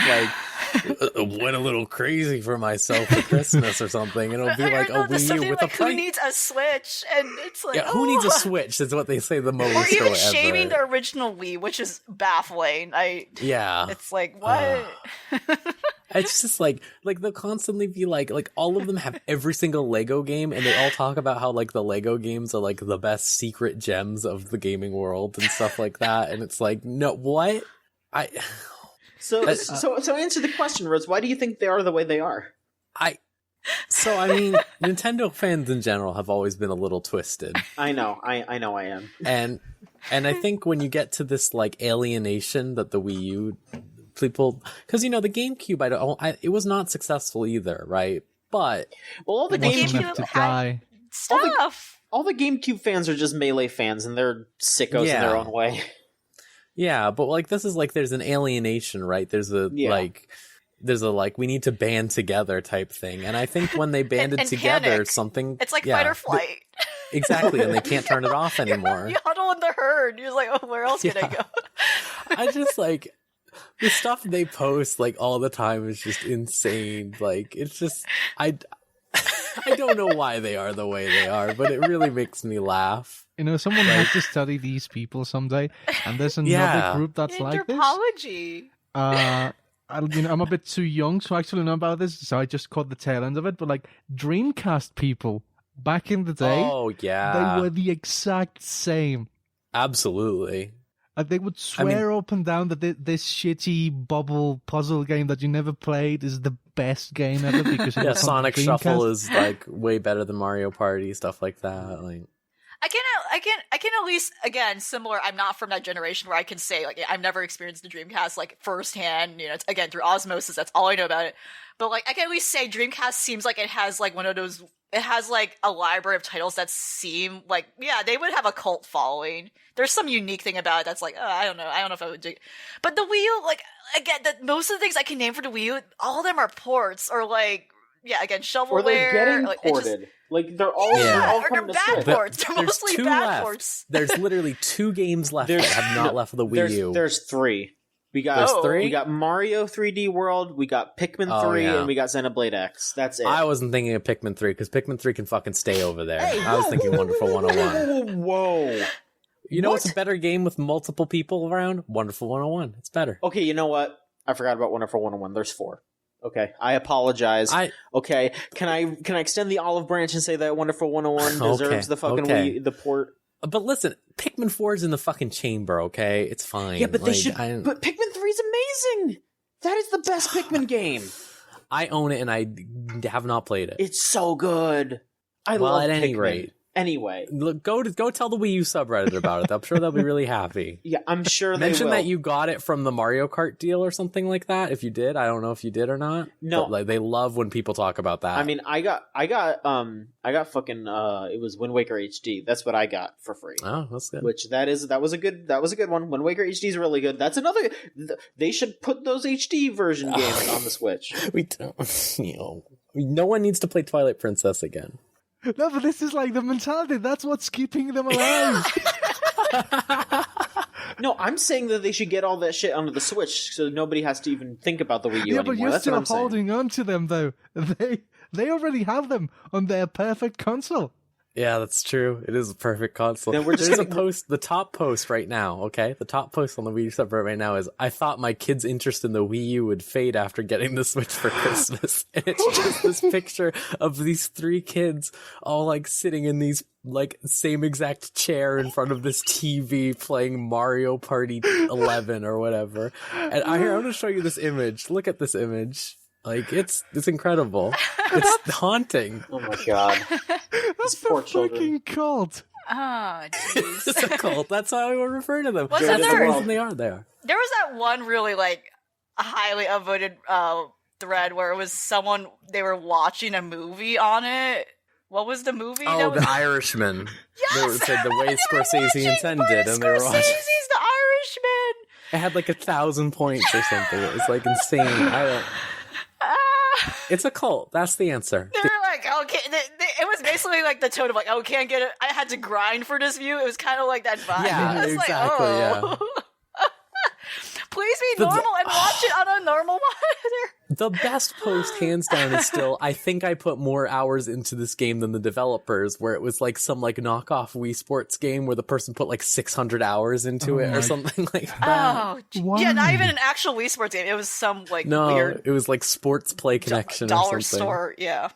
went a little crazy for myself for Christmas or something, and it'll be a Wii U with a price. Who needs a Switch? And it's who needs a Switch is what they say the most. Or even shaming the original Wii, which is baffling. It's what? It's just they'll constantly be all of them have every single Lego game, and they all talk about how the Lego games are the best secret gems of the gaming world and stuff like that, and it's no, what? So answer the question, Rose. Why do you think they are the way they are? Nintendo fans in general have always been a little twisted. I know I am. And I think when you get to this alienation that the Wii U people, because the GameCube, it was not successful either, right? But all the GameCube had stuff. All the GameCube fans are just Melee fans, and they're sickos in their own way. Yeah, but this is there's an alienation, right? There's a we need to band together type thing, and I think when they banded together, panic. Something it's fight or flight. Exactly, and they can't turn it off anymore. You huddle in the herd. You're oh, where else can I go? I just the stuff they post all the time is just insane. It's just I don't know why they are the way they are, but it really makes me laugh. Someone has to study these people someday, and there's another group that's like this. Anthropology. I'm a bit too young to actually know about this, so I just caught the tail end of it. But Dreamcast people back in the day, oh yeah, they were the exact same. Absolutely. They would swear up and down that this shitty bubble puzzle game that you never played is the best game ever because Sonic Shuffle is way better than Mario Party, stuff like that. I can at least, again, similar. I'm not from that generation where I can say I've never experienced the Dreamcast firsthand. It's, again, through osmosis. That's all I know about it. But I can at least say Dreamcast seems like it has one of those it has like a library of titles that seem like, yeah, they would have a cult following. There's some unique thing about it that's like, I don't know if I would do. But the Wii U, like, again, most of the things I can name for the Wii U, all of them are ports or like, yeah, again, shovelware. Or they're getting ported. They're all or they're bad ports. They're mostly bad ports. There's literally 2 games left that have not left the Wii U. There's 3. We got Mario 3D World, we got Pikmin 3, and we got Xenoblade X. That's it. I wasn't thinking of Pikmin 3, because Pikmin 3 can fucking stay over there. I was thinking Wonderful 101. Whoa. You know what's a better game with multiple people around? Wonderful 101. It's better. Okay, you know what? I forgot about Wonderful 101. There's 4. Okay, I apologize. Okay, can I extend the olive branch and say that Wonderful 101 deserves the fucking the port? But listen, Pikmin 4 is in the fucking chamber, okay? It's fine. Yeah, but but Pikmin 3 is amazing! That is the best Pikmin game! I own it and I have not played it. It's so good! I love at any Pikmin. rate. Anyway. Look, go tell the Wii U subreddit about it. I'm sure they'll be really happy. Yeah, I'm sure they Mention will. that you got it from the Mario Kart deal or something like that. If you did, I don't know if you did or not. No. But, they love when people talk about that. I mean, I got fucking it was Wind Waker HD. That's what I got for free. Oh, that's good. Which that was a good one. Wind Waker HD is really good. That's another. They should put those HD version games on the Switch. We don't. No one needs to play Twilight Princess again. No, but this is like the mentality. That's what's keeping them alive. No, I'm saying that they should get all that shit onto the Switch so nobody has to even think about the Wii U anymore. But you're That's still what I'm holding on to them, though. They already have them on their perfect console. Yeah, that's true. It is a perfect console. Then we're just There's a post, the top post right now, okay? The top post on the Wii U subreddit right now is, I thought my kid's interest in the Wii U would fade after getting the Switch for Christmas. And it's just this picture of these 3 kids all like sitting in these like same exact chair in front of this TV playing Mario Party 11 or whatever. And I'm going to show you this image. Look at this image. Like, it's incredible. It's haunting. Oh my god. That's a fucking cult. Oh, jeez. It's a cult. That's how I would refer to them. What's That's the there? reason they are there. There was that one really, like, highly upvoted thread where it was someone, they were watching a movie on it. What was the movie? Oh, The Irishman. Yes! They said the way Scorsese intended, and they were watching. Scorsese's The Irishman! It had like 1,000 points or something. It was like insane. It's a cult. That's the answer. They were like, okay, it was basically like the tone of like, oh, can't get it. I had to grind for this view. It was kind of like that vibe. Yeah, exactly. Yeah. Please be normal and watch it on a normal monitor. The best post, hands down, is still, I think I put more hours into this game than the developers, where it was like some like knockoff Wii Sports game where the person put like 600 hours into it or something like that. Oh, yeah, not even an actual Wii Sports game. It was some like weird. It was like Sports Play Connection dollar or something. store, yeah.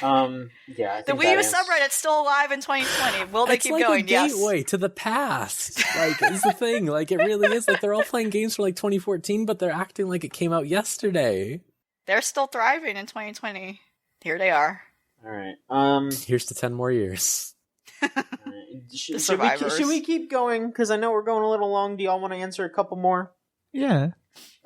Yeah, I think the Wii U subreddit's still alive in 2020. Will they keep going? It's like a gateway to the past. Like, is the thing. Like, it really is. Like, they're all playing games for like 2014, but they're acting like it came out yesterday. They're still thriving in 2020. Here they are. All right. Here's to 10 more years. Right. Should we keep going? Because I know we're going a little long. Do y'all want to answer a couple more? Yeah.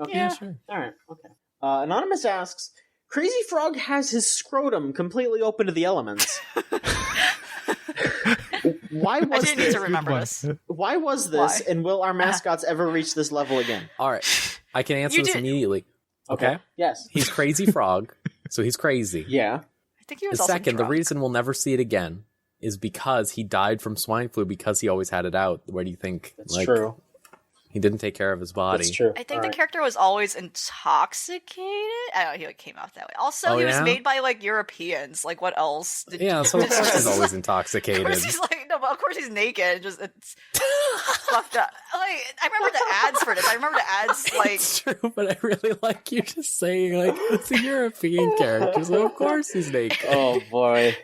Okay. Yeah. Sure. All right. Okay. Anonymous asks, Crazy Frog has his scrotum completely open to the elements. Why was I didn't need to remember this. Why was this, and will our mascots ever reach this level again? All right. I can answer this immediately. Okay? Yes. He's Crazy Frog, so he's crazy. Yeah. I think he was The also second, drunk. the reason we'll never see it again is because he died from swine flu because he always had it out. Where do you think? That's true. He didn't take care of his body. That's true. I think the character was always intoxicated. I don't know, he like, came out that way. Also, he was made by like Europeans. Like, what else? Yeah, so of course he's always intoxicated. Of course he's like, no, but of course he's naked. Just it's fucked up. Like, I remember the ads for this. I remember the ads like. It's true, but I really like you just saying like it's a European character, so of course he's naked. Oh boy,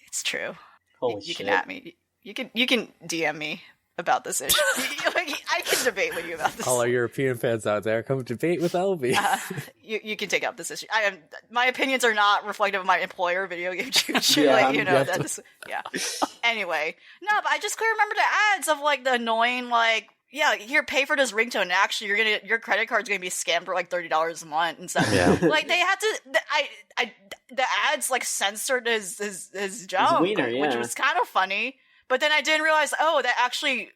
it's true. Holy you shit! You can at me. You can DM me about this issue. I can debate with you about this. All our European fans out there, come debate with LB. You can take up this issue. My opinions are not reflective of my employer, Video Game Choo-Choo. Yeah, like, you know, that's yeah. Anyway, no, but I just couldn't remember the ads of like the annoying like yeah, here, pay for this ringtone. And actually, your credit card's gonna be scammed for like $30 a month and stuff. Yeah. Like they had to, the ads like censored his joke, which was kind of funny. But then I didn't realize, that actually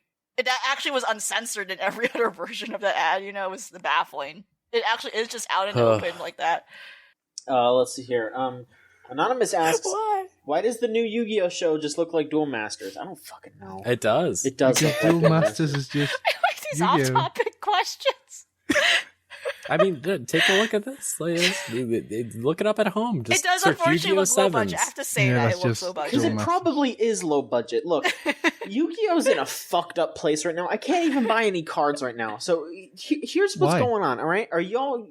was uncensored in every other version of the ad. You know, it was baffling. It actually is just out in the open like that. Let's see here. Anonymous asks, why does the new Yu-Gi-Oh show just look like Duel Masters? I don't fucking know. It does. It does. Duel Masters is just I like these off-topic questions. I mean, take a look at this. Look it up at home. Just it does search unfortunately Yu-Gi-Oh! look low budget. I have to say that it looks low budget. Because it probably is low budget. Look, Yu-Gi-Oh's in a fucked up place right now. I can't even buy any cards right now. So here's what's going on, all right? Are y'all...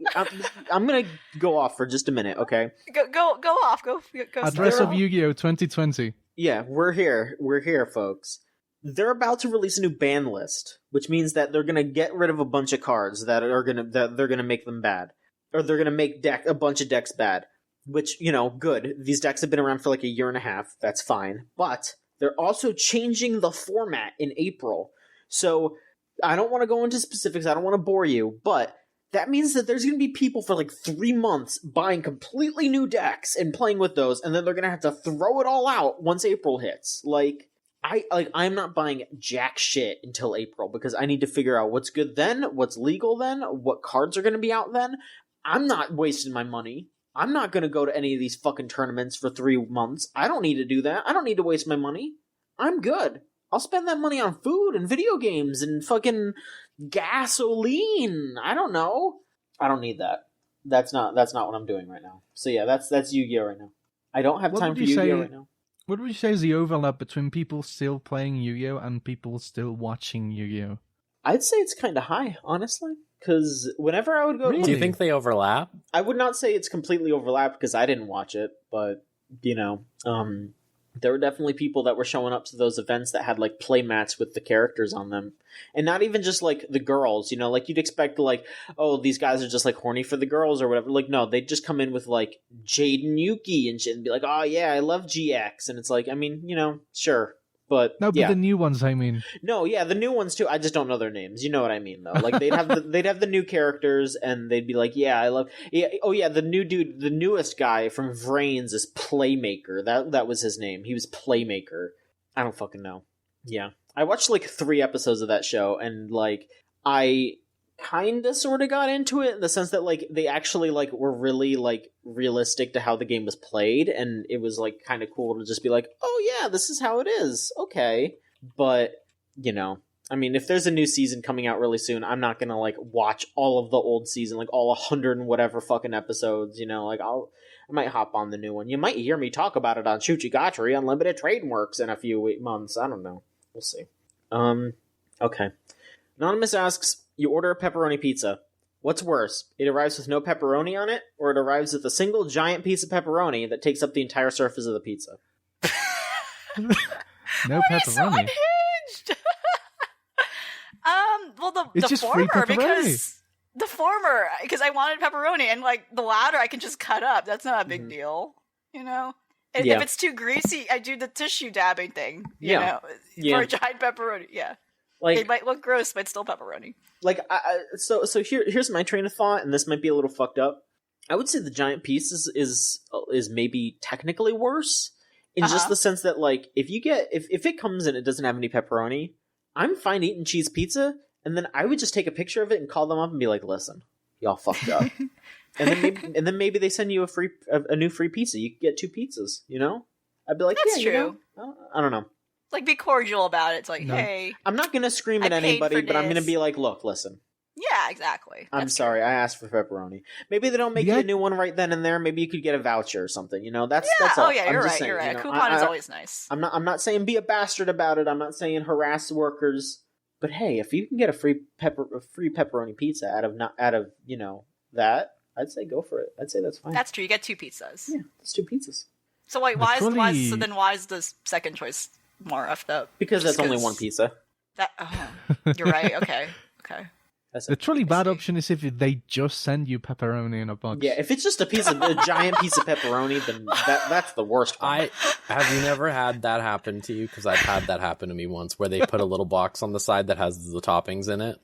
I'm going to go off for just a minute, okay? Go off. Go Address of Yu-Gi-Oh! 2020. Yeah, we're here. We're here, folks. They're about to release a new ban list, which means that they're going to get rid of a bunch of cards that they're going to make them bad, or they're going to make a bunch of decks bad. Which, good. These decks have been around for like a year and a half. That's fine. But they're also changing the format in April. So I don't want to go into specifics. I don't want to bore you, but that means that there's going to be people for like 3 months buying completely new decks and playing with those, and then they're going to have to throw it all out once April hits. I'm not buying jack shit until April because I need to figure out what's good then, what's legal then, what cards are going to be out then. I'm not wasting my money. I'm not going to go to any of these fucking tournaments for 3 months. I don't need to do that. I don't need to waste my money. I'm good. I'll spend that money on food and video games and fucking gasoline. I don't know. I don't need that. That's not what I'm doing right now. So yeah, that's Yu-Gi-Oh! Right now. I don't have time for Yu-Gi-Oh! Right now. What would you say is the overlap between people still playing Yu-Gi-Oh! And people still watching Yu-Gi-Oh? I'd say it's kind of high, honestly. Because whenever I would go... Really? Do you think they overlap? I would not say it's completely overlapped because I didn't watch it, but, there were definitely people that were showing up to those events that had, like, play mats with the characters on them. And not even just, like, the girls, like, you'd expect, like, oh, these guys are just, like, horny for the girls or whatever. Like, no, they'd just come in with, like, Jade and Yuki and shit and be like, oh, yeah, I love GX. And it's like, I mean, sure. But no, but yeah. The new ones, I mean. No, yeah, the new ones too. I just don't know their names. You know what I mean, though. Like they'd have the new characters, and they'd be like, "Yeah, I love." Yeah, oh yeah, the new dude, the newest guy from Vrains is Playmaker. That was his name. He was Playmaker. I don't fucking know. Yeah, I watched like 3 episodes of that show, and like I kind of sort of got into it in the sense that like they actually like were really like realistic to how the game was played, and it was like kind of cool to just be like, oh yeah, this is how it is, okay. But I mean, if there's a new season coming out really soon, I'm not gonna like watch all of the old season, like all 100 and whatever fucking episodes, like I might hop on the new one. You might hear me talk about it on Chuchigatari Unlimited Trademarks in a few months. I don't know, we'll see. Okay. Anonymous asks, you order a pepperoni pizza. What's worse? It arrives with no pepperoni on it, or it arrives with a single giant piece of pepperoni that takes up the entire surface of the pizza? No pepperoni. So unhinged. Well, the former because I wanted pepperoni, and like the latter I can just cut up. That's not a big deal, And if it's too greasy, I do the tissue dabbing thing, for a giant pepperoni. Yeah. Like, it might look gross, but it's still pepperoni. Like, so here's my train of thought, and this might be a little fucked up. I would say the giant piece is maybe technically worse in just the sense that like if it comes and it doesn't have any pepperoni, I'm fine eating cheese pizza, and then I would just take a picture of it and call them up and be like, listen, y'all fucked up. and then maybe they send you a new free pizza. You can get 2 pizzas. I'd be like, that's true. I don't know. Like, be cordial about it. It's like, hey. I'm not going to scream at anybody, but I'm going to be like, look, listen. Yeah, exactly. I'm sorry. I asked for pepperoni. Maybe they don't make you a new one right then and there. Maybe you could get a voucher or something. That's all. Oh, yeah, you're right. You're right. A coupon is always nice. I'm not saying be a bastard about it. I'm not saying harass workers. But hey, if you can get a free pepperoni pizza out of that, I'd say go for it. I'd say that's fine. That's true. You get 2 pizzas. Yeah, it's 2 pizzas. So wait, why is the second choice more effed up? Because that's only 1 pizza. You're right. Okay. The truly bad option is if they just send you pepperoni in a box. Yeah, if it's just a giant piece of pepperoni, then that's the worst one. Have you never had that happen to you? Because I've had that happen to me once, where they put a little box on the side that has the toppings in it.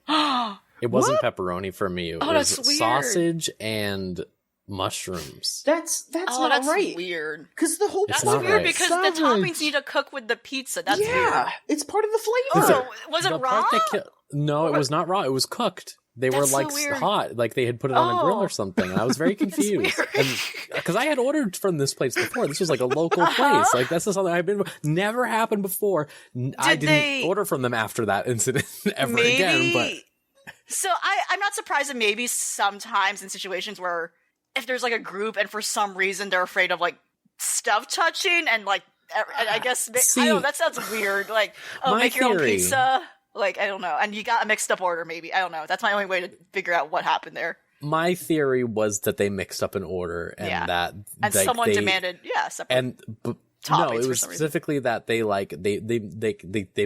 It wasn't pepperoni for me. It was sausage and mushrooms. That's not right. Weird. Because the whole that's weird because the toppings need to cook with the pizza. That's weird. It's part of the flavor. Was it raw? No, it was not raw. It was cooked. They were like hot, like they had put it on a grill or something. And I was very confused because I had ordered from this place before. This was like a local place. Like this is something I've been never happened before. I didn't order from them after that incident ever again. But so I'm not surprised that maybe sometimes in situations where if there's like a group and for some reason they're afraid of like stuff touching and like I guess I don't know, that sounds weird. Like make your own pizza. Like, I don't know. And you got a mixed up order, maybe. I don't know. That's my only way to figure out what happened there. My theory was that they mixed up an order and that... And like, someone demanded, separate no, it was specifically that they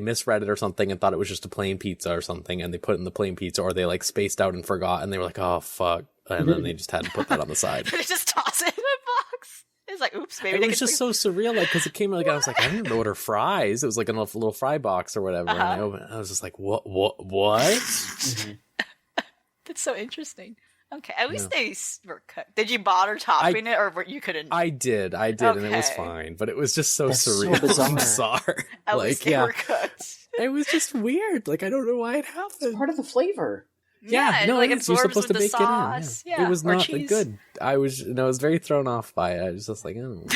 misread it or something and thought it was just a plain pizza or something, and they put it in the plain pizza, or they like spaced out and forgot, and they were like, oh, fuck. And then they just had to put that on the side. They just toss it in a box. It's like, oops, maybe. It was just so surreal, like, because it came like, I was like, I didn't order fries. It was like a little fry box or whatever. And I was just like, what? That's so interesting. Okay, at least they were cooked. Did you bother topping it, or you couldn't? I did, and it was fine. But it was just so surreal, so bizarre. At least they were cooked. It was just weird. Like, I don't know why it happened. It's part of the flavor. Yeah, no, like you're supposed to bake it in. Yeah. It was not good. I was very thrown off by it. I was just like, oh.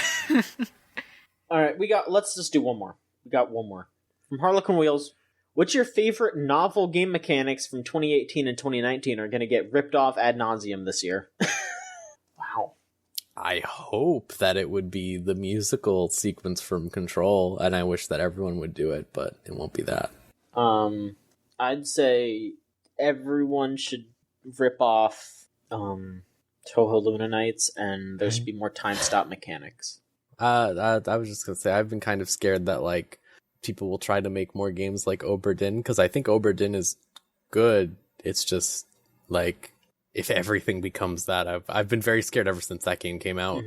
All right, let's just do one more. We got one more. From Harlequin Wheels, what's your favorite novel game mechanics from 2018 and 2019 are going to get ripped off ad nauseum this year? Wow. I hope that it would be the musical sequence from Control, and I wish that everyone would do it, but it won't be that. I'd say everyone should rip off Toho Luna Nights, and there should be more time stop mechanics. I was just gonna say, I've been kind of scared that like people will try to make more games like Oberdin, because I think Oberdin is good. It's just like if everything becomes that, I've been very scared ever since that game came out.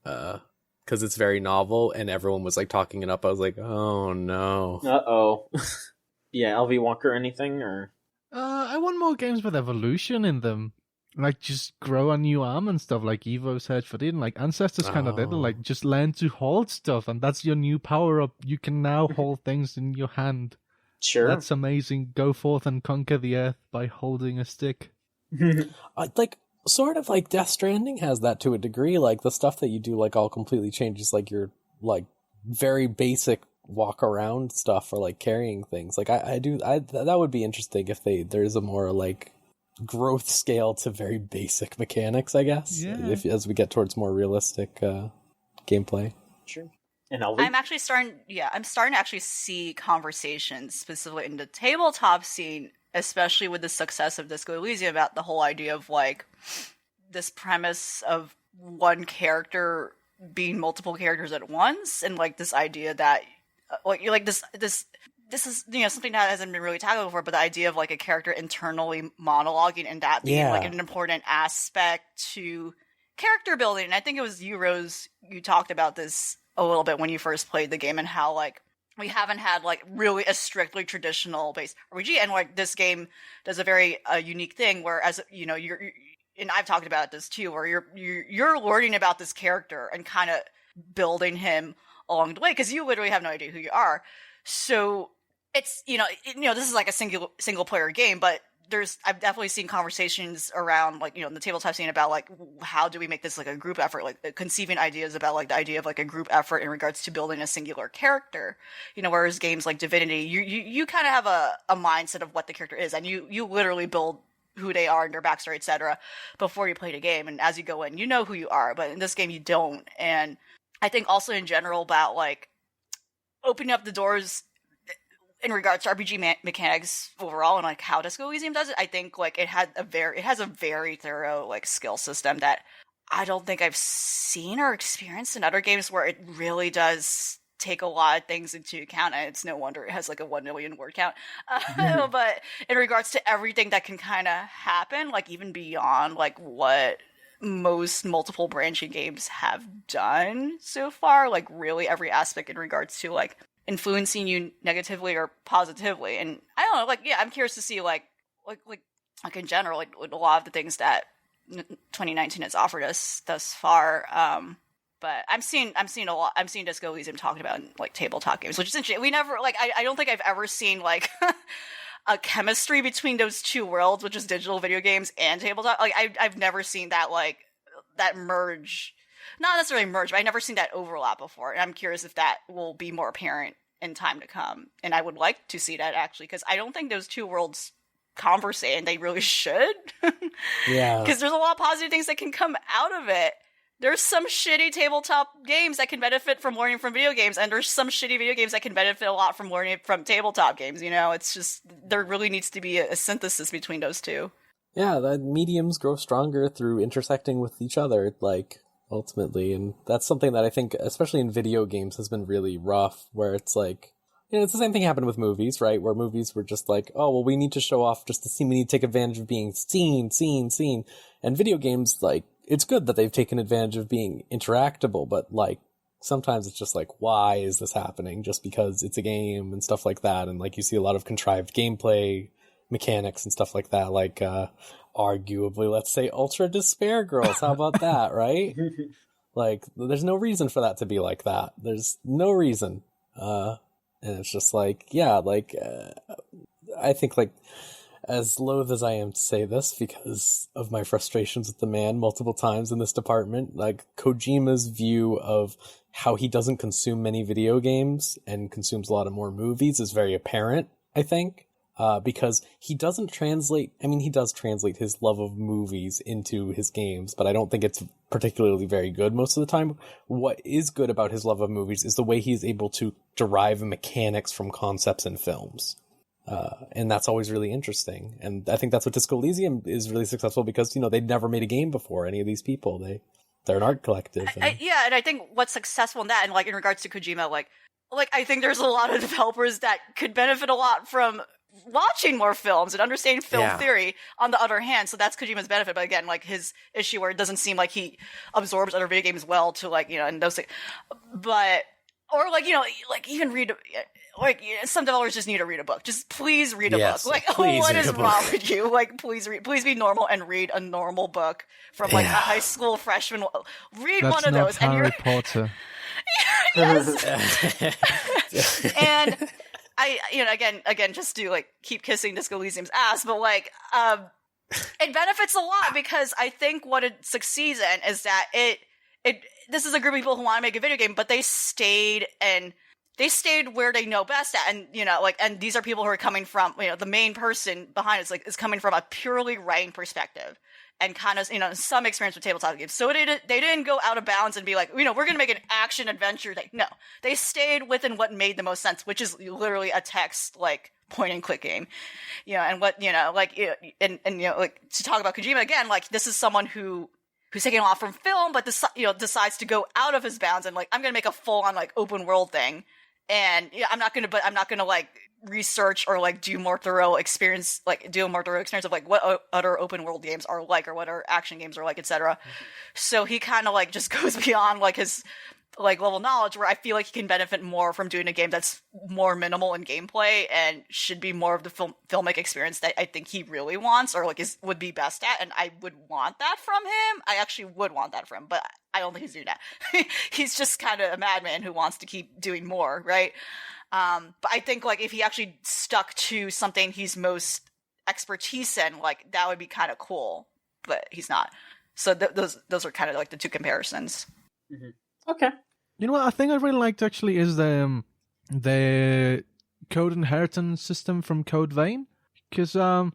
Because it's very novel, and everyone was like talking it up. I was like, oh no. Yeah, LV Walker or anything or. I want more games with evolution in them. Like, just grow a new arm and stuff, like Evo Search for Eden. Like, Ancestors kind of did. Like, just learn to hold stuff, and that's your new power-up. You can now hold things in your hand. Sure. That's amazing. Go forth and conquer the earth by holding a stick. Like, sort of like Death Stranding has that to a degree. Like, the stuff that you do, like, all completely changes, like, your, like, very basic walk around stuff or like carrying things. Like that would be interesting if there's a more like growth scale to very basic mechanics, I guess. Yeah. As we get towards more realistic gameplay. Sure. And I'm starting to actually see conversations specifically in the tabletop scene, especially with the success of Disco Elysium, about the whole idea of like this premise of one character being multiple characters at once, and like this idea that like you're like this is, you know, something that hasn't been really tackled before, but the idea of like a character internally monologuing and that being like an important aspect to character building. And I think it was you, Rose, you talked about this a little bit when you first played the game, and how like we haven't had like really a strictly traditional based RPG, and like this game does a very unique thing where, as you know, you're and I've talked about this too, where you're learning about this character and kind of building him along the way, because you literally have no idea who you are. So it's, you know, this is like a single player game, but I've definitely seen conversations around like, you know, in the tabletop scene about like, how do we make this like a group effort, like conceiving ideas about like the idea of like a group effort in regards to building a singular character, you know, whereas games like Divinity, you kind of have a mindset of what the character is, and you literally build who they are and their backstory, etc., before you play the game. And as you go in, you know who you are, but in this game you don't. And I think also in general about like opening up the doors in regards to RPG mechanics overall, and like how Disco Elysium does it, I think like it has a very thorough like skill system that I don't think I've seen or experienced in other games, where it really does take a lot of things into account, and it's no wonder it has like a 1 million word count. But in regards to everything that can kind of happen, like even beyond like what most multiple branching games have done so far, like really every aspect in regards to like influencing you negatively or positively. And I don't know, like, yeah, I'm curious to see like in general, like a lot of the things that 2019 has offered us thus far. But I'm seeing Disco Elysium talking about like tabletop games, which is interesting. We never like I don't think I've ever seen like a chemistry between those two worlds, which is digital video games and tabletop. Like I've never seen that like that merge, not necessarily merge, but I've never seen that overlap before. And I'm curious if that will be more apparent in time to come. And I would like to see that actually, because I don't think those two worlds conversate, and they really should. Yeah, because there's a lot of positive things that can come out of it. There's some shitty tabletop games that can benefit from learning from video games, and there's some shitty video games that can benefit a lot from learning from tabletop games, you know? It's just, there really needs to be a synthesis between those two. Yeah, the mediums grow stronger through intersecting with each other, like, ultimately, and that's something that I think, especially in video games, has been really rough, where it's like, you know, it's the same thing happened with movies, right? Where movies were just like, oh, well, we need to show off just to see, we need to take advantage of being seen. And video games, like, it's good that they've taken advantage of being interactable, but like sometimes it's just like, why is this happening? Just because it's a game and stuff like that. And like you see a lot of contrived gameplay mechanics and stuff like that, like arguably, let's say, Ultra Despair Girls. How about that, right? Like, there's no reason for that to be like that. There's no reason. And it's just like, yeah, like I think like, as loath as I am to say this because of my frustrations with the man multiple times in this department, like Kojima's view of how he doesn't consume many video games and consumes a lot of more movies is very apparent, I think, because he doesn't translate, I mean, he does translate his love of movies into his games, but I don't think it's particularly very good most of the time. What is good about his love of movies is the way he's able to derive mechanics from concepts in films. And that's always really interesting. And I think that's what Disco Elysium is really successful because, you know, they'd never made a game before, any of these people. They're an art collective. Yeah, and I think what's successful in that, and like in regards to Kojima, like I think there's a lot of developers that could benefit a lot from watching more films and understanding film theory on the other hand. So that's Kojima's benefit. But again, like his issue where it doesn't seem like he absorbs other video games well to like, you know, and those things. But, or like, you know, like even read, like some developers just need to read a book. Just please read a book. Like, what is wrong with you? Like, please be normal and read a normal book from like a high school freshman. Read That's one of not those. Harry and you're Potter. Yes. And I, you know, again, just to like keep kissing Disco Elysium's ass, but like, it benefits a lot because I think what it succeeds in is that this is a group of people who want to make a video game, but they stayed where they know best at. And, you know, like, and these are people who are coming from, you know, the main person behind it is coming from a purely writing perspective and kind of, you know, some experience with tabletop games. So they didn't go out of bounds and be like, you know, we're going to make an action adventure thing. No, they stayed within what made the most sense, which is literally a text, like, point and click game, you know, and what, you know, like, and you know, like, to talk about Kojima again, like, this is someone who's taking off from film, but decides to go out of his bounds and like, I'm going to make a full on like open world thing. And yeah, I'm not going to like research or like do a more thorough experience of like what other open world games are like or what other action games are like, etc. So he kind of like just goes beyond like his like level of knowledge where I feel like he can benefit more from doing a game that's more minimal in gameplay and should be more of the filmic experience that I think he really wants or like would be best at. And I would want that from him. I actually would want that from him, but I don't think he's doing that. He's just kind of a madman who wants to keep doing more, right? But I think like if he actually stuck to something he's most expertise in, like that would be kind of cool, but he's not. So those are kind of like the two comparisons. Mm-hmm. Okay. You know what I think I really liked actually is the code inheritance system from Code Vein, because I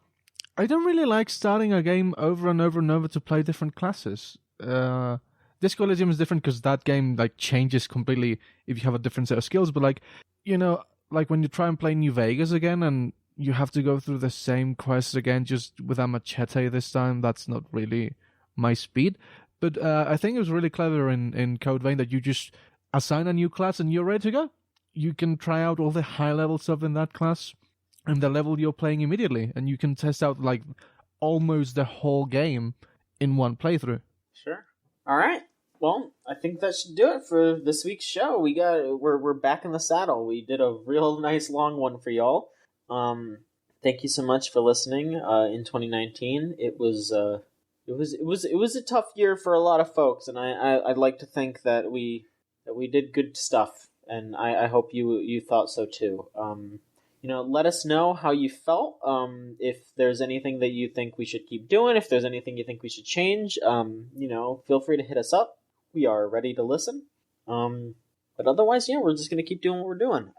don't really like starting a game over and over and over to play different classes. Disco Elysium is different because that game like changes completely if you have a different set of skills. But like, you know, like when you try and play New Vegas again and you have to go through the same quests again just with a machete this time, that's not really my speed. But I think it was really clever in Code Vein that you just assign a new class and you're ready to go. You can try out all the high-level stuff in that class and the level you're playing immediately, and you can test out like almost the whole game in one playthrough. Sure. All right. Well, I think that should do it for this week's show. We're back in the saddle. We did a real nice long one for y'all. Thank you so much for listening. In 2019, it was a tough year for a lot of folks, and I'd like to think that we did good stuff, and I hope you thought so too. Let us know how you felt. If there's anything that you think we should keep doing, if there's anything you think we should change, feel free to hit us up. We are ready to listen. But otherwise, we're just going to keep doing what we're doing.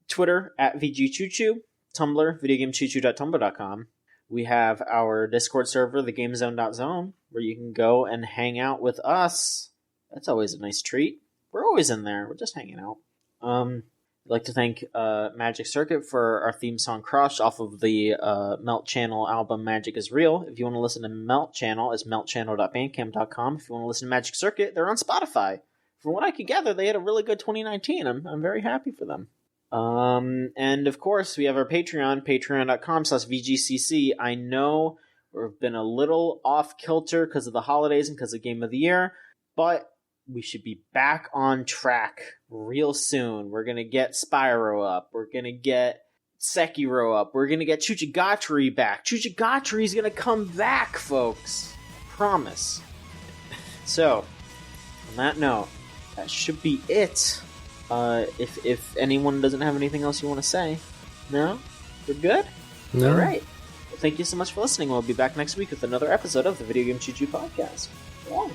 Twitter, @VGChuchu. Tumblr, videogamechuchu.tumblr.com. We have our Discord server, thegamezone.zone, where you can go and hang out with us. That's always a nice treat. We're always in there. We're just hanging out. I'd like to thank Magic Circuit for our theme song Crush off of the Melt Channel album Magic is Real. If you want to listen to Melt Channel, it's meltchannel.bandcamp.com. If you want to listen to Magic Circuit, they're on Spotify. From what I could gather, they had a really good 2019. I'm very happy for them. And of course, we have our Patreon, patreon.com/VGCC. I know we've been a little off kilter because of the holidays and because of Game of the Year, but we should be back on track real soon. We're going to get Spyro up. We're going to get Sekiro up. We're going to get Chuchigatari back. Chuchigatari's going to come back, folks. I promise. So, on that note, that should be it. If anyone doesn't have anything else you want to say. No? We're good? No. All right. Well, thank you so much for listening. We'll be back next week with another episode of the Video Game Choo Choo Podcast. Go on.